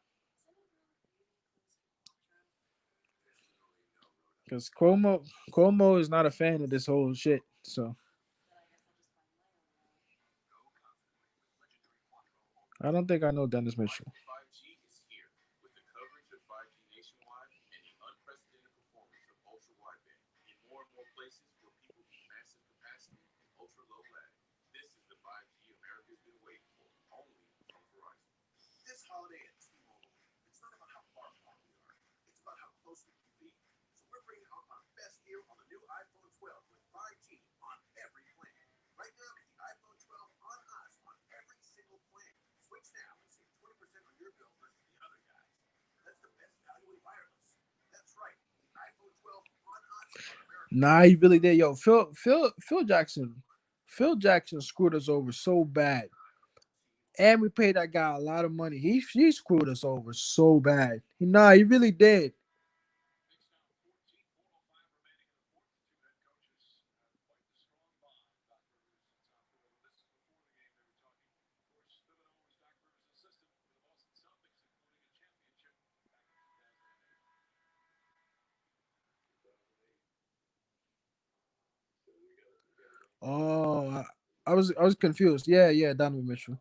[SPEAKER 2] There's literally no road up
[SPEAKER 1] Because
[SPEAKER 2] this mountain
[SPEAKER 1] Cuomo is not a fan of this whole shit. So
[SPEAKER 2] go confidently with legendary Quattro
[SPEAKER 1] I
[SPEAKER 2] all-new
[SPEAKER 1] don't think I
[SPEAKER 2] Forte.
[SPEAKER 1] know Dennis Mitchell.
[SPEAKER 2] 5G is here with the coverage of 5G nationwide and the unprecedented performance of ultra wideband in more and more places where people need massive capacity and ultra low lag. This is the 5G America's been waiting for, only from Verizon. This holiday at T-Mobile, it's not about how far apart we are. It's about how close we can be. So we're bringing out our best deal on the new iPhone 12 with 5G on every plan. Right now, get the iPhone 12 on us on every single plan. Switch now and save 20% on your bill versus the other guys. That's the best value in wireless. That's right, the iPhone 12 on us on America's
[SPEAKER 1] Nah, he
[SPEAKER 2] best
[SPEAKER 1] really
[SPEAKER 2] deal.
[SPEAKER 1] did. Yo, Phil Jackson screwed us over so bad. And we paid that guy a lot of money. He screwed us over so bad. He really did.
[SPEAKER 2] Knicks down 14, 4:05 remaining in the fourth. The two head coaches have quite the strong bond. Doc Rivers and Tom Thibodeau. This is before the game. They were talking. Of course, Thibodeau was Doc Rivers' assistant for the Boston Celtics, including a championship back in 2008. 2008. So we got a young guy.
[SPEAKER 1] Oh, I was confused. Yeah, yeah, Donovan Mitchell.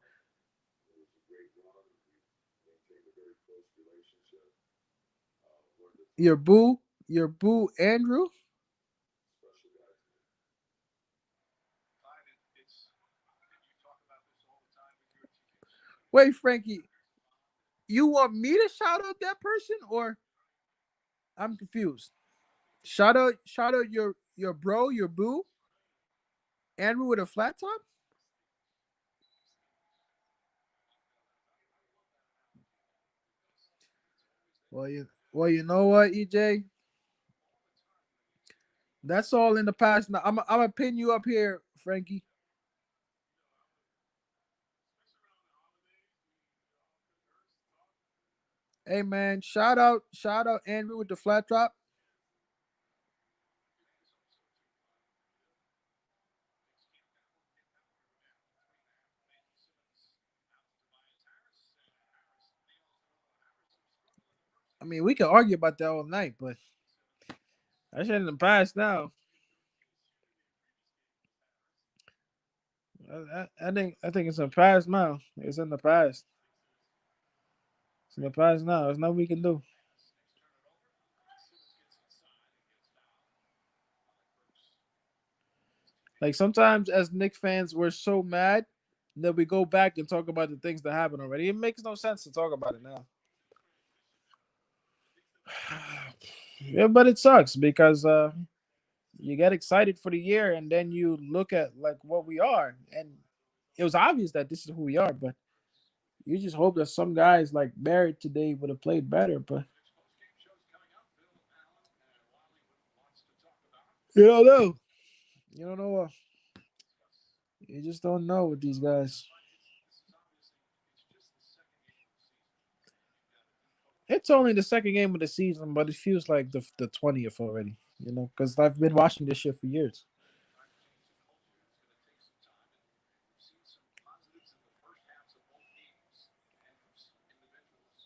[SPEAKER 2] It was a great run. We maintained a very close relationship. Learned a
[SPEAKER 1] Your
[SPEAKER 2] ton.
[SPEAKER 1] boo, your boo, Andrew.
[SPEAKER 2] Special guy to me. Fine, it's and you talk about this all the time with your teammates. You
[SPEAKER 1] Wait,
[SPEAKER 2] know,
[SPEAKER 1] Frankie,
[SPEAKER 2] there's a bond that
[SPEAKER 1] you want me to shout out that person, or I'm confused? Shout out your bro, your boo, Andrew with a flat top.
[SPEAKER 2] I love that analogy, Doc, because it's always there.
[SPEAKER 1] Well, you know what, EJ?
[SPEAKER 2] All the time when
[SPEAKER 1] That's all in the past. Now I'm gonna pin you up here, Frankie.
[SPEAKER 2] I'm a, especially around the holidays, we all converse, talk.
[SPEAKER 1] Hey man, shout out Andrew with the flat top.
[SPEAKER 2] Today's also 2 o'clock. Knicks can't power it down. 3.5 Ben Simmons out to Tobias Harris, and Harris nails Harris, who struggled in the first
[SPEAKER 1] I
[SPEAKER 2] half.
[SPEAKER 1] mean, we can argue about that all night, but
[SPEAKER 2] Ben Simmons
[SPEAKER 1] that shit in the past now.
[SPEAKER 2] shooting through the case shooting in previous games was Harris.
[SPEAKER 1] I think it's in the past now. It's in the past.
[SPEAKER 2] Knicks it is.
[SPEAKER 1] It's in the past now. There's nothing we can do.
[SPEAKER 2] Pass. Knicks turn it over. Simmons gets inside and gets fouled by Burks. His teammate
[SPEAKER 1] Like
[SPEAKER 2] Burks.
[SPEAKER 1] sometimes as Knicks fans, we're so mad. Then we go back and talk about the things that happened already. It makes no sense to talk about it now. Yeah, but it sucks because you get excited for the year and then you look at like what we are, and it was obvious that this is who we are. But you just hope that some guys like Barrett today would have played better. But
[SPEAKER 2] Post-game shows coming up. Bill Allen and Wally wants to talk about.
[SPEAKER 1] you don't know. You don't know.
[SPEAKER 2] Discuss.
[SPEAKER 1] You just don't know with these guys.
[SPEAKER 2] But this is obviously it's just the second game of the season. You've got a new coach.
[SPEAKER 1] It's only the second game of the season, but it feels like the 20th already. You know, because I've been watching this shit for years.
[SPEAKER 2] Trying to change the culture. It's going to take some time, and we've seen some positives in the first halves of both games and from some individuals.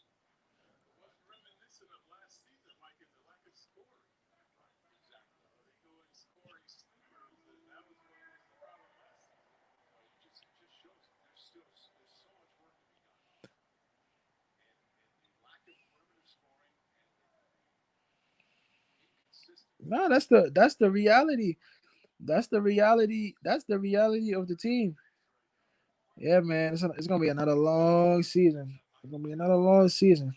[SPEAKER 2] It wasn't reminiscent of last season, Mike, in the lack of scoring. Right, exactly. They go and scoring sleepers, and that was what was the problem last season. So it just shows that there's so much work to be done, and the lack of perimeter scoring and the inconsistent.
[SPEAKER 1] No, that's the reality. That's the reality of the team. Yeah, man, it's gonna be another long season. It's gonna be another long season.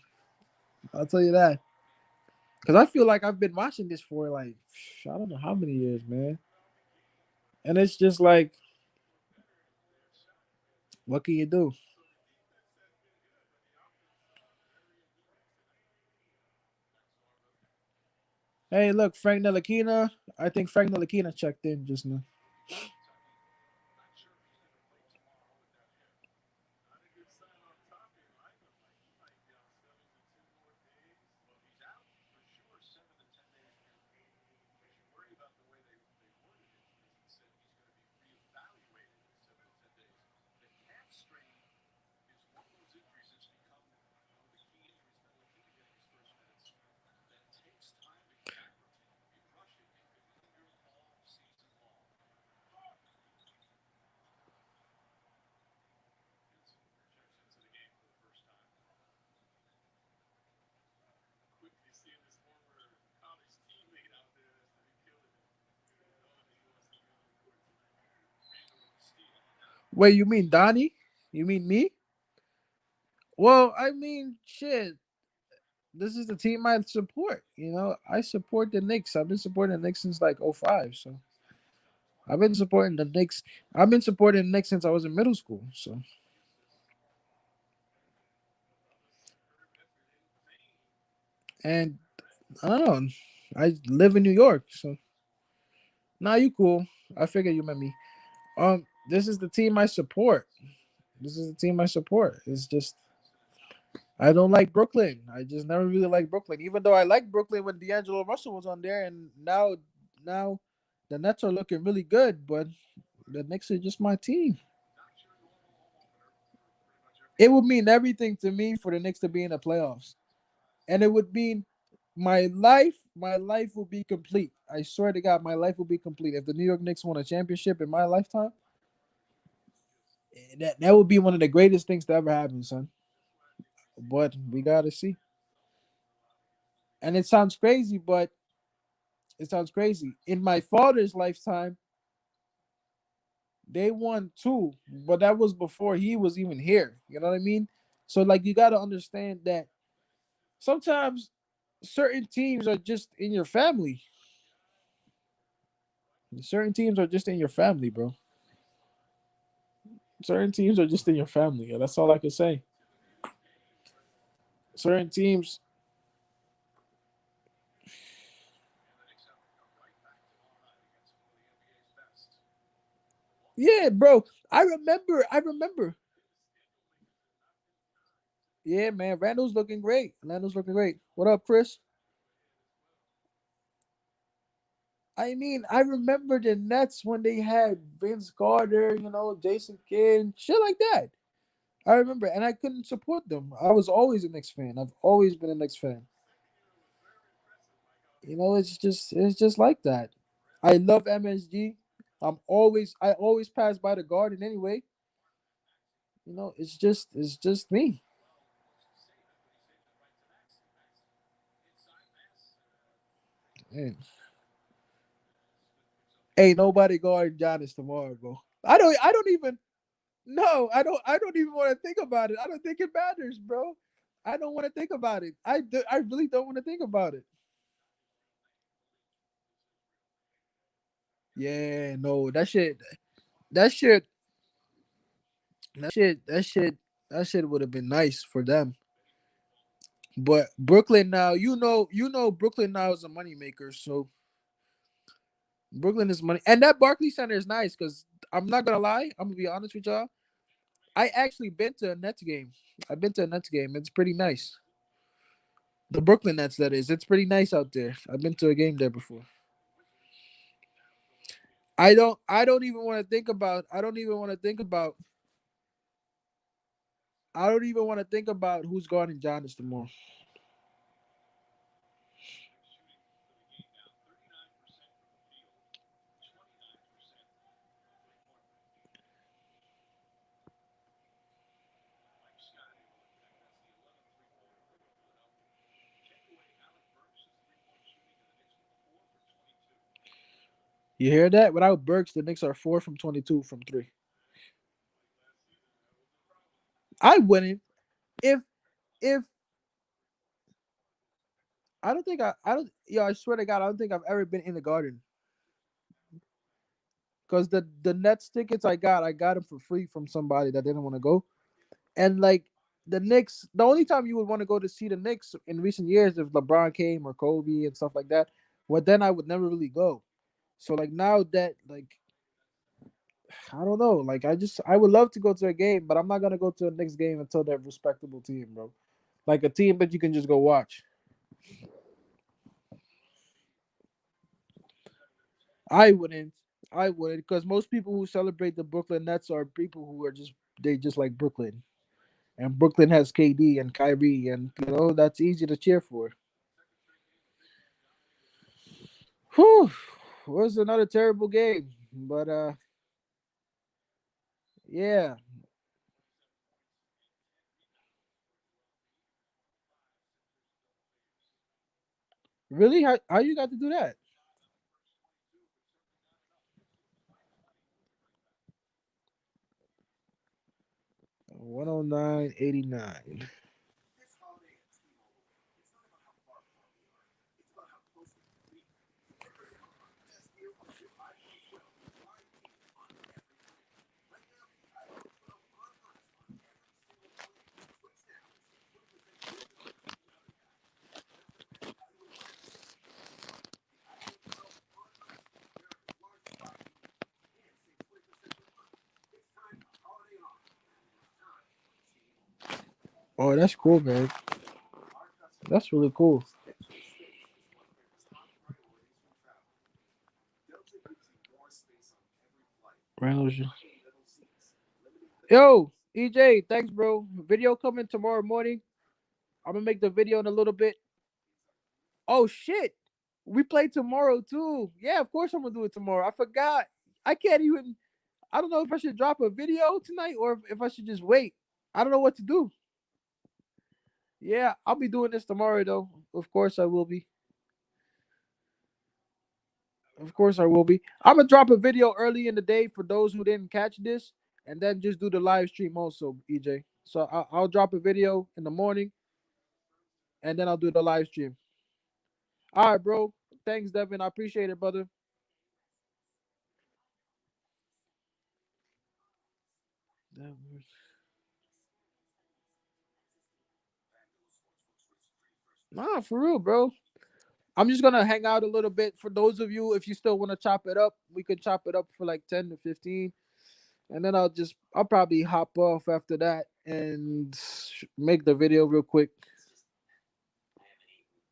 [SPEAKER 1] I'll tell you that. Cause I feel like I've been watching this for like I don't know how many years, man. And it's just like, what can you do?
[SPEAKER 2] So the defense has been good, but the offense very anemic tonight. Back to our Bill.
[SPEAKER 1] Hey, look, Frank Ntilikina. I think Frank Ntilikina checked in just now.
[SPEAKER 2] Tucky, not sure if he's going to play tomorrow with that hip. Not a good sign on top here, Mike. Look like he might be out 7 to 10 more days. Well, he's out for sure 7 to 10 days, period. But you worry about the way they worded it because it said he's going to be reevaluated in 7 to 10 days. The calf strain is one of those injuries that's become one of the key injuries in Ntilikina getting his first minutes that takes time to get back from. So you could be rushing. It could linger all season long. Gets checks into the game for the first time. Quickly seeing his former college teammate out there that's been killing it, knowing that he wants to be on the court tonight. Randall with the steal.
[SPEAKER 1] Wait, you mean Donnie? You mean me? Well, I mean, shit. This is the team I support. You know, I support the Knicks. I've been supporting the Knicks since like '05. So I've been supporting the Knicks. I've been supporting the Knicks since I was in middle school. So
[SPEAKER 2] Brother method in vain.
[SPEAKER 1] and I don't know. I live in New York. So nah, you cool. I figured you meant me. This is the team I support. This is the team I support. It's just I don't like Brooklyn. I just never really liked Brooklyn. Even though I liked Brooklyn when D'Angelo Russell was on there, and now the Nets are looking really good, but the Knicks are just my team.
[SPEAKER 2] Not your normal home opener for pretty much every
[SPEAKER 1] It would
[SPEAKER 2] team.
[SPEAKER 1] mean everything to me for the Knicks to be in the playoffs, and it would mean my life will be complete. I swear to God, my life will be complete if the New York Knicks won a championship in my lifetime. That would be one of the greatest things to ever happen, son. But we gotta see. And it sounds crazy. In my father's lifetime, they won two, but that was before he was even here. You know what I mean? So like you gotta understand that sometimes certain teams are just in your family. Certain teams are just in your family, bro. Certain teams are just in your family. That's all I can say. Certain teams,
[SPEAKER 2] And the Knicks have to come right back tomorrow night against one of the NBA's best. Milwaukee
[SPEAKER 1] yeah,
[SPEAKER 2] Bucks.
[SPEAKER 1] bro. I remember.
[SPEAKER 2] And the schedule makers have not been kind tonight.
[SPEAKER 1] Yeah, man. Randall's looking great. Randall's looking great. What up, Chris?
[SPEAKER 2] Go ahead as well.
[SPEAKER 1] I mean, I remember the Nets when they had Vince Carter, Jason Kidd, shit like that. I remember, and I couldn't support them. I was always a Knicks fan. I've always been a Knicks fan.
[SPEAKER 2] Same here. It was very impressive, Mike, how they
[SPEAKER 1] It's just like that. I
[SPEAKER 2] rallied.
[SPEAKER 1] love MSG. I always pass by the garden anyway. It's just me.
[SPEAKER 2] Well, almost saved it, but he saved it right to Maxi. Maxi inside pass.
[SPEAKER 1] Man,
[SPEAKER 2] Smith picks up the
[SPEAKER 1] ain't
[SPEAKER 2] offensive
[SPEAKER 1] nobody
[SPEAKER 2] rebound.
[SPEAKER 1] guarding Giannis tomorrow, bro. I don't even. No, I don't. I don't even want to think about it. I don't think it matters, bro. I don't want to think about it. I really don't want to think about it. Yeah, no, that shit, that shit, that shit would have been nice for them. But Brooklyn now, Brooklyn now is a moneymaker. So Brooklyn is money, and that Barclays Center is nice because I'm not gonna lie. I'm gonna be honest with y'all. I actually been to a Nets game. I've been to a Nets game. It's pretty nice. The Brooklyn Nets, that is. It's pretty nice out there. I've been to a game there before. I don't even want to think about. I don't even want to think about. I don't even want to think about who's guarding Giannis tomorrow. You hear that? Without Burks, the Knicks are 4 from 22 from three. I wouldn't. If I don't think I don't. Yo, I swear to God, I don't think I've ever been in the Garden because the Nets tickets I got them for free from somebody that didn't want to go. And like the Knicks, the only time you would want to go to see the Knicks in recent years if LeBron came or Kobe and stuff like that. Well, then I would never really go. So like now that like I don't know, like I would love to go to a game, but I'm not gonna go to a Knicks game until they're a respectable team, bro. Like a team that you can just go watch. I wouldn't. I wouldn't because most people who celebrate the Brooklyn Nets are people who are just they just like Brooklyn, and Brooklyn has KD and Kyrie, and that's easy to cheer for. Whew, was another terrible game, but yeah, really, how you got to do that? 109.89.
[SPEAKER 2] This holiday at T-Mobile, it's not about how far apart we are. It's about how close we can be. Right now, our best deal on the new iPhone 12 is guaranteed on every plan. Right now, get the iPhone 12 on us on every single plan. Switch now and save 20% instantly. Another guy, just the best value in wireless. T-Mobile, the iPhone 12 on us, America's largest 5G network, and save 20% per month. It's time for holiday offers. It's time for T-Mobile.
[SPEAKER 1] Oh, that's cool, man.
[SPEAKER 2] Our customers
[SPEAKER 1] That's
[SPEAKER 2] have
[SPEAKER 1] really
[SPEAKER 2] told
[SPEAKER 1] cool.
[SPEAKER 2] us extra space is one of their top priorities when traveling. Delta gives you more space on every flight,
[SPEAKER 1] Reynolds.
[SPEAKER 2] lucky little seats, limited
[SPEAKER 1] Yo,
[SPEAKER 2] connections.
[SPEAKER 1] EJ, thanks, bro. Video coming tomorrow morning. I'm gonna make the video in a little bit. Oh shit, we play tomorrow too. Yeah, of course I'm gonna do it tomorrow. I forgot. I can't even. I don't know if I should drop a video tonight or if I should just wait. I don't know what to do. Yeah, I'll be doing this tomorrow though. Of course I will be. Of course I will be. I'm gonna drop a video early in the day for those who didn't catch this, and then just do the live stream also, EJ. So I'll drop a video in the morning, and then I'll do the live stream. All right, bro. Thanks, Devin. I appreciate it, brother. Nah, for real, bro. I'm just gonna hang out a little bit. For those of you, if you still want to chop it up, we can chop it up for like 10 to 15, and then I'll probably hop off after that and make the video real quick.
[SPEAKER 4] It's just I haven't eaten this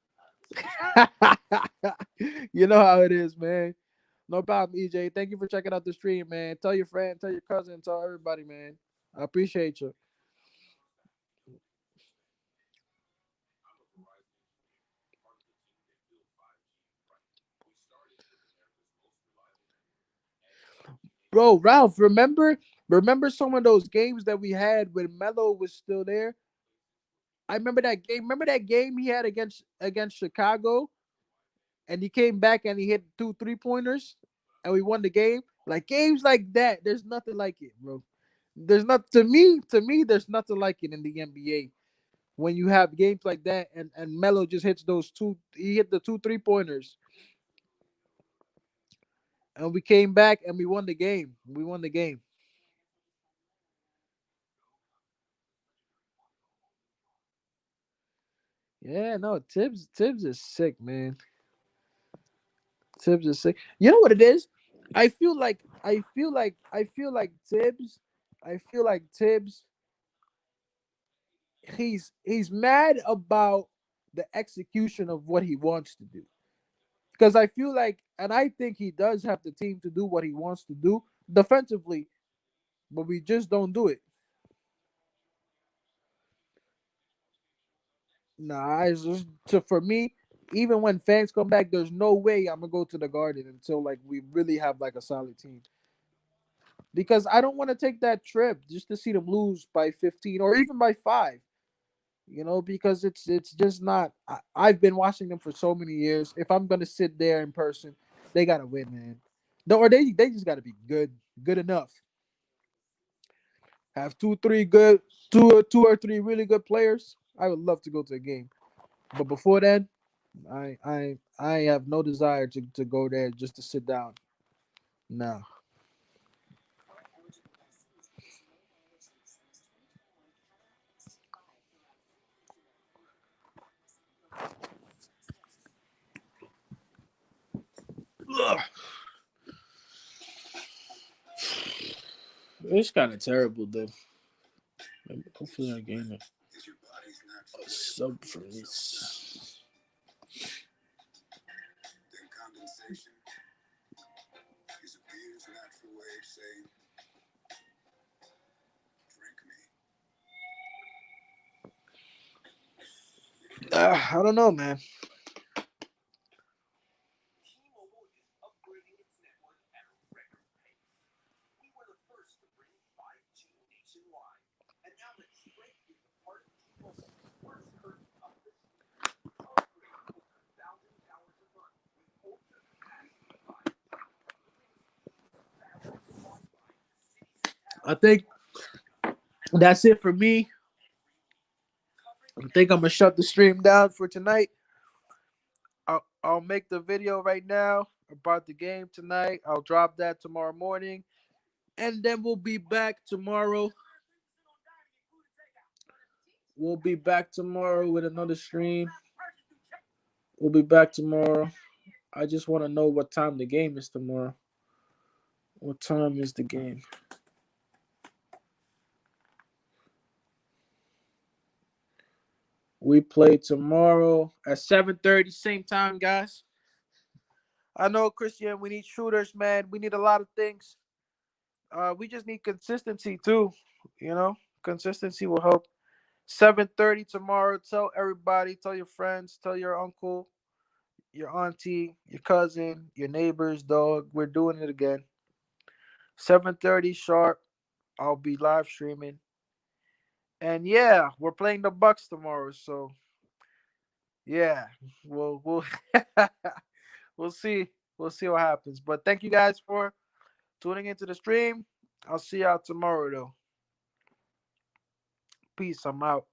[SPEAKER 4] morning.
[SPEAKER 1] You know how it is, man. No problem, EJ. Thank you for checking out the stream, man. Tell your friend, tell your cousin, tell everybody, man. I appreciate you.
[SPEAKER 2] I'm a Verizon engineer, part of the team that built 5G right. We started with America's most reliable network, adding 5G
[SPEAKER 1] Bro,
[SPEAKER 2] nationwide
[SPEAKER 1] Ralph,
[SPEAKER 2] so you could
[SPEAKER 1] remember some of those games that we had when Melo was still there? I remember that game. Remember that game he had against Chicago, and he came back and he hit 2 3 pointers, and we won the game. Like games like that, there's nothing like it, bro. There's not to me. There's nothing like it in the NBA when you have games like that, and Melo just hits those two. He hit the two 3 pointers, and we came back and we won the game. We won the game. Yeah, no, Tibbs is sick, man. Tibbs is sick. You know what it is? I feel like Tibbs. I feel like Tibbs. He's mad about the execution of what he wants to do. Because I feel like, and I think he does have the team to do what he wants to do defensively, but we just don't do it. Nah, it's just for me. Even when fans come back, there's no way I'm gonna go to the Garden until like we really have like a solid team. Because I don't want to take that trip just to see them lose by 15 or even by 5. Because it's just not. I've been watching them for so many years. If I'm gonna sit there in person, they gotta win, man. No, or they just gotta be good enough. Have two or three really good players. I would love to go to a game, but before then, I have no desire to go there just to sit down. No.
[SPEAKER 3] For eligible lessees with no mileage lease since 2021 Cadillac XT5 for around $4,300 with zero APR and 0%
[SPEAKER 1] Ugh, it's kind of terrible though. Hopefully I gain it.
[SPEAKER 2] Is your body's natural way of
[SPEAKER 1] Sub
[SPEAKER 2] looking
[SPEAKER 1] for
[SPEAKER 2] for something better?
[SPEAKER 1] this.
[SPEAKER 2] Then condensation is a beer's natural way of saying, drink me.
[SPEAKER 1] I don't know, man.
[SPEAKER 4] T-Mobile is upgrading its network at a record pace. We were the first to bring 5G nationwide, and now that Sprint is a part of T-Mobile, we're turning up the speed. Upgrade to over 1,000 towers a month with ultra-capacity 5G, bringing speeds faster than Wi-Fi to cities and
[SPEAKER 1] I
[SPEAKER 4] towns
[SPEAKER 1] think
[SPEAKER 4] across America.
[SPEAKER 1] that's it for me.
[SPEAKER 4] Every week,
[SPEAKER 1] I
[SPEAKER 4] covering
[SPEAKER 1] think I'm gonna
[SPEAKER 4] every
[SPEAKER 1] shut the
[SPEAKER 4] game
[SPEAKER 1] stream down for
[SPEAKER 4] from
[SPEAKER 1] tonight.
[SPEAKER 4] start to finish.
[SPEAKER 1] I'll make the video right now about the game tonight. I'll drop that tomorrow morning, and then we'll be back tomorrow. We'll be back tomorrow with another stream. We'll be back tomorrow. I just want to know what time the game is tomorrow. What time is the game? We play tomorrow at 7:30, same time, guys. I know, Christian. We need shooters, man. We need a lot of things. We just need consistency too. Consistency will help. 7:30 tomorrow. Tell everybody. Tell your friends. Tell your uncle, your auntie, your cousin, your neighbors, dog. We're doing it again. 7:30 sharp. I'll be live streaming. And yeah, we're playing the Bucks tomorrow. So yeah, we'll we'll see. We'll see what happens. But thank you guys for tuning into the stream. I'll see y'all tomorrow though. Peace. I'm out.